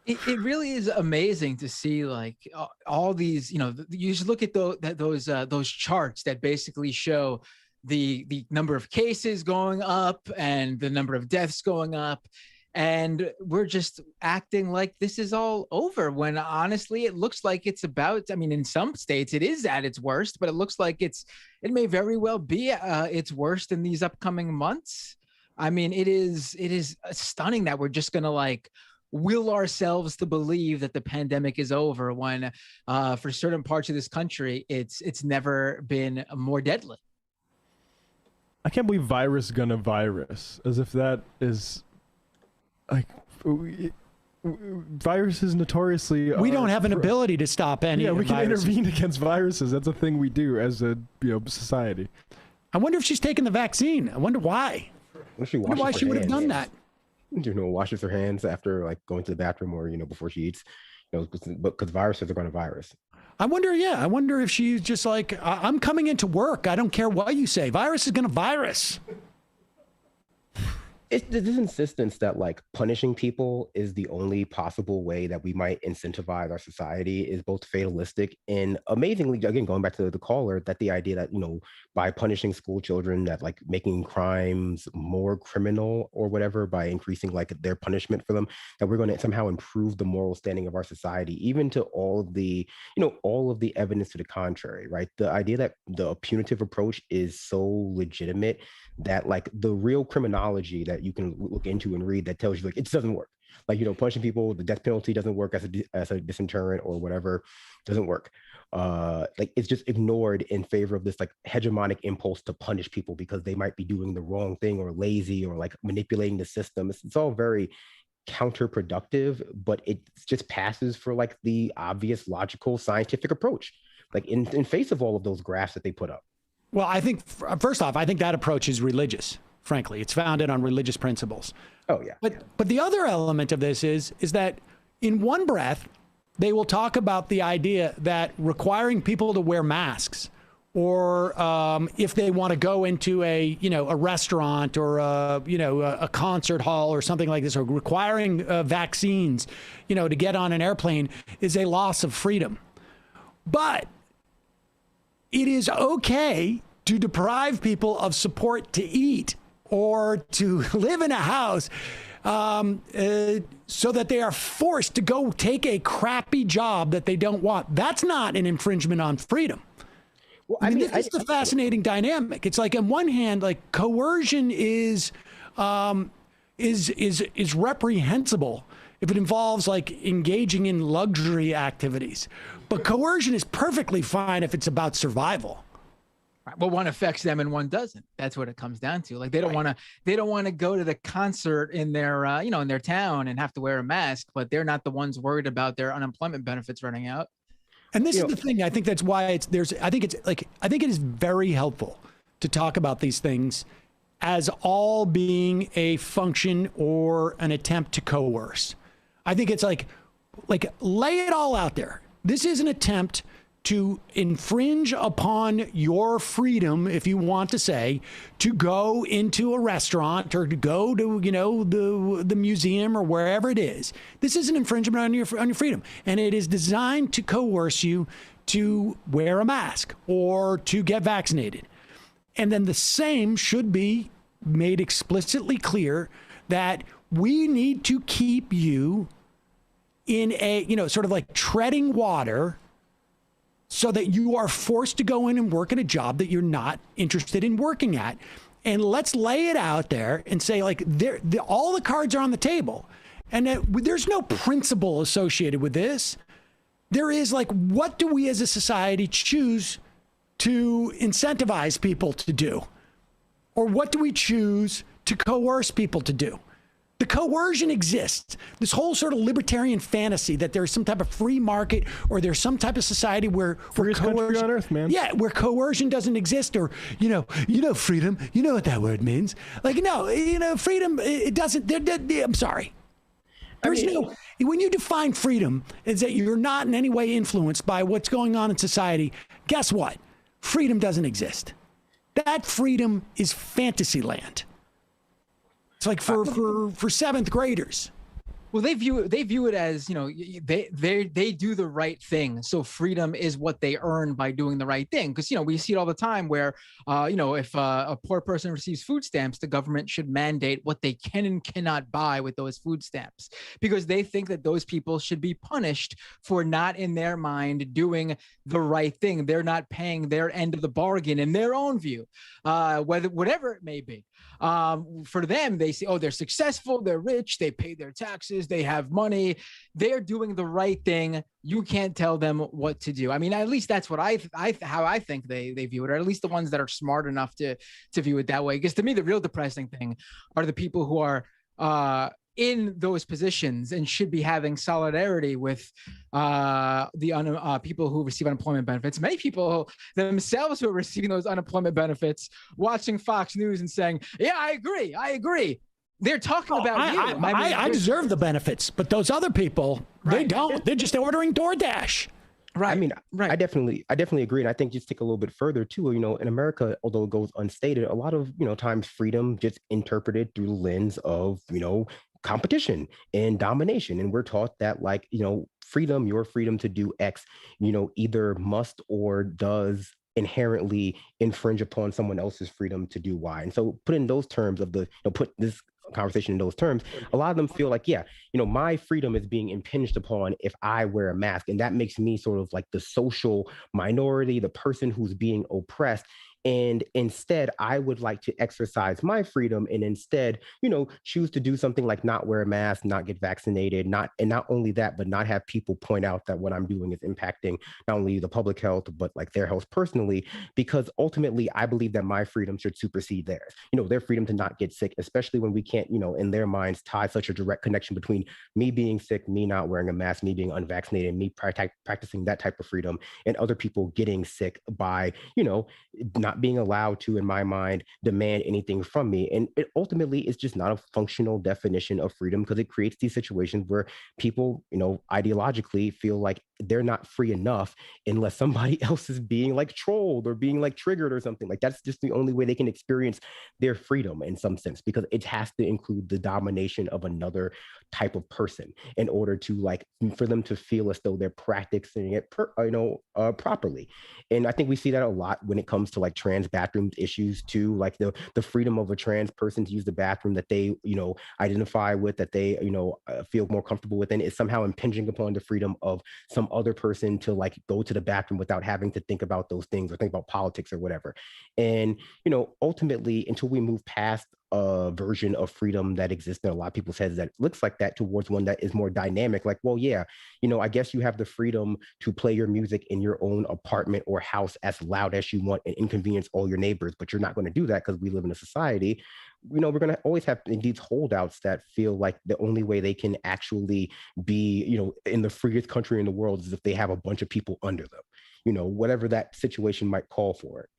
it really is amazing to see like all these, you know, you just look at those charts that basically show the number of cases going up and the number of deaths going up. And we're just acting like this is all over when honestly, it looks like it's about, I mean, in some states it is at its worst, but it looks like it may very well be its worst in these upcoming months. I mean, it is stunning that we're just going to like will ourselves to believe that the pandemic is over when for certain parts of this country, it's never been more deadly. I can't believe virus gonna virus, as if that is like viruses notoriously. We don't have an ability to stop any. Yeah, we can viruses. intervene against viruses. That's a thing we do as a society. I wonder if she's taken the vaccine. I wonder why. She would have done that. Washes her hands after like going to the bathroom or before she eats. Because viruses are going to virus. I wonder if she's just like, I'm coming into work. I don't care what you say. Virus is going to virus. It's this insistence that like punishing people is the only possible way that we might incentivize our society is both fatalistic and amazingly, again, going back to the caller, that the idea that, by punishing school children, that like making crimes more criminal or whatever by increasing like their punishment for them, that we're going to somehow improve the moral standing of our society, even to all of the, all of the evidence to the contrary, right? The idea that the punitive approach is so legitimate that like the real criminology that you can look into and read that tells you like it doesn't work. Like, punishing people, the death penalty doesn't work as a disinterrent or whatever, doesn't work. Like it's just ignored in favor of this like hegemonic impulse to punish people because they might be doing the wrong thing or lazy or like manipulating the system. It's all very counterproductive, but it just passes for like the obvious logical scientific approach, like in face of all of those graphs that they put up. Well, I think, first off, I think that approach is religious, frankly. It's founded on religious principles. Oh, yeah. But the other element of this is that in one breath, they will talk about the idea that requiring people to wear masks or if they want to go into a restaurant or a concert hall or something like this, or requiring vaccines, to get on an airplane is a loss of freedom. But it is okay to deprive people of support to eat or to live in a house so that they are forced to go take a crappy job that they don't want. That's not an infringement on freedom. Well, I mean, this is a fascinating dynamic. It's like, on one hand, like, coercion is reprehensible if it involves like engaging in luxury activities, but coercion is perfectly fine if it's about survival. Right. Well, one affects them and one doesn't. That's what it comes down to. Like, they don't want to go to the concert in their in their town and have to wear a mask, but they're not the ones worried about their unemployment benefits running out. And this is the thing. I think that's why I think it is very helpful to talk about these things as all being a function or an attempt to coerce. I think it's like lay it all out there. This is an attempt to infringe upon your freedom, if you want to say, to go into a restaurant or to go to, the museum or wherever it is. This is an infringement on your freedom. And it is designed to coerce you to wear a mask or to get vaccinated. And then the same should be made explicitly clear that we need to keep you in a, sort of like treading water, so that you are forced to go in and work at a job that you're not interested in working at. And let's lay it out there and say, like, all the cards are on the table. And there's no principle associated with this. There is, like, what do we as a society choose to incentivize people to do? Or what do we choose to coerce people to do? The coercion exists. This whole sort of libertarian fantasy that there's some type of free market or there's some type of society where country on earth, man. Yeah, where coercion doesn't exist, or freedom. You know what that word means? Like, no, freedom. It doesn't. I'm sorry. When you define freedom is that you're not in any way influenced by what's going on in society. Guess what? Freedom doesn't exist. That freedom is fantasy land. It's like for seventh graders. Well, they view it as, they do the right thing. So freedom is what they earn by doing the right thing. Because, we see it all the time where, if a poor person receives food stamps, the government should mandate what they can and cannot buy with those food stamps, because they think that those people should be punished for not, in their mind, doing the right thing. They're not paying their end of the bargain in their own view, whatever it may be. For them, they say, oh, they're successful, they're rich, they pay their taxes, they have money, they're doing the right thing. You can't tell them what to do. I mean, at least that's what how I think they view it, or at least the ones that are smart enough to view it that way. Because to me, the real depressing thing are the people who are in those positions and should be having solidarity with the people who receive unemployment benefits. Many people themselves who are receiving those unemployment benefits, watching Fox News and saying, yeah, I agree. They're talking about you. I deserve the benefits, but those other people, they don't. They're just ordering DoorDash. Right. I mean, right. I definitely agree. And I think just take a little bit further too, in America, although it goes unstated, a lot of, times freedom just interpreted through the lens of, competition and domination. And we're taught that, like, freedom, your freedom to do X, either must or does inherently infringe upon someone else's freedom to do Y. And so put in those terms of put this conversation in those terms, a lot of them feel like, my freedom is being impinged upon if I wear a mask. And that makes me sort of like the social minority, the person who's being oppressed. And instead, I would like to exercise my freedom and instead, choose to do something like not wear a mask, not get vaccinated, not only that, but not have people point out that what I'm doing is impacting not only the public health, but like their health personally, because ultimately I believe that my freedom should supersede theirs. Their freedom to not get sick, especially when we can't, in their minds, tie such a direct connection between me being sick, me not wearing a mask, me being unvaccinated, me practicing that type of freedom, and other people getting sick by, not being allowed to, in my mind, demand anything from me. And it ultimately is just not a functional definition of freedom, because it creates these situations where people, ideologically feel like they're not free enough unless somebody else is being like trolled or being like triggered or something. Like, that's just the only way they can experience their freedom in some sense, because it has to include the domination of another type of person in order to like for them to feel as though they're practicing it properly. And I think we see that a lot when it comes to like trans bathroom issues too, like the freedom of a trans person to use the bathroom that they identify with, that they feel more comfortable within, is somehow impinging upon the freedom of some other person to like go to the bathroom without having to think about those things or think about politics or whatever. And ultimately, until we move past a version of freedom that exists in a lot of people's heads that looks like that towards one that is more dynamic, like, well, yeah, I guess you have the freedom to play your music in your own apartment or house as loud as you want and inconvenience all your neighbors, but you're not going to do that because we live in a society. We're going to always have these holdouts that feel like the only way they can actually be, in the freest country in the world is if they have a bunch of people under them, whatever that situation might call for it.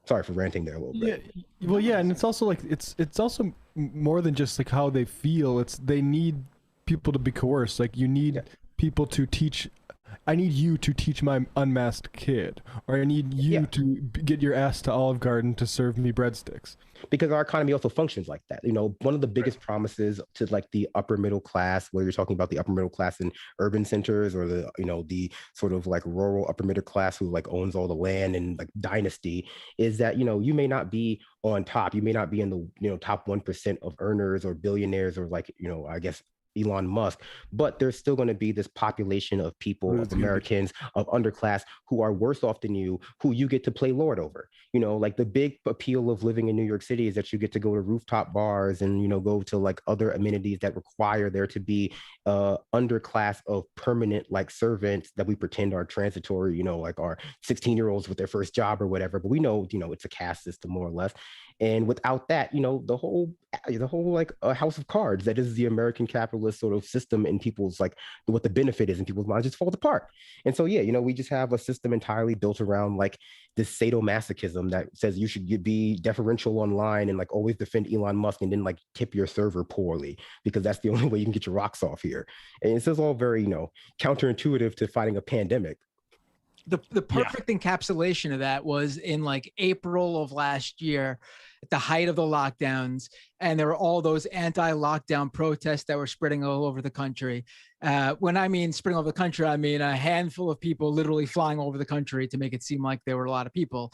Sorry for ranting there a little bit. Yeah, well, yeah, and it's also like it's also more than just like how they feel. They need people to be coerced. Like you need people to teach. I need you to teach my unmasked kid, or I need you to get your ass to Olive Garden to serve me breadsticks. Because our economy also functions like that. One of the biggest promises to like the upper middle class, whether you're talking about the upper middle class in urban centers or the sort of like rural upper middle class who like owns all the land and like dynasty, is that, you may not be on top. You may not be in the, top 1% of earners or billionaires or like, I guess, Elon Musk, but there's still going to be this population of people, of Americans, of underclass who are worse off than you, who you get to play Lord over. Like the big appeal of living in New York City is that you get to go to rooftop bars and, go to like other amenities that require there to be underclass of permanent like servants that we pretend are transitory, like our 16-year-olds with their first job or whatever. But we know, it's a caste system more or less. And without that, the whole like house of cards that is the American capitalist sort of system in people's like what the benefit is in people's minds just falls apart. And so, we just have a system entirely built around like this sadomasochism that says you should be deferential online and like always defend Elon Musk and then like tip your server poorly because that's the only way you can get your rocks off here. And this is all very, counterintuitive to fighting a pandemic. The perfect encapsulation of that was in like April of last year at the height of the lockdowns. And there were all those anti-lockdown protests that were spreading all over the country. When I mean spreading over the country, I mean a handful of people literally flying over the country to make it seem like there were a lot of people.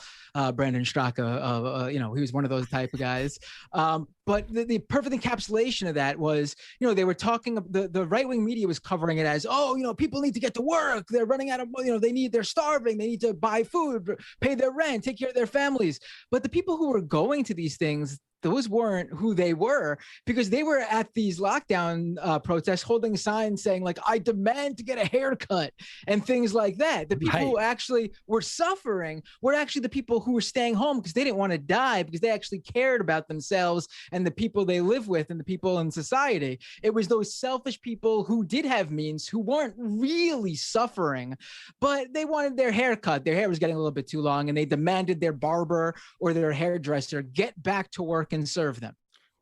Brandon Straka, he was one of those type of guys. But the perfect encapsulation of that was, they were talking, the right-wing media was covering it as, people need to get to work. They're running out of, they're starving. They need to buy food, pay their rent, take care of their families. But the people who were going to these things, those weren't who they were, because they were at these lockdown protests holding signs saying like, I demand to get a haircut and things like that. The people who actually were suffering were actually the people who were staying home because they didn't want to die, because they actually cared about themselves and the people they live with and the people in society. It was those selfish people who did have means, who weren't really suffering, but they wanted their haircut. Their hair was getting a little bit too long and they demanded their barber or their hairdresser get back to work and serve them.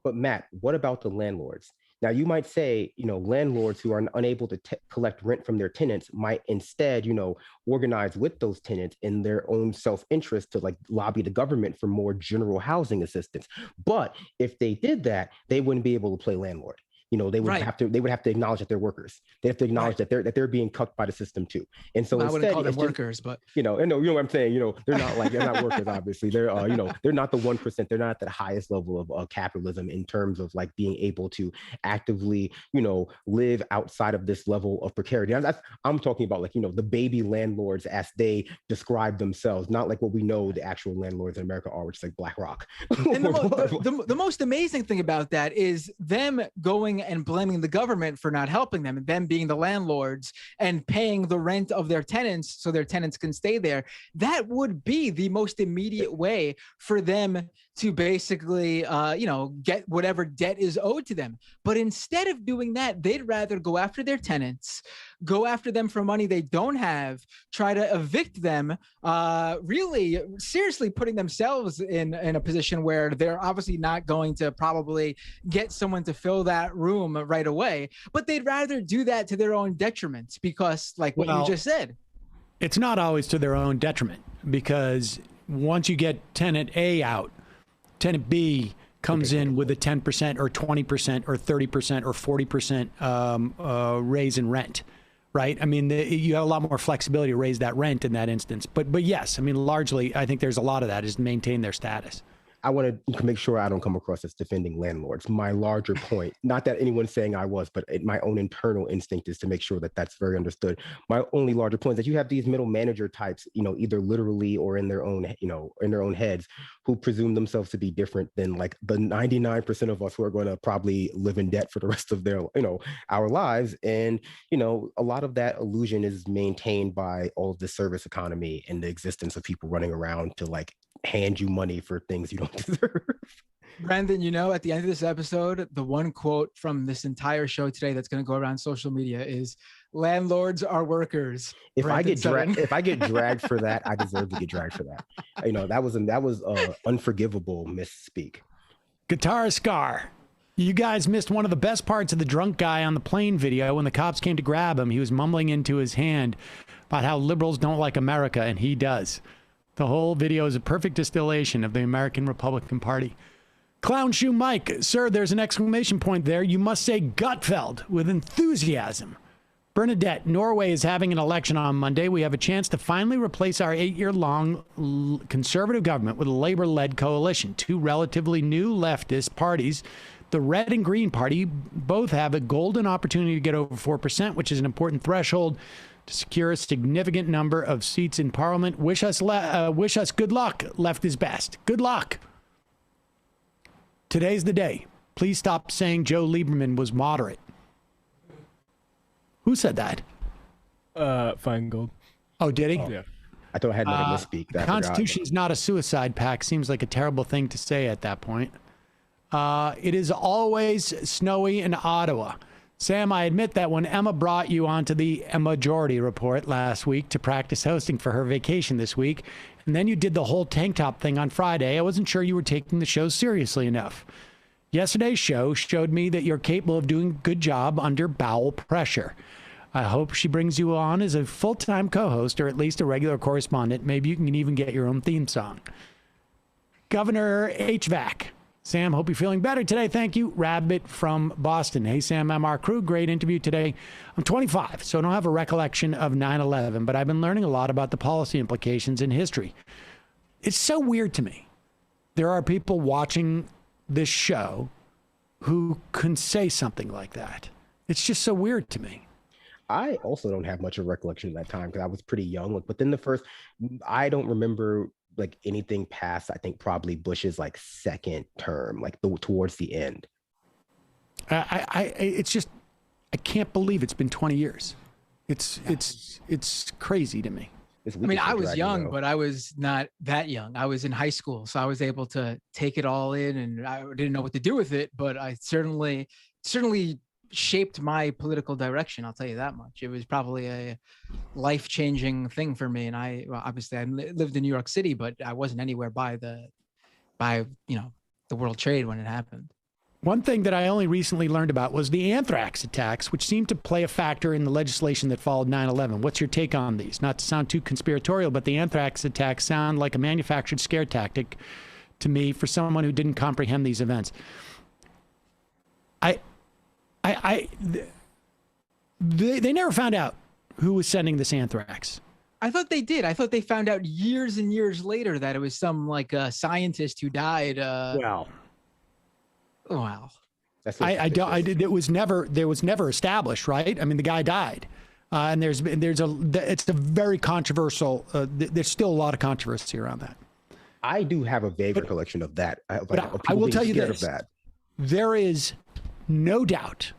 But Matt, what about the landlords? Now you might say, landlords who are unable to collect rent from their tenants might instead, organize with those tenants in their own self-interest to like lobby the government for more general housing assistance. But if they did that, they wouldn't be able to play landlord. They would have to acknowledge that they're workers. They have to acknowledge that they're being cucked by the system too. And so I wouldn't call them workers, but you know what I'm saying. They're not workers. Obviously, they're they're not the 1%. They're not at the highest level of capitalism in terms of like being able to actively live outside of this level of precarity. I'm talking about like the baby landlords as they describe themselves, not like what we know the actual landlords in America are, which is like BlackRock. And the most amazing thing about that is them going and blaming the government for not helping them, and them being the landlords and paying the rent of their tenants so their tenants can stay there. That would be the most immediate way for them to basically, get whatever debt is owed to them. But instead of doing that, they'd rather go after their tenants, go after them for money they don't have, try to evict them, really seriously putting themselves in a position where they're obviously not going to probably get someone to fill that room right away. But they'd rather do that to their own detriment because, like what you just said. It's not always to their own detriment, because once you get tenant A out, tenant B comes in with a 10% or 20% or 30% or 40% raise in rent, right? I mean, you have a lot more flexibility to raise that rent in that instance. But yes, I mean, largely, I think there's a lot of that is to maintain their status. I want to make sure I don't come across as defending landlords. My larger point, not that anyone's saying I was, but my own internal instinct is to make sure that that's very understood. My only larger point is that you have these middle manager types, either literally or in their own, in their own heads, who presume themselves to be different than like the 99% of us who are going to probably live in debt for the rest of their, our lives. And, a lot of that illusion is maintained by all of the service economy and the existence of people running around to like hand you money for things you don't deserve. Brandon, at the end of this episode, the one quote from this entire show today that's going to go around social media is landlords are workers. If I get dragged for that, I deserve to get dragged for that. That was unforgivable misspeak. Guitar Scar. You guys missed one of the best parts of the drunk guy on the plane video. When the cops came to grab him, he was mumbling into his hand about how liberals don't like America, and he does. The whole video is a perfect distillation of the American Republican Party. Clown Shoe Mike, sir, there's an exclamation point there. You must say Gutfeld with enthusiasm. Bernadette, Norway is having an election on Monday. We have a chance to finally replace our 8-year-long conservative government with a Labor-led coalition. Two relatively new leftist parties, the Red and Green Party, both have a golden opportunity to get over 4%, which is an important threshold to secure a significant number of seats in Parliament. Wish us good luck. Left is best. Good luck. Today's the day. Please stop saying Joe Lieberman was moderate. Who said that? Feingold. Oh, did he? Yeah. I thought I had another misspeak. The Constitution's not a suicide pact. Seems like a terrible thing to say at that point. It is always snowy in Ottawa. Sam, I admit that when Emma brought you onto the Majority Report last week to practice hosting for her vacation this week, and then you did the whole tank top thing on Friday, I wasn't sure you were taking the show seriously enough. Yesterday's show showed me that you're capable of doing a good job under bowel pressure. I hope she brings you on as a full-time co-host or at least a regular correspondent. Maybe you can even get your own theme song. Governor HVAC. Sam, hope you're feeling better today. Thank you. Rabbit from Boston. Hey, Sam, MR crew. Great interview today. I'm 25, so I don't have a recollection of 9/11, but I've been learning a lot about the policy implications in history. It's so weird to me. There are people watching this show who can say something like that. It's just so weird to me. I also don't have much of a recollection of that time because I was pretty young. Like within the first, I don't remember like anything past, I think probably Bush's like second term, like towards the end. It's just, I can't believe it's been 20 years. It's crazy to me. I mean, I was young, but I was not that young. I was in high school, so I was able to take it all in, and I didn't know what to do with it, but I certainly shaped my political direction. I'll tell you that much. It was probably a life-changing thing for me. And obviously I lived in New York City, but I wasn't anywhere by the World Trade when it happened. One thing that I only recently learned about was the anthrax attacks, which seemed to play a factor in the legislation that followed 9/11. What's your take on these? Not to sound too conspiratorial, but the anthrax attacks sound like a manufactured scare tactic to me for someone who didn't comprehend these events. They never found out who was sending this anthrax. I thought they did. I thought they found out years and years later that it was some like scientist who died. Wow. It was never established, right? I mean, the guy died, and it's a very controversial. There's still a lot of controversy around that. I do have a vague recollection of that. I will tell you this: there is no doubt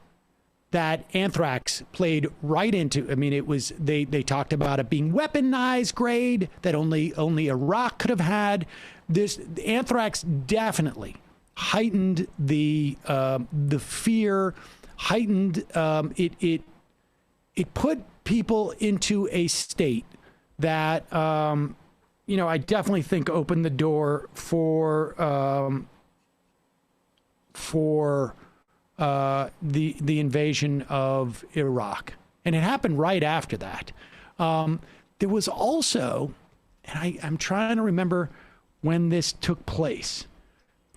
that anthrax played right into. I mean, it was they talked about it being weaponized grade that only Iraq could have had. This anthrax definitely heightened the fear, heightened it put people into a state that I definitely think opened the door for the invasion of Iraq, and it happened right after that. There was also, and I'm trying to remember when this took place.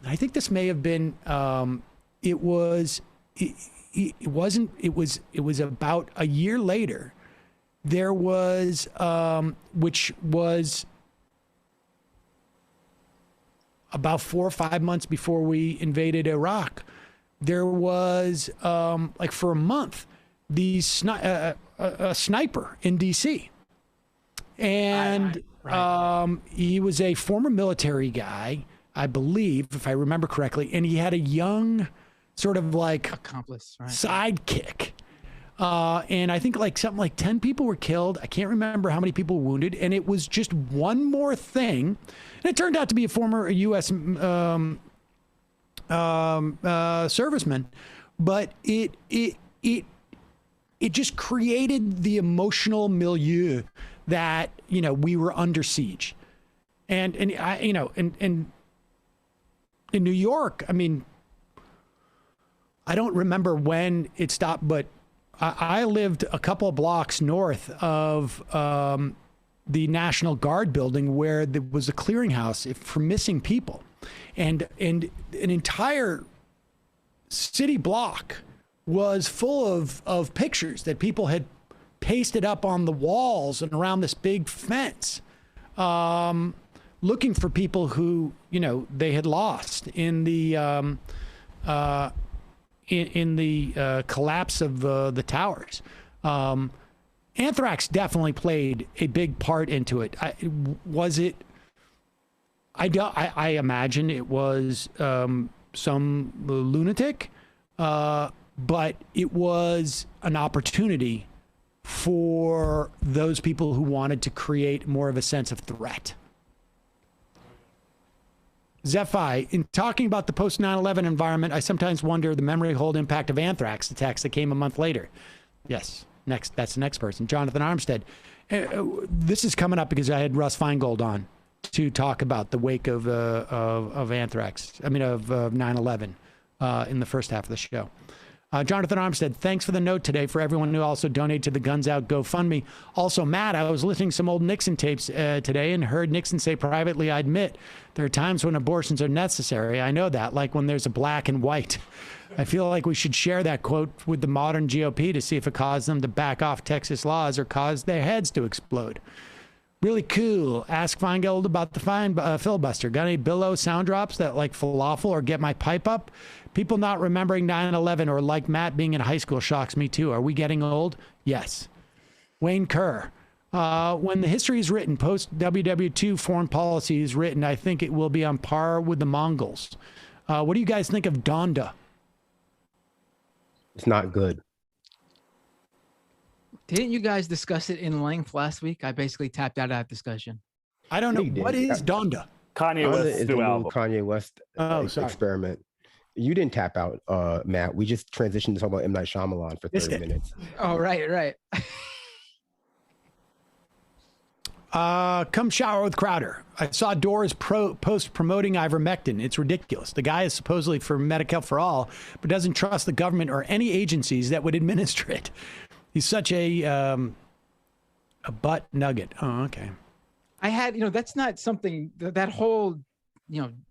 I think this may have been, it was about a year later, there was, which was about 4 or 5 months before we invaded Iraq, there was, like for a month, a sniper in D.C. And he was a former military guy, I believe, if I remember correctly, and he had a young sort of like accomplice, right? Sidekick. And I think like something like 10 people were killed. I can't remember how many people were wounded. And it was just one more thing. And it turned out to be a former U.S. Serviceman. But it just created the emotional milieu that, you know, we were under siege. And I, you know, and in New York, I mean, I don't remember when it stopped, but I lived a couple of blocks north of the National Guard building where there was a clearinghouse for missing people. And an entire city block was full of pictures that people had pasted up on the walls and around this big fence, looking for people who, you know, they had lost in the collapse of the towers. Anthrax definitely played a big part into it. I imagine it was some lunatic, but it was an opportunity for those people who wanted to create more of a sense of threat. Zephi, in talking about the post 9/11 environment, I sometimes wonder the memory hold impact of anthrax attacks that came a month later. Yes, that's the next person. Jonathan Armstead. This is coming up because I had Russ Feingold on to talk about the wake of anthrax. I mean, of 9/11 in the first half of the show. Jonathan Armstead, thanks for the note today for everyone who also donated to the Guns Out GoFundMe. Also, Matt, I was listening to some old Nixon tapes today and heard Nixon say privately, I admit, there are times when abortions are necessary. I know that, like when there's a black and white. I feel like we should share that quote with the modern GOP to see if it caused them to back off Texas laws or cause their heads to explode. Really cool. Ask Feingold about the filibuster. Got any Billo sound drops that like falafel or get my pipe up? People not remembering 9/11 or like Matt being in high school shocks me too. Are we getting old? Yes. Wayne Kerr. When the history is written, post-WW2 foreign policy is written, I think it will be on par with the Mongols. What do you guys think of Donda? It's not good. Didn't you guys discuss it in length last week? I basically tapped out of that discussion. I don't know. What is Donda? Kanye West's new album. Kanye West experiment. You didn't tap out, Matt. We just transitioned to talk about M. Night Shyamalan for 30 minutes. Oh, right. Come shower with Crowder. I saw Dora's post promoting ivermectin. It's ridiculous. The guy is supposedly for Medicare for all, but doesn't trust the government or any agencies that would administer it. He's such a butt nugget. Oh, okay. I had, that's not something that whole,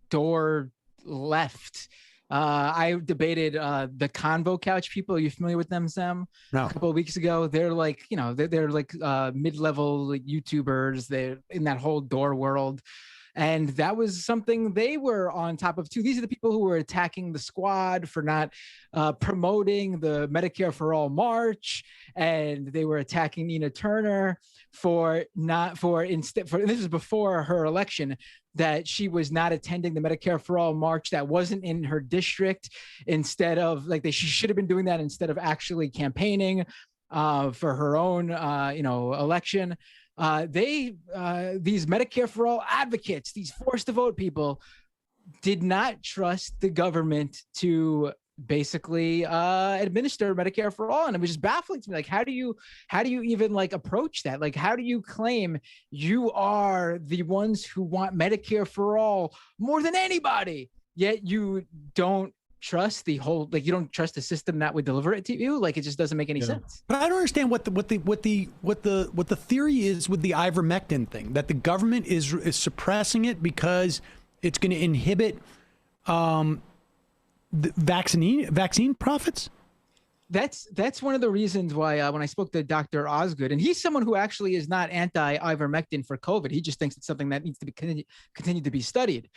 Door left. I debated the Convo Couch people. Are you familiar with them, Sam? No. A couple of weeks ago, they're like, they're like mid-level YouTubers. They're in that whole Door world. And that was something they were on top of too. These are the people who were attacking the Squad for not promoting the Medicare for All march, and they were attacking Nina Turner for this is before her election, that she was not attending the Medicare for All march that wasn't in her district. Instead of she should have been doing that instead of actually campaigning for her own election. These Medicare for All advocates, these forced to vote people, did not trust the government to basically administer Medicare for All, and it was just baffling to me. Like, how do you even approach that? Like, how do you claim you are the ones who want Medicare for All more than anybody, yet you don't trust the whole, you don't trust the system that would deliver it to you? It just doesn't make any sense. But I don't understand what the theory is with the ivermectin thing, that the government is suppressing it because it's going to inhibit the vaccine profits? That's one of the reasons why when I spoke to Dr. Osgood, and he's someone who actually is not anti-ivermectin for COVID. He just thinks it's something that needs to be continued to be studied.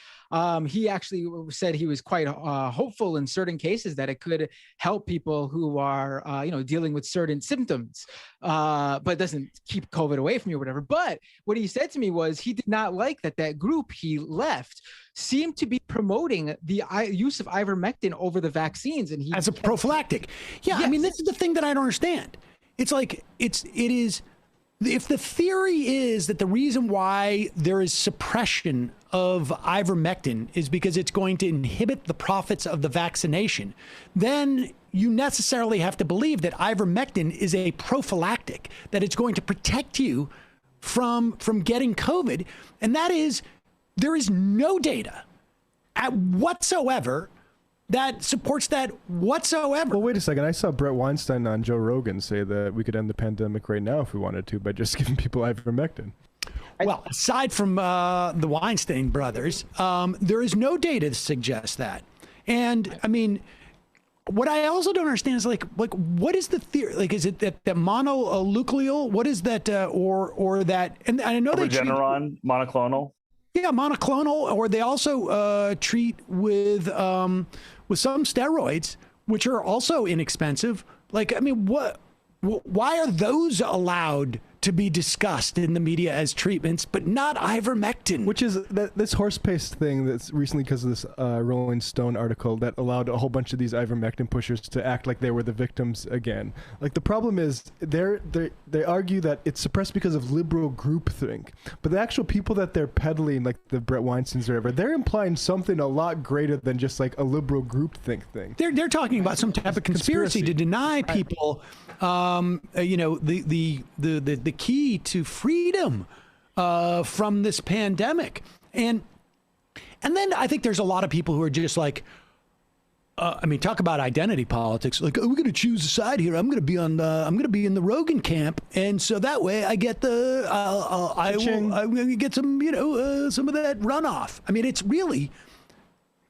He actually said he was quite hopeful in certain cases that it could help people who are dealing with certain symptoms, but doesn't keep COVID away from you or whatever. But what he said to me was he did not like that group he left seemed to be promoting the use of ivermectin over the vaccines, and as a prophylactic. Yeah, yes. I mean, this is the thing that I don't understand. It's like it is. If the theory is that the reason why there is suppression of ivermectin is because it's going to inhibit the profits of the vaccination, then you necessarily have to believe that ivermectin is a prophylactic, that it's going to protect you from getting COVID, and that is. There is no data whatsoever that supports that whatsoever. Well, wait a second. I saw Brett Weinstein on Joe Rogan say that we could end the pandemic right now if we wanted to by just giving people ivermectin. Well, aside from the Weinstein brothers, there is no data to suggest that. And I mean, what I also don't understand is like what is the theory? Like, is it that mononucleal? What is that? Or that? And I know they Regeneron, monoclonal. Yeah, monoclonal, or they also treat with some steroids, which are also inexpensive. Like, I mean, why are those allowed to be discussed in the media as treatments, but not ivermectin? Which is this horse paste thing that's recently, because of this Rolling Stone article that allowed a whole bunch of these ivermectin pushers to act like they were the victims again. Like, the problem is they argue that it's suppressed because of liberal groupthink, but the actual people that they're peddling, like the Brett Weinsteins or whatever, they're implying something a lot greater than just like a liberal groupthink thing. They're talking about some type of conspiracy to deny people, the key to freedom from this pandemic. And then I think there's a lot of people who are just like, I mean, talk about identity politics. Like, oh, we're going to choose a side here. I'm going to be on I'm going to be in the Rogan camp, and so that way I get I'm going to get some some of that runoff. I mean, it's really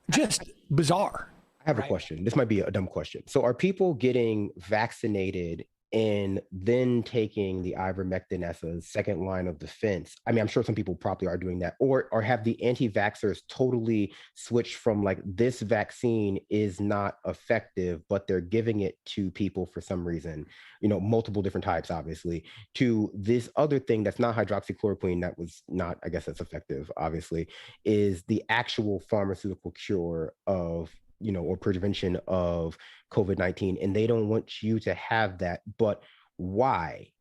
just bizarre. I have a question. This might be a dumb question. So are people getting vaccinated and then taking the ivermectin as a second line of defense? I mean, I'm sure some people probably are doing that. Or have the anti-vaxxers totally switched from like, this vaccine is not effective, but they're giving it to people for some reason, multiple different types, obviously, to this other thing that's not hydroxychloroquine, that was not, I guess that's effective, obviously, is the actual pharmaceutical cure of or prevention of COVID-19, and they don't want you to have that. But why?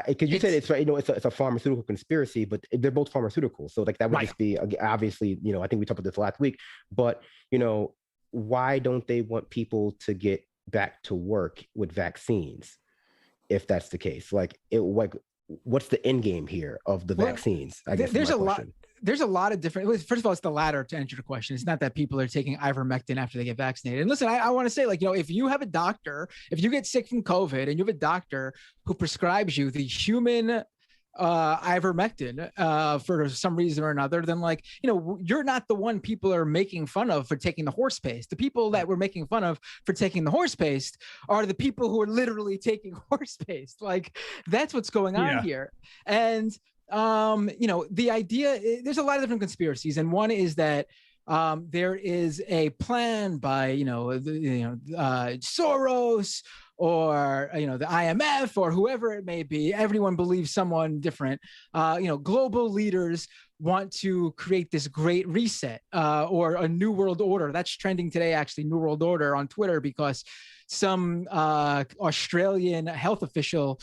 Because you said it's right, it's a pharmaceutical conspiracy, but they're both pharmaceuticals. So like that would just be, obviously, I think we talked about this last week, but why don't they want people to get back to work with vaccines if that's the case? What's the end game here of the vaccines? I guess there's a lot of different. First of all, it's the latter to answer the question. It's not that people are taking ivermectin after they get vaccinated. And listen, I want to say, if you have a doctor, if you get sick from COVID and you have a doctor who prescribes you the human ivermectin for some reason or another, then you're not the one people are making fun of for taking the horse paste. The people that we're making fun of for taking the horse paste are the people who are literally taking horse paste. That's what's going on here. And the idea, there's a lot of different conspiracies, and one is that there is a plan by Soros or the IMF or whoever it may be. Everyone believes someone different. Global leaders want to create this great reset or a new world order. That's trending today, actually, New World Order on Twitter, because some Australian health official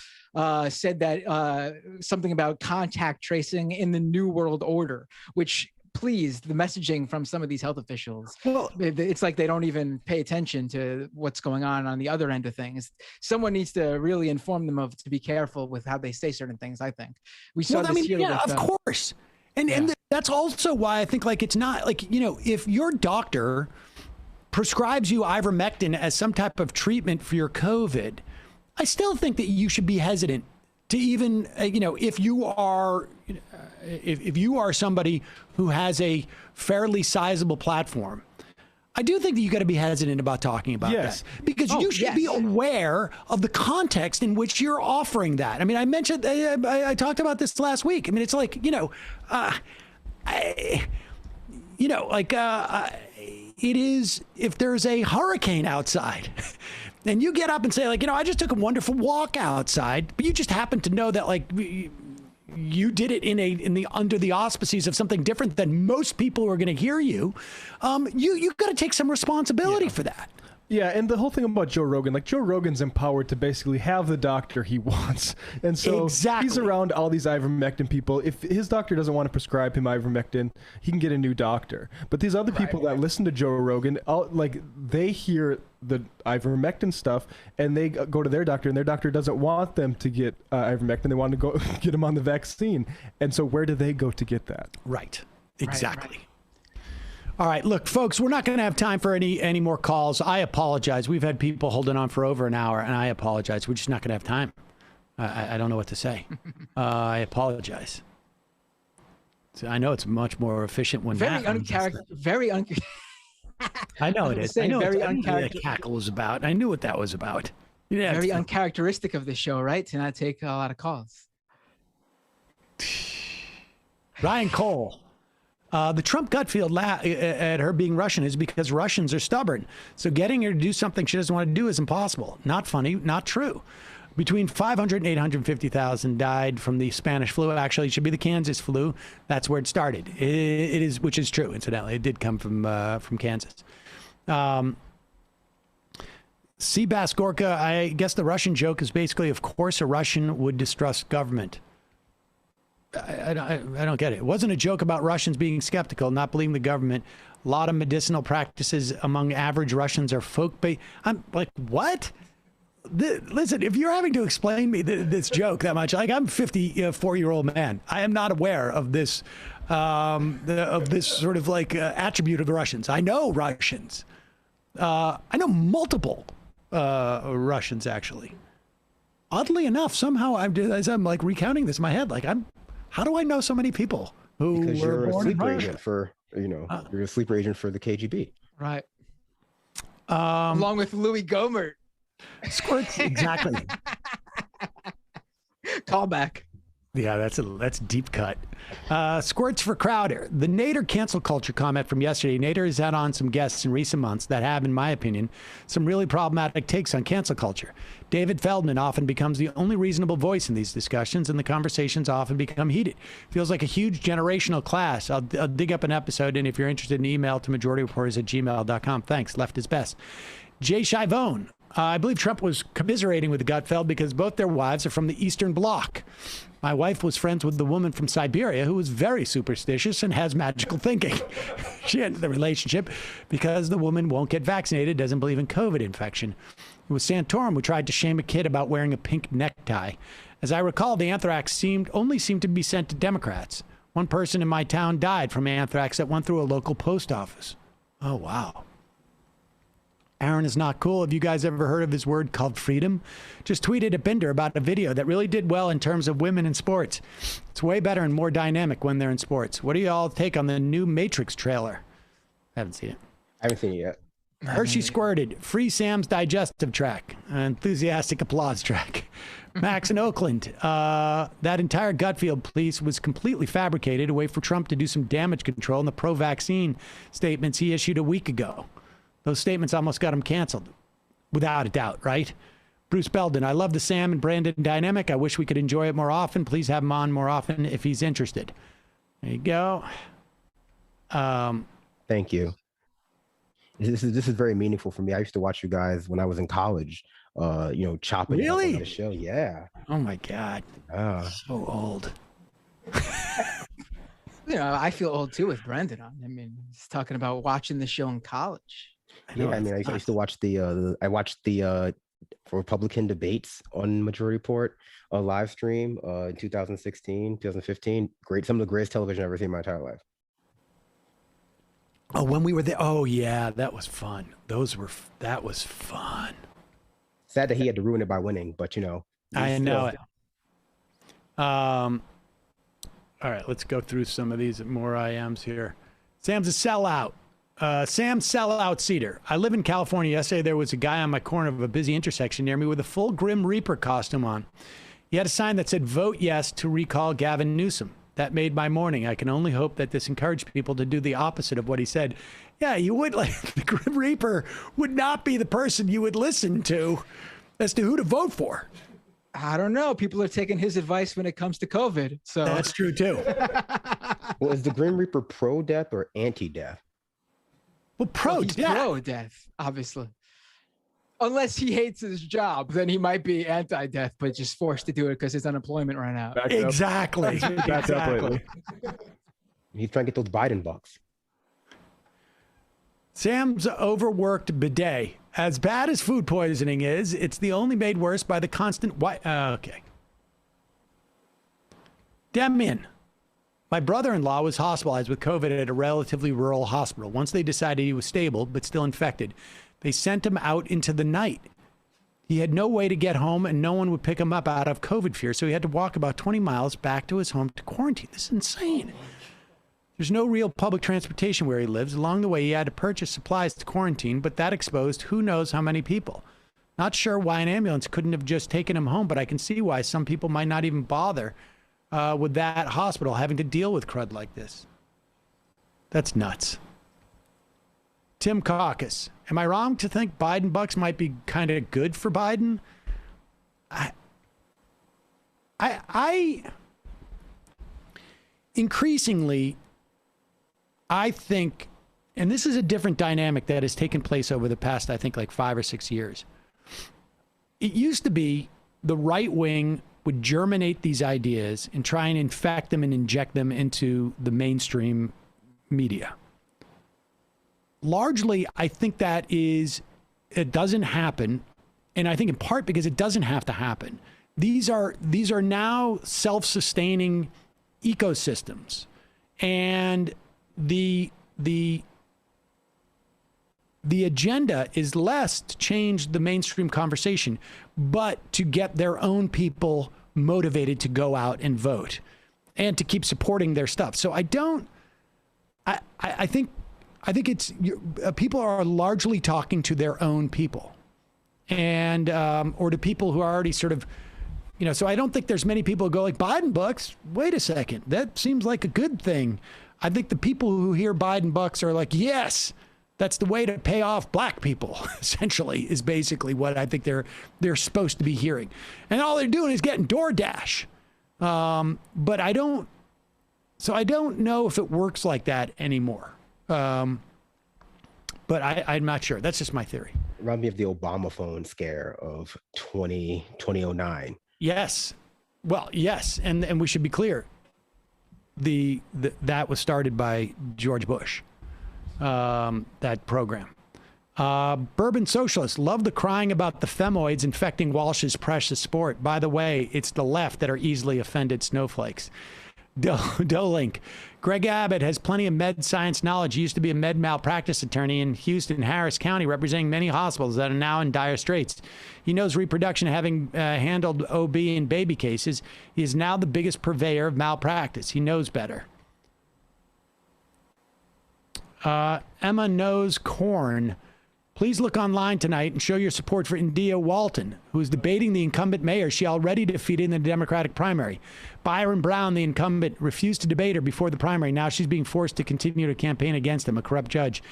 said that something about contact tracing in the New World Order, which pleased the messaging from some of these health officials. Well, it's like they don't even pay attention to what's going on the other end of things. Someone needs to really inform them to be careful with how they say certain things, I think. We saw this here with, of course. And that's also why I think it's not if your doctor prescribes you ivermectin as some type of treatment for your COVID, I still think that you should be hesitant to even, if you are somebody who has a fairly sizable platform I do think that you got to be hesitant about talking about that, because you should be aware of the context in which you're offering that. I mean, I mentioned, I talked about this last week. I mean, it's like, it is, if there's a hurricane outside and you get up and say, like, I just took a wonderful walk outside, but you just happen to know that, like, you did it under the auspices of something different than most people who are going to hear you. You got to take some responsibility for that. Yeah, and the whole thing about Joe Rogan, like, Joe Rogan's empowered to basically have the doctor he wants. And so he's around all these ivermectin people. If his doctor doesn't want to prescribe him ivermectin, he can get a new doctor. But these other people that listen to Joe Rogan, they hear the ivermectin stuff and they go to their doctor, and their doctor doesn't want them to get ivermectin. They want to go get them on the vaccine. And so where do they go to get that? Right. Exactly. Right. All right, look, folks, we're not going to have time for any more calls. I apologize. We've had people holding on for over an hour, and I apologize. We're just not going to have time. I don't know what to say. I apologize. So I know it's much more efficient when very uncharacteristic. I know it is. I know very I knew what that cackle was about. I knew what that was about. Yeah, very uncharacteristic of the show, right? To not take a lot of calls. Ryan Cole. The Trump Gutfeld at her being Russian is because Russians are stubborn. So getting her to do something she doesn't want to do is impossible. Not funny, not true. Between 500 and 850,000 died from the Spanish flu. Actually, it should be the Kansas flu. That's where it started. It is, which is true, incidentally. It did come from Kansas. Seabass Gorka, I guess the Russian joke is basically, of course, a Russian would distrust government. I don't get it. It wasn't a joke about Russians being skeptical, not believing the government. A lot of medicinal practices among average Russians are folk-based. I'm like, what? Listen, if you're having to explain me this joke that much, like, I'm a 54-year-old man. I am not aware of this sort of like attribute of the Russians. I know Russians. I know multiple Russians, actually. Oddly enough, somehow as I'm like recounting this in my head, like, how do I know so many people who because were you're a born sleeper in Russia? agent for you're a sleeper agent for the KGB, right? Along with Louis Gohmert. Squirts, exactly. Callback. Yeah, that's deep cut. Squirts for Crowder. The Nader cancel culture comment from yesterday. Nader has had on some guests in recent months that have, in my opinion, some really problematic takes on cancel culture. David Feldman often becomes the only reasonable voice in these discussions, and the conversations often become heated. Feels like a huge generational clash. I'll dig up an episode, and if you're interested, email to majorityreporters@gmail.com. Thanks. Left is best. Jay Shivone. I believe Trump was commiserating with Gutfeld because both their wives are from the Eastern Bloc. My wife was friends with the woman from Siberia who was very superstitious and has magical thinking. She ended the relationship because the woman won't get vaccinated, doesn't believe in COVID infection. It was Santorum who tried to shame a kid about wearing a pink necktie. As I recall, the anthrax only seemed to be sent to Democrats. One person in my town died from anthrax that went through a local post office. Oh, wow. Aaron is not cool. Have you guys ever heard of his word called freedom? Just tweeted at Binder about a video that really did well in terms of women in sports. It's way better and more dynamic when they're in sports. What do y'all take on the new Matrix trailer? I haven't seen it. I haven't seen it yet. Hershey squirted. Free Sam's digestive track. Enthusiastic applause track. Max in Oakland. That entire Gutfeld piece was completely fabricated, a way for Trump to do some damage control in the pro-vaccine statements he issued a week ago. Those statements almost got him canceled, without a doubt, right? Bruce Belden, I love the Sam and Brandon dynamic. I wish we could enjoy it more often. Please have him on more often if he's interested. There you go. Thank you. This is very meaningful for me. I used to watch you guys when I was in college, chopping it up on the show. Yeah. Oh, my God. So old. I feel old, too, with Brendan on. I mean, he's talking about watching the show in college. I used to watch the Republican debates on Majority Report live stream in 2016, 2015. Some of the greatest television I've ever seen in my entire life. Oh, when we were there. Oh, yeah, that was fun. That was fun. Sad that he had to ruin it by winning, but I know it. All right, let's go through some of these more IMs here. Sam's a sellout. Sam Sellout Seder. I live in California. Yesterday, there was a guy on my corner of a busy intersection near me with a full Grim Reaper costume on. He had a sign that said, "Vote yes to recall Gavin Newsom." That made my morning. I can only hope that this encouraged people to do the opposite of what he said. Yeah, you would, like, the Grim Reaper would not be the person you would listen to as to who to vote for. I don't know. People are taking his advice when it comes to COVID. So that's true too. Well, is the Grim Reaper pro-death or anti-death? Well, pro-death, obviously. Unless he hates his job, then he might be anti-death, but just forced to do it because his unemployment ran out. Exactly. Exactly. He's trying to get those Biden bucks. Sam's overworked bidet. As bad as food poisoning is, it's the only made worse by the constant okay. Demian. My brother-in-law was hospitalized with COVID at a relatively rural hospital. Once they decided he was stable, but still infected, they sent him out into the night. He had no way to get home, and no one would pick him up out of COVID fear, so he had to walk about 20 miles back to his home to quarantine. This is insane. There's no real public transportation where he lives. Along the way, he had to purchase supplies to quarantine, but that exposed who knows how many people. Not sure why an ambulance couldn't have just taken him home, but I can see why some people might not even bother with that hospital having to deal with crud like this. That's nuts. Tim Caucus. Am I wrong to think Biden bucks might be kind of good for Biden? I increasingly, I think, and this is a different dynamic that has taken place over the past, I think, like 5 or 6 years. It used to be the right wing would germinate these ideas and try and infect them and inject them into the mainstream media. Largely, I think it doesn't happen, and I think in part because it doesn't have to happen. These are now self-sustaining ecosystems, and the agenda is less to change the mainstream conversation, but to get their own people motivated to go out and vote and to keep supporting their stuff. So I think it's people are largely talking to their own people, and or to people who are already sort of, so I don't think there's many people who go like, Biden bucks, wait a second, that seems like a good thing. I think the people who hear Biden bucks are like, yes, that's the way to pay off black people, essentially, is basically what I think they're supposed to be hearing. And all they're doing is getting DoorDash. But I don't know if it works like that anymore. But I'm not sure. That's just my theory. Remind me of the Obama phone scare of 2009. Yes. Well, yes. And we should be clear. That was started by George Bush, that program. Bourbon Socialist, love the crying about the femoids infecting Walsh's precious sport. By the way, it's the left that are easily offended snowflakes. Dolink, Greg Abbott has plenty of med science knowledge. He used to be a med malpractice attorney in Houston, Harris County, representing many hospitals that are now in dire straits. He knows reproduction, having handled OB and baby cases. He is now the biggest purveyor of malpractice. He knows better. Emma Knows Corn. Please look online tonight and show your support for India Walton, who is debating the incumbent mayor she already defeated in the Democratic primary. Byron Brown, the incumbent, refused to debate her before the primary. Now she's being forced to continue to campaign against him. A corrupt judge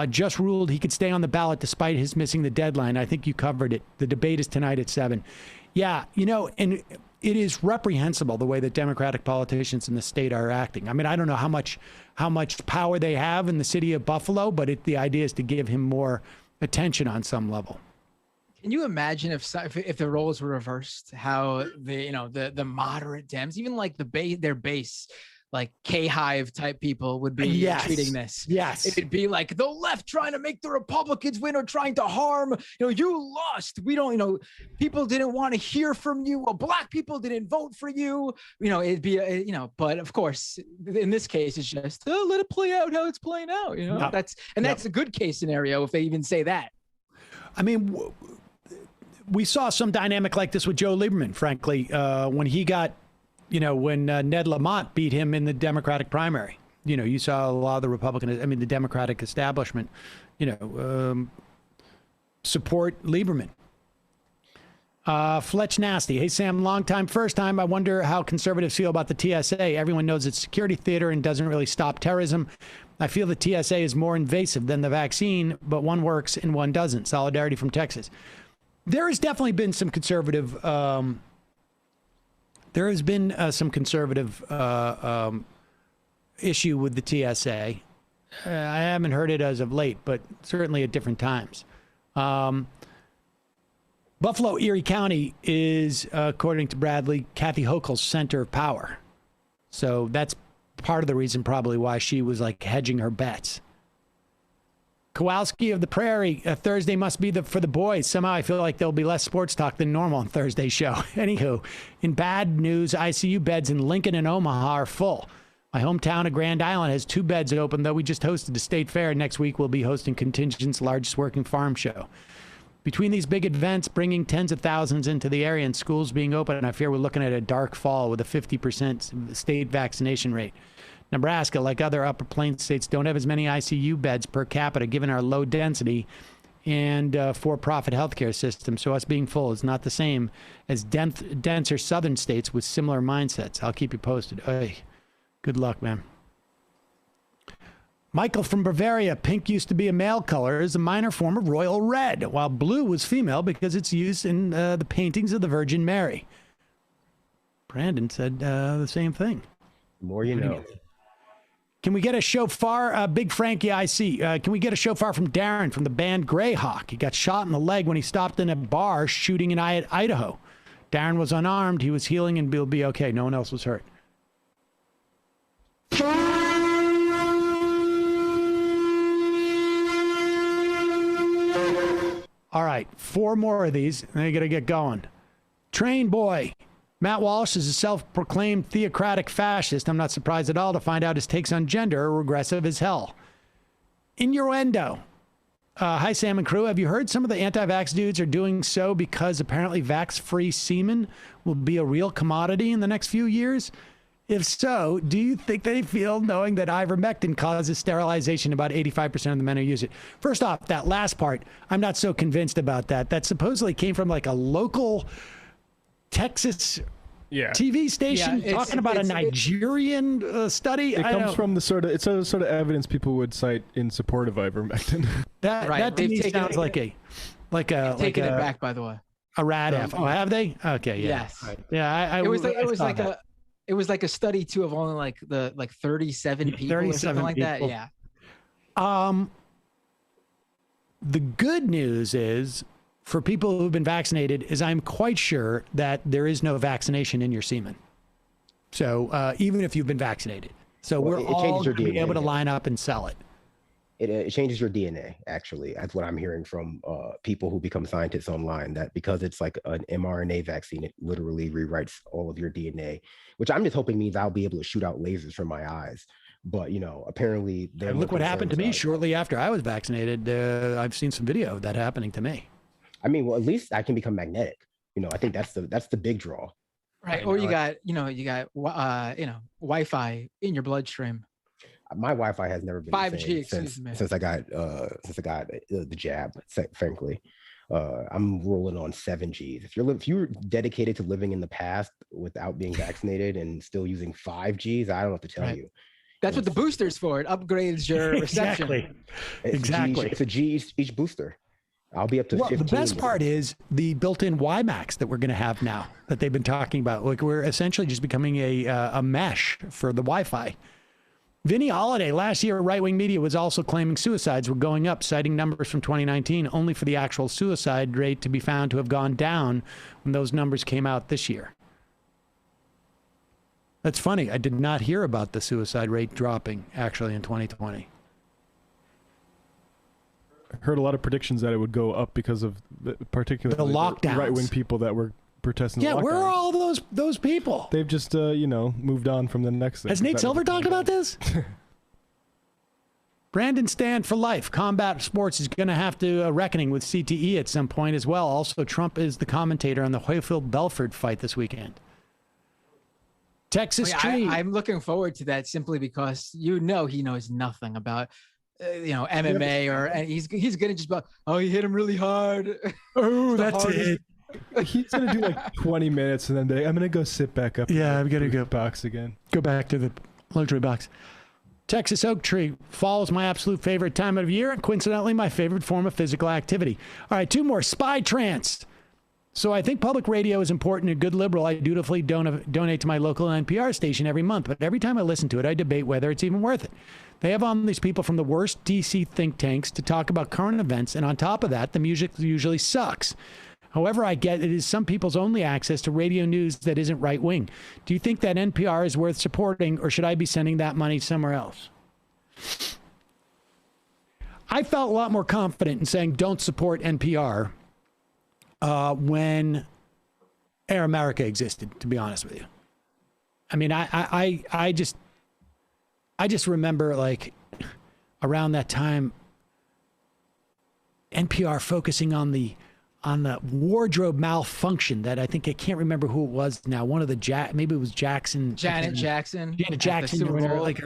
just ruled he could stay on the ballot despite his missing the deadline. I think you covered it. The debate is tonight at 7. Yeah, and it is reprehensible the way that Democratic politicians in the state are acting. I mean, I don't know how much power they have in the city of Buffalo, but the idea is to give him more attention on some level. Can you imagine if the roles were reversed, how the moderate Dems, even like their base, like K-Hive type people would be treating this? Yes. It'd be like the left trying to make the Republicans win or trying to harm, you lost. We don't, people didn't want to hear from you. Well, black people didn't vote for you. It'd be, but of course, in this case, it's just, let it play out how it's playing out. No. That's a good case scenario if they even say that. I mean, we saw some dynamic like this with Joe Lieberman, frankly, when he got, when Ned Lamont beat him in the Democratic primary. You saw a lot of the the Democratic establishment, support Lieberman. Fletch Nasty. Hey, Sam, long time, first time. I wonder how conservatives feel about the TSA. Everyone knows it's security theater and doesn't really stop terrorism. I feel the TSA is more invasive than the vaccine, but one works and one doesn't. Solidarity from Texas. There has definitely been some conservative issue with the TSA. I haven't heard it as of late, but certainly at different times. Buffalo, Erie County is, according to Bradley, Kathy Hochul's center of power. So that's part of the reason probably why she was like hedging her bets. Kowalski of the Prairie, Thursday must be for the boys. Somehow I feel like there'll be less sports talk than normal on Thursday's show. Anywho, in bad news, ICU beds in Lincoln and Omaha are full. My hometown of Grand Island has 2 beds open, though we just hosted the state fair. Next week, we'll be hosting Contingent's largest working farm show. Between these big events, bringing tens of thousands into the area and schools being open, and I fear we're looking at a dark fall with a 50% state vaccination rate. Nebraska, like other Upper Plains states, don't have as many ICU beds per capita given our low density and for-profit healthcare system. So us being full is not the same as denser southern states with similar mindsets. I'll keep you posted. Oy. Good luck, man. Michael from Bavaria. Pink used to be a male color, is a minor form of royal red, while blue was female because it's used in the paintings of the Virgin Mary. Brandon said the same thing. The more you know. Can we get a shofar? Big Frankie, I see. Can we get a shofar from Darren from the band Greyhawk? He got shot in the leg when he stopped in a bar shooting in Idaho. Darren was unarmed. He was healing and will be okay. No one else was hurt. All right, 4 more of these, and I got to get going. Train boy. Matt Walsh is a self-proclaimed theocratic fascist. I'm not surprised at all to find out his takes on gender are regressive as hell. Innuendo. Hi, Sam and crew. Have you heard some of the anti-vax dudes are doing so because apparently vax-free semen will be a real commodity in the next few years? If so, do you think they feel knowing that ivermectin causes sterilization? About 85% of the men who use it. First off, that last part, I'm not so convinced about that. That supposedly came from like a local Texas TV station talking about a Nigerian study. It comes from the sort of evidence people would cite in support of ivermectin. That to me sounds like a taken it back, by the way. A rad F. Oh, have they? Okay, yeah. Yes. Right. Yeah, it was like a study too of only like 37 people or something like that. Yeah. The good news is for people who've been vaccinated is I'm quite sure that there is no vaccination in your semen. So even if you've been vaccinated. So we're all going to be able to line up and sell it. It changes your DNA, actually. That's what I'm hearing from people who become scientists online, that because it's like an mRNA vaccine, it literally rewrites all of your DNA, which I'm just hoping means I'll be able to shoot out lasers from my eyes. But, apparently... Look what happened to me shortly after I was vaccinated. I've seen some video of that happening to me. I mean, well, at least I can become magnetic. I think that's the big draw. Right. Or you got Wi-Fi in your bloodstream. My Wi-Fi has never been 5G since I got the jab. Frankly, I'm rolling on 7Gs. If you're dedicated to living in the past without being vaccinated and still using 5Gs, I don't know what to tell you. That's what the booster's for. It upgrades your reception. Exactly. It's a G each booster. I'll be up to 15. The best part is the built-in WiMAX that we're going to have now that they've been talking about. Like we're essentially just becoming a mesh for the Wi-Fi. Vinny Holiday, last year, right-wing media was also claiming suicides were going up, citing numbers from 2019, only for the actual suicide rate to be found to have gone down when those numbers came out this year. That's funny. I did not hear about the suicide rate dropping, actually, in 2020. I heard a lot of predictions that it would go up because of particularly the lockdowns. Right-wing people that were protesting. Yeah, where are all those people? They've just moved on from the next thing. Has Nate Silver talked about this? Brandon Stand for life. Combat sports is going to have to reckoning with CTE at some point as well. Also, Trump is the commentator on the Holyfield-Belford fight this weekend. Texas Tree. I'm looking forward to that simply because he knows nothing about MMA and he's gonna just he hit him really hard. Oh, that's it. He's gonna do like 20 minutes and then I'm gonna go sit back up. Yeah, I'm gonna go box again. Go back to the luxury box. Texas oak tree. Fall is my absolute favorite time of year and coincidentally my favorite form of physical activity. All right, 2 more. Spy trance. So I think public radio is important. A good liberal, I dutifully donate to my local NPR station every month. But every time I listen to it, I debate whether it's even worth it. They have on these people from the worst DC think tanks to talk about current events. And on top of that, the music usually sucks. However, I get it is some people's only access to radio news that isn't right wing. Do you think that NPR is worth supporting, or should I be sending that money somewhere else? I felt a lot more confident in saying don't support NPR when Air America existed, to be honest with you. I mean, I just remember like around that time, NPR focusing on the wardrobe malfunction that I can't remember who it was now. One of the maybe it was Jackson. Janet Jackson. Or like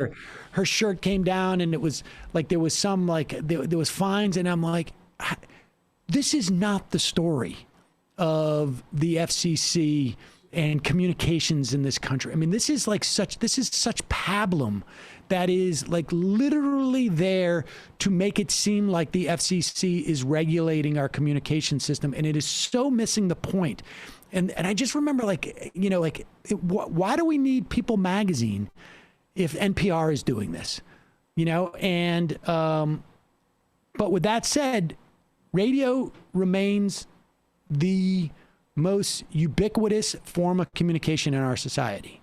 her shirt came down and it was like there was some like there was fines and I'm like, this is not the story of the FCC and communications in this country. I mean, this is such pablum that is like literally there to make it seem like the FCC is regulating our communication system. And it is so missing the point. And I just remember why do we need People magazine if NPR is doing this, and, but with that said, radio remains the most ubiquitous form of communication in our society.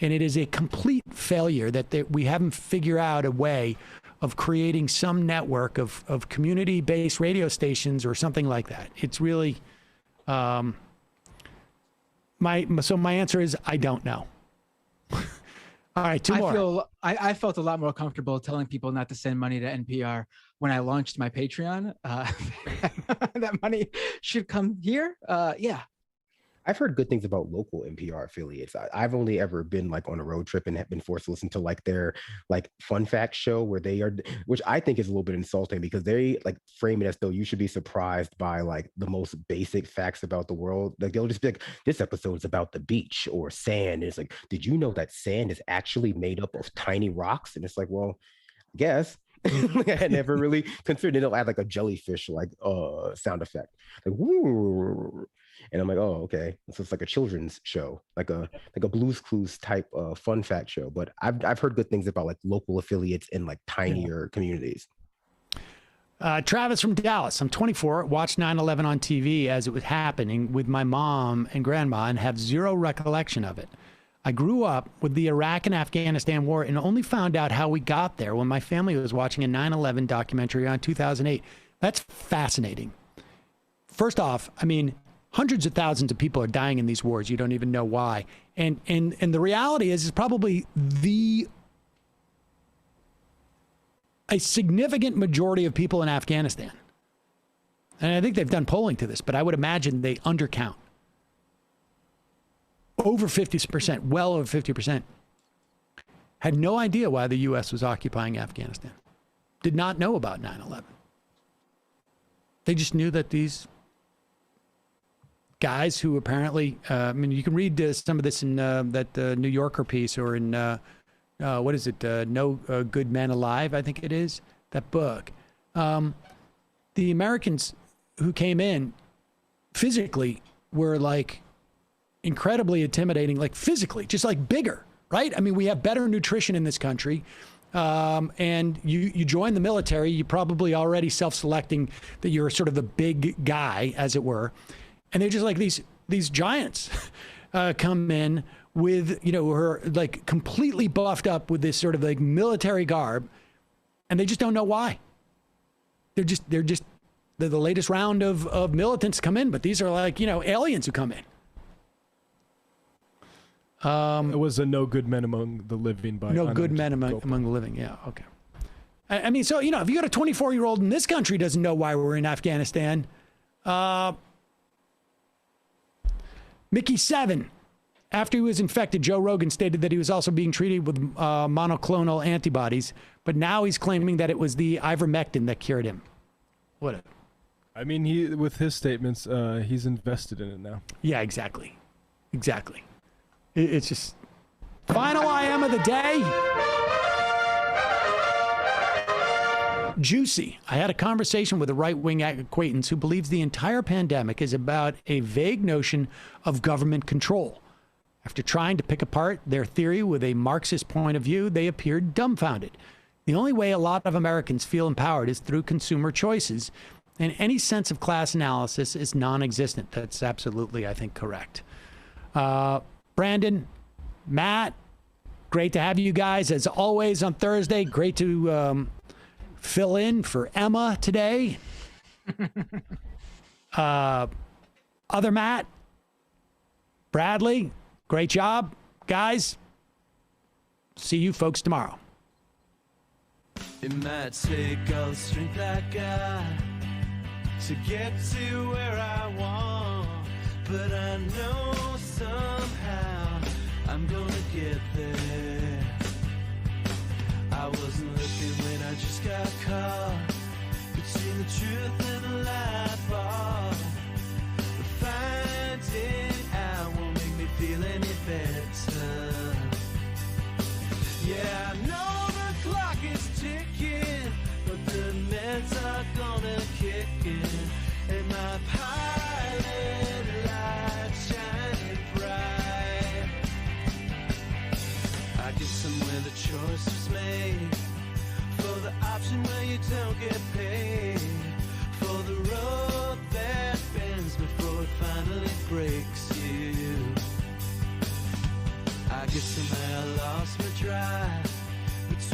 And it is a complete failure that we haven't figured out a way of creating some network of community-based radio stations or something like that. It's really, my answer is I don't know. All right, 2 more. I felt a lot more comfortable telling people not to send money to NPR when I launched my Patreon. That money should come here. Yeah. I've heard good things about local NPR affiliates. I've only ever been like on a road trip and have been forced to listen to like their like fun fact show where they are, which I think is a little bit insulting because they like frame it as though you should be surprised by like the most basic facts about the world. Like they'll just be like, this episode is about the beach or sand. And it's like, did you know that sand is actually made up of tiny rocks? And it's like, well, I guess. I had never really considered it. They'll add like a jellyfish like sound effect. Like woo. And I'm like, oh, okay. So it's like a children's show, like a Blue's Clues type fun fact show. But I've heard good things about like local affiliates in like tinier communities. Travis from Dallas. I'm 24. Watched 9/11 on TV as it was happening with my mom and grandma and have zero recollection of it. I grew up with the Iraq and Afghanistan war and only found out how we got there when my family was watching a 9/11 documentary on 2008. That's fascinating. First off, I mean, hundreds of thousands of people are dying in these wars. You don't even know why. And the reality is probably a significant majority of people in Afghanistan. And I think they've done polling to this, but I would imagine they undercount. Over 50%, well over 50%, had no idea why the U.S. was occupying Afghanistan. Did not know about 9/11. They just knew that these guys who apparently, I mean, you can read some of this in that New Yorker piece or in, what is it, No Good Men Alive, I think it is, that book. The Americans who came in physically were like incredibly intimidating, like physically, just like bigger, right? I mean, we have better nutrition in this country. And you join the military, you're probably already self-selecting that you're sort of the big guy, as it were. And they're just like these giants come in with, who are like completely buffed up with this sort of like military garb, and they just don't know why. They're the latest round of militants come in, but these are like, aliens who come in. It was a no good men among the living. No good men among the living. Yeah. Okay. I mean, so, if you got a 24-year-old in this country doesn't know why we're in Afghanistan, Mickey 7, After he was infected, Joe Rogan stated that he was also being treated with monoclonal antibodies, but now he's claiming that it was the ivermectin that cured him. What? I mean, with his statements, he's invested in it now. Yeah, exactly. Exactly. It's just final IM of the day. Juicy. I had a conversation with a right-wing acquaintance who believes the entire pandemic is about a vague notion of government control. After trying to pick apart their theory with a Marxist point of view, they appeared dumbfounded. The only way a lot of Americans feel empowered is through consumer choices, and any sense of class analysis is non-existent. That's absolutely, I think, correct. Brandon, Matt, great to have you guys as always on Thursday. Great to fill in for Emma today. Other Matt, Bradley, great job, guys. See you folks tomorrow. It might take all the strength I got to get to where I want, but I know somehow I'm gonna get there. I wasn't looking when I just got caught between the truth and the lie bar. But finding out won't make me feel any better. Yeah, I know the clock is ticking, but the meds are gonna kick in, and my pilot light shining bright. I guess somewhere the choice was made for the option where you don't get paid, for the road that bends before it finally breaks you. I guess somehow I lost my drive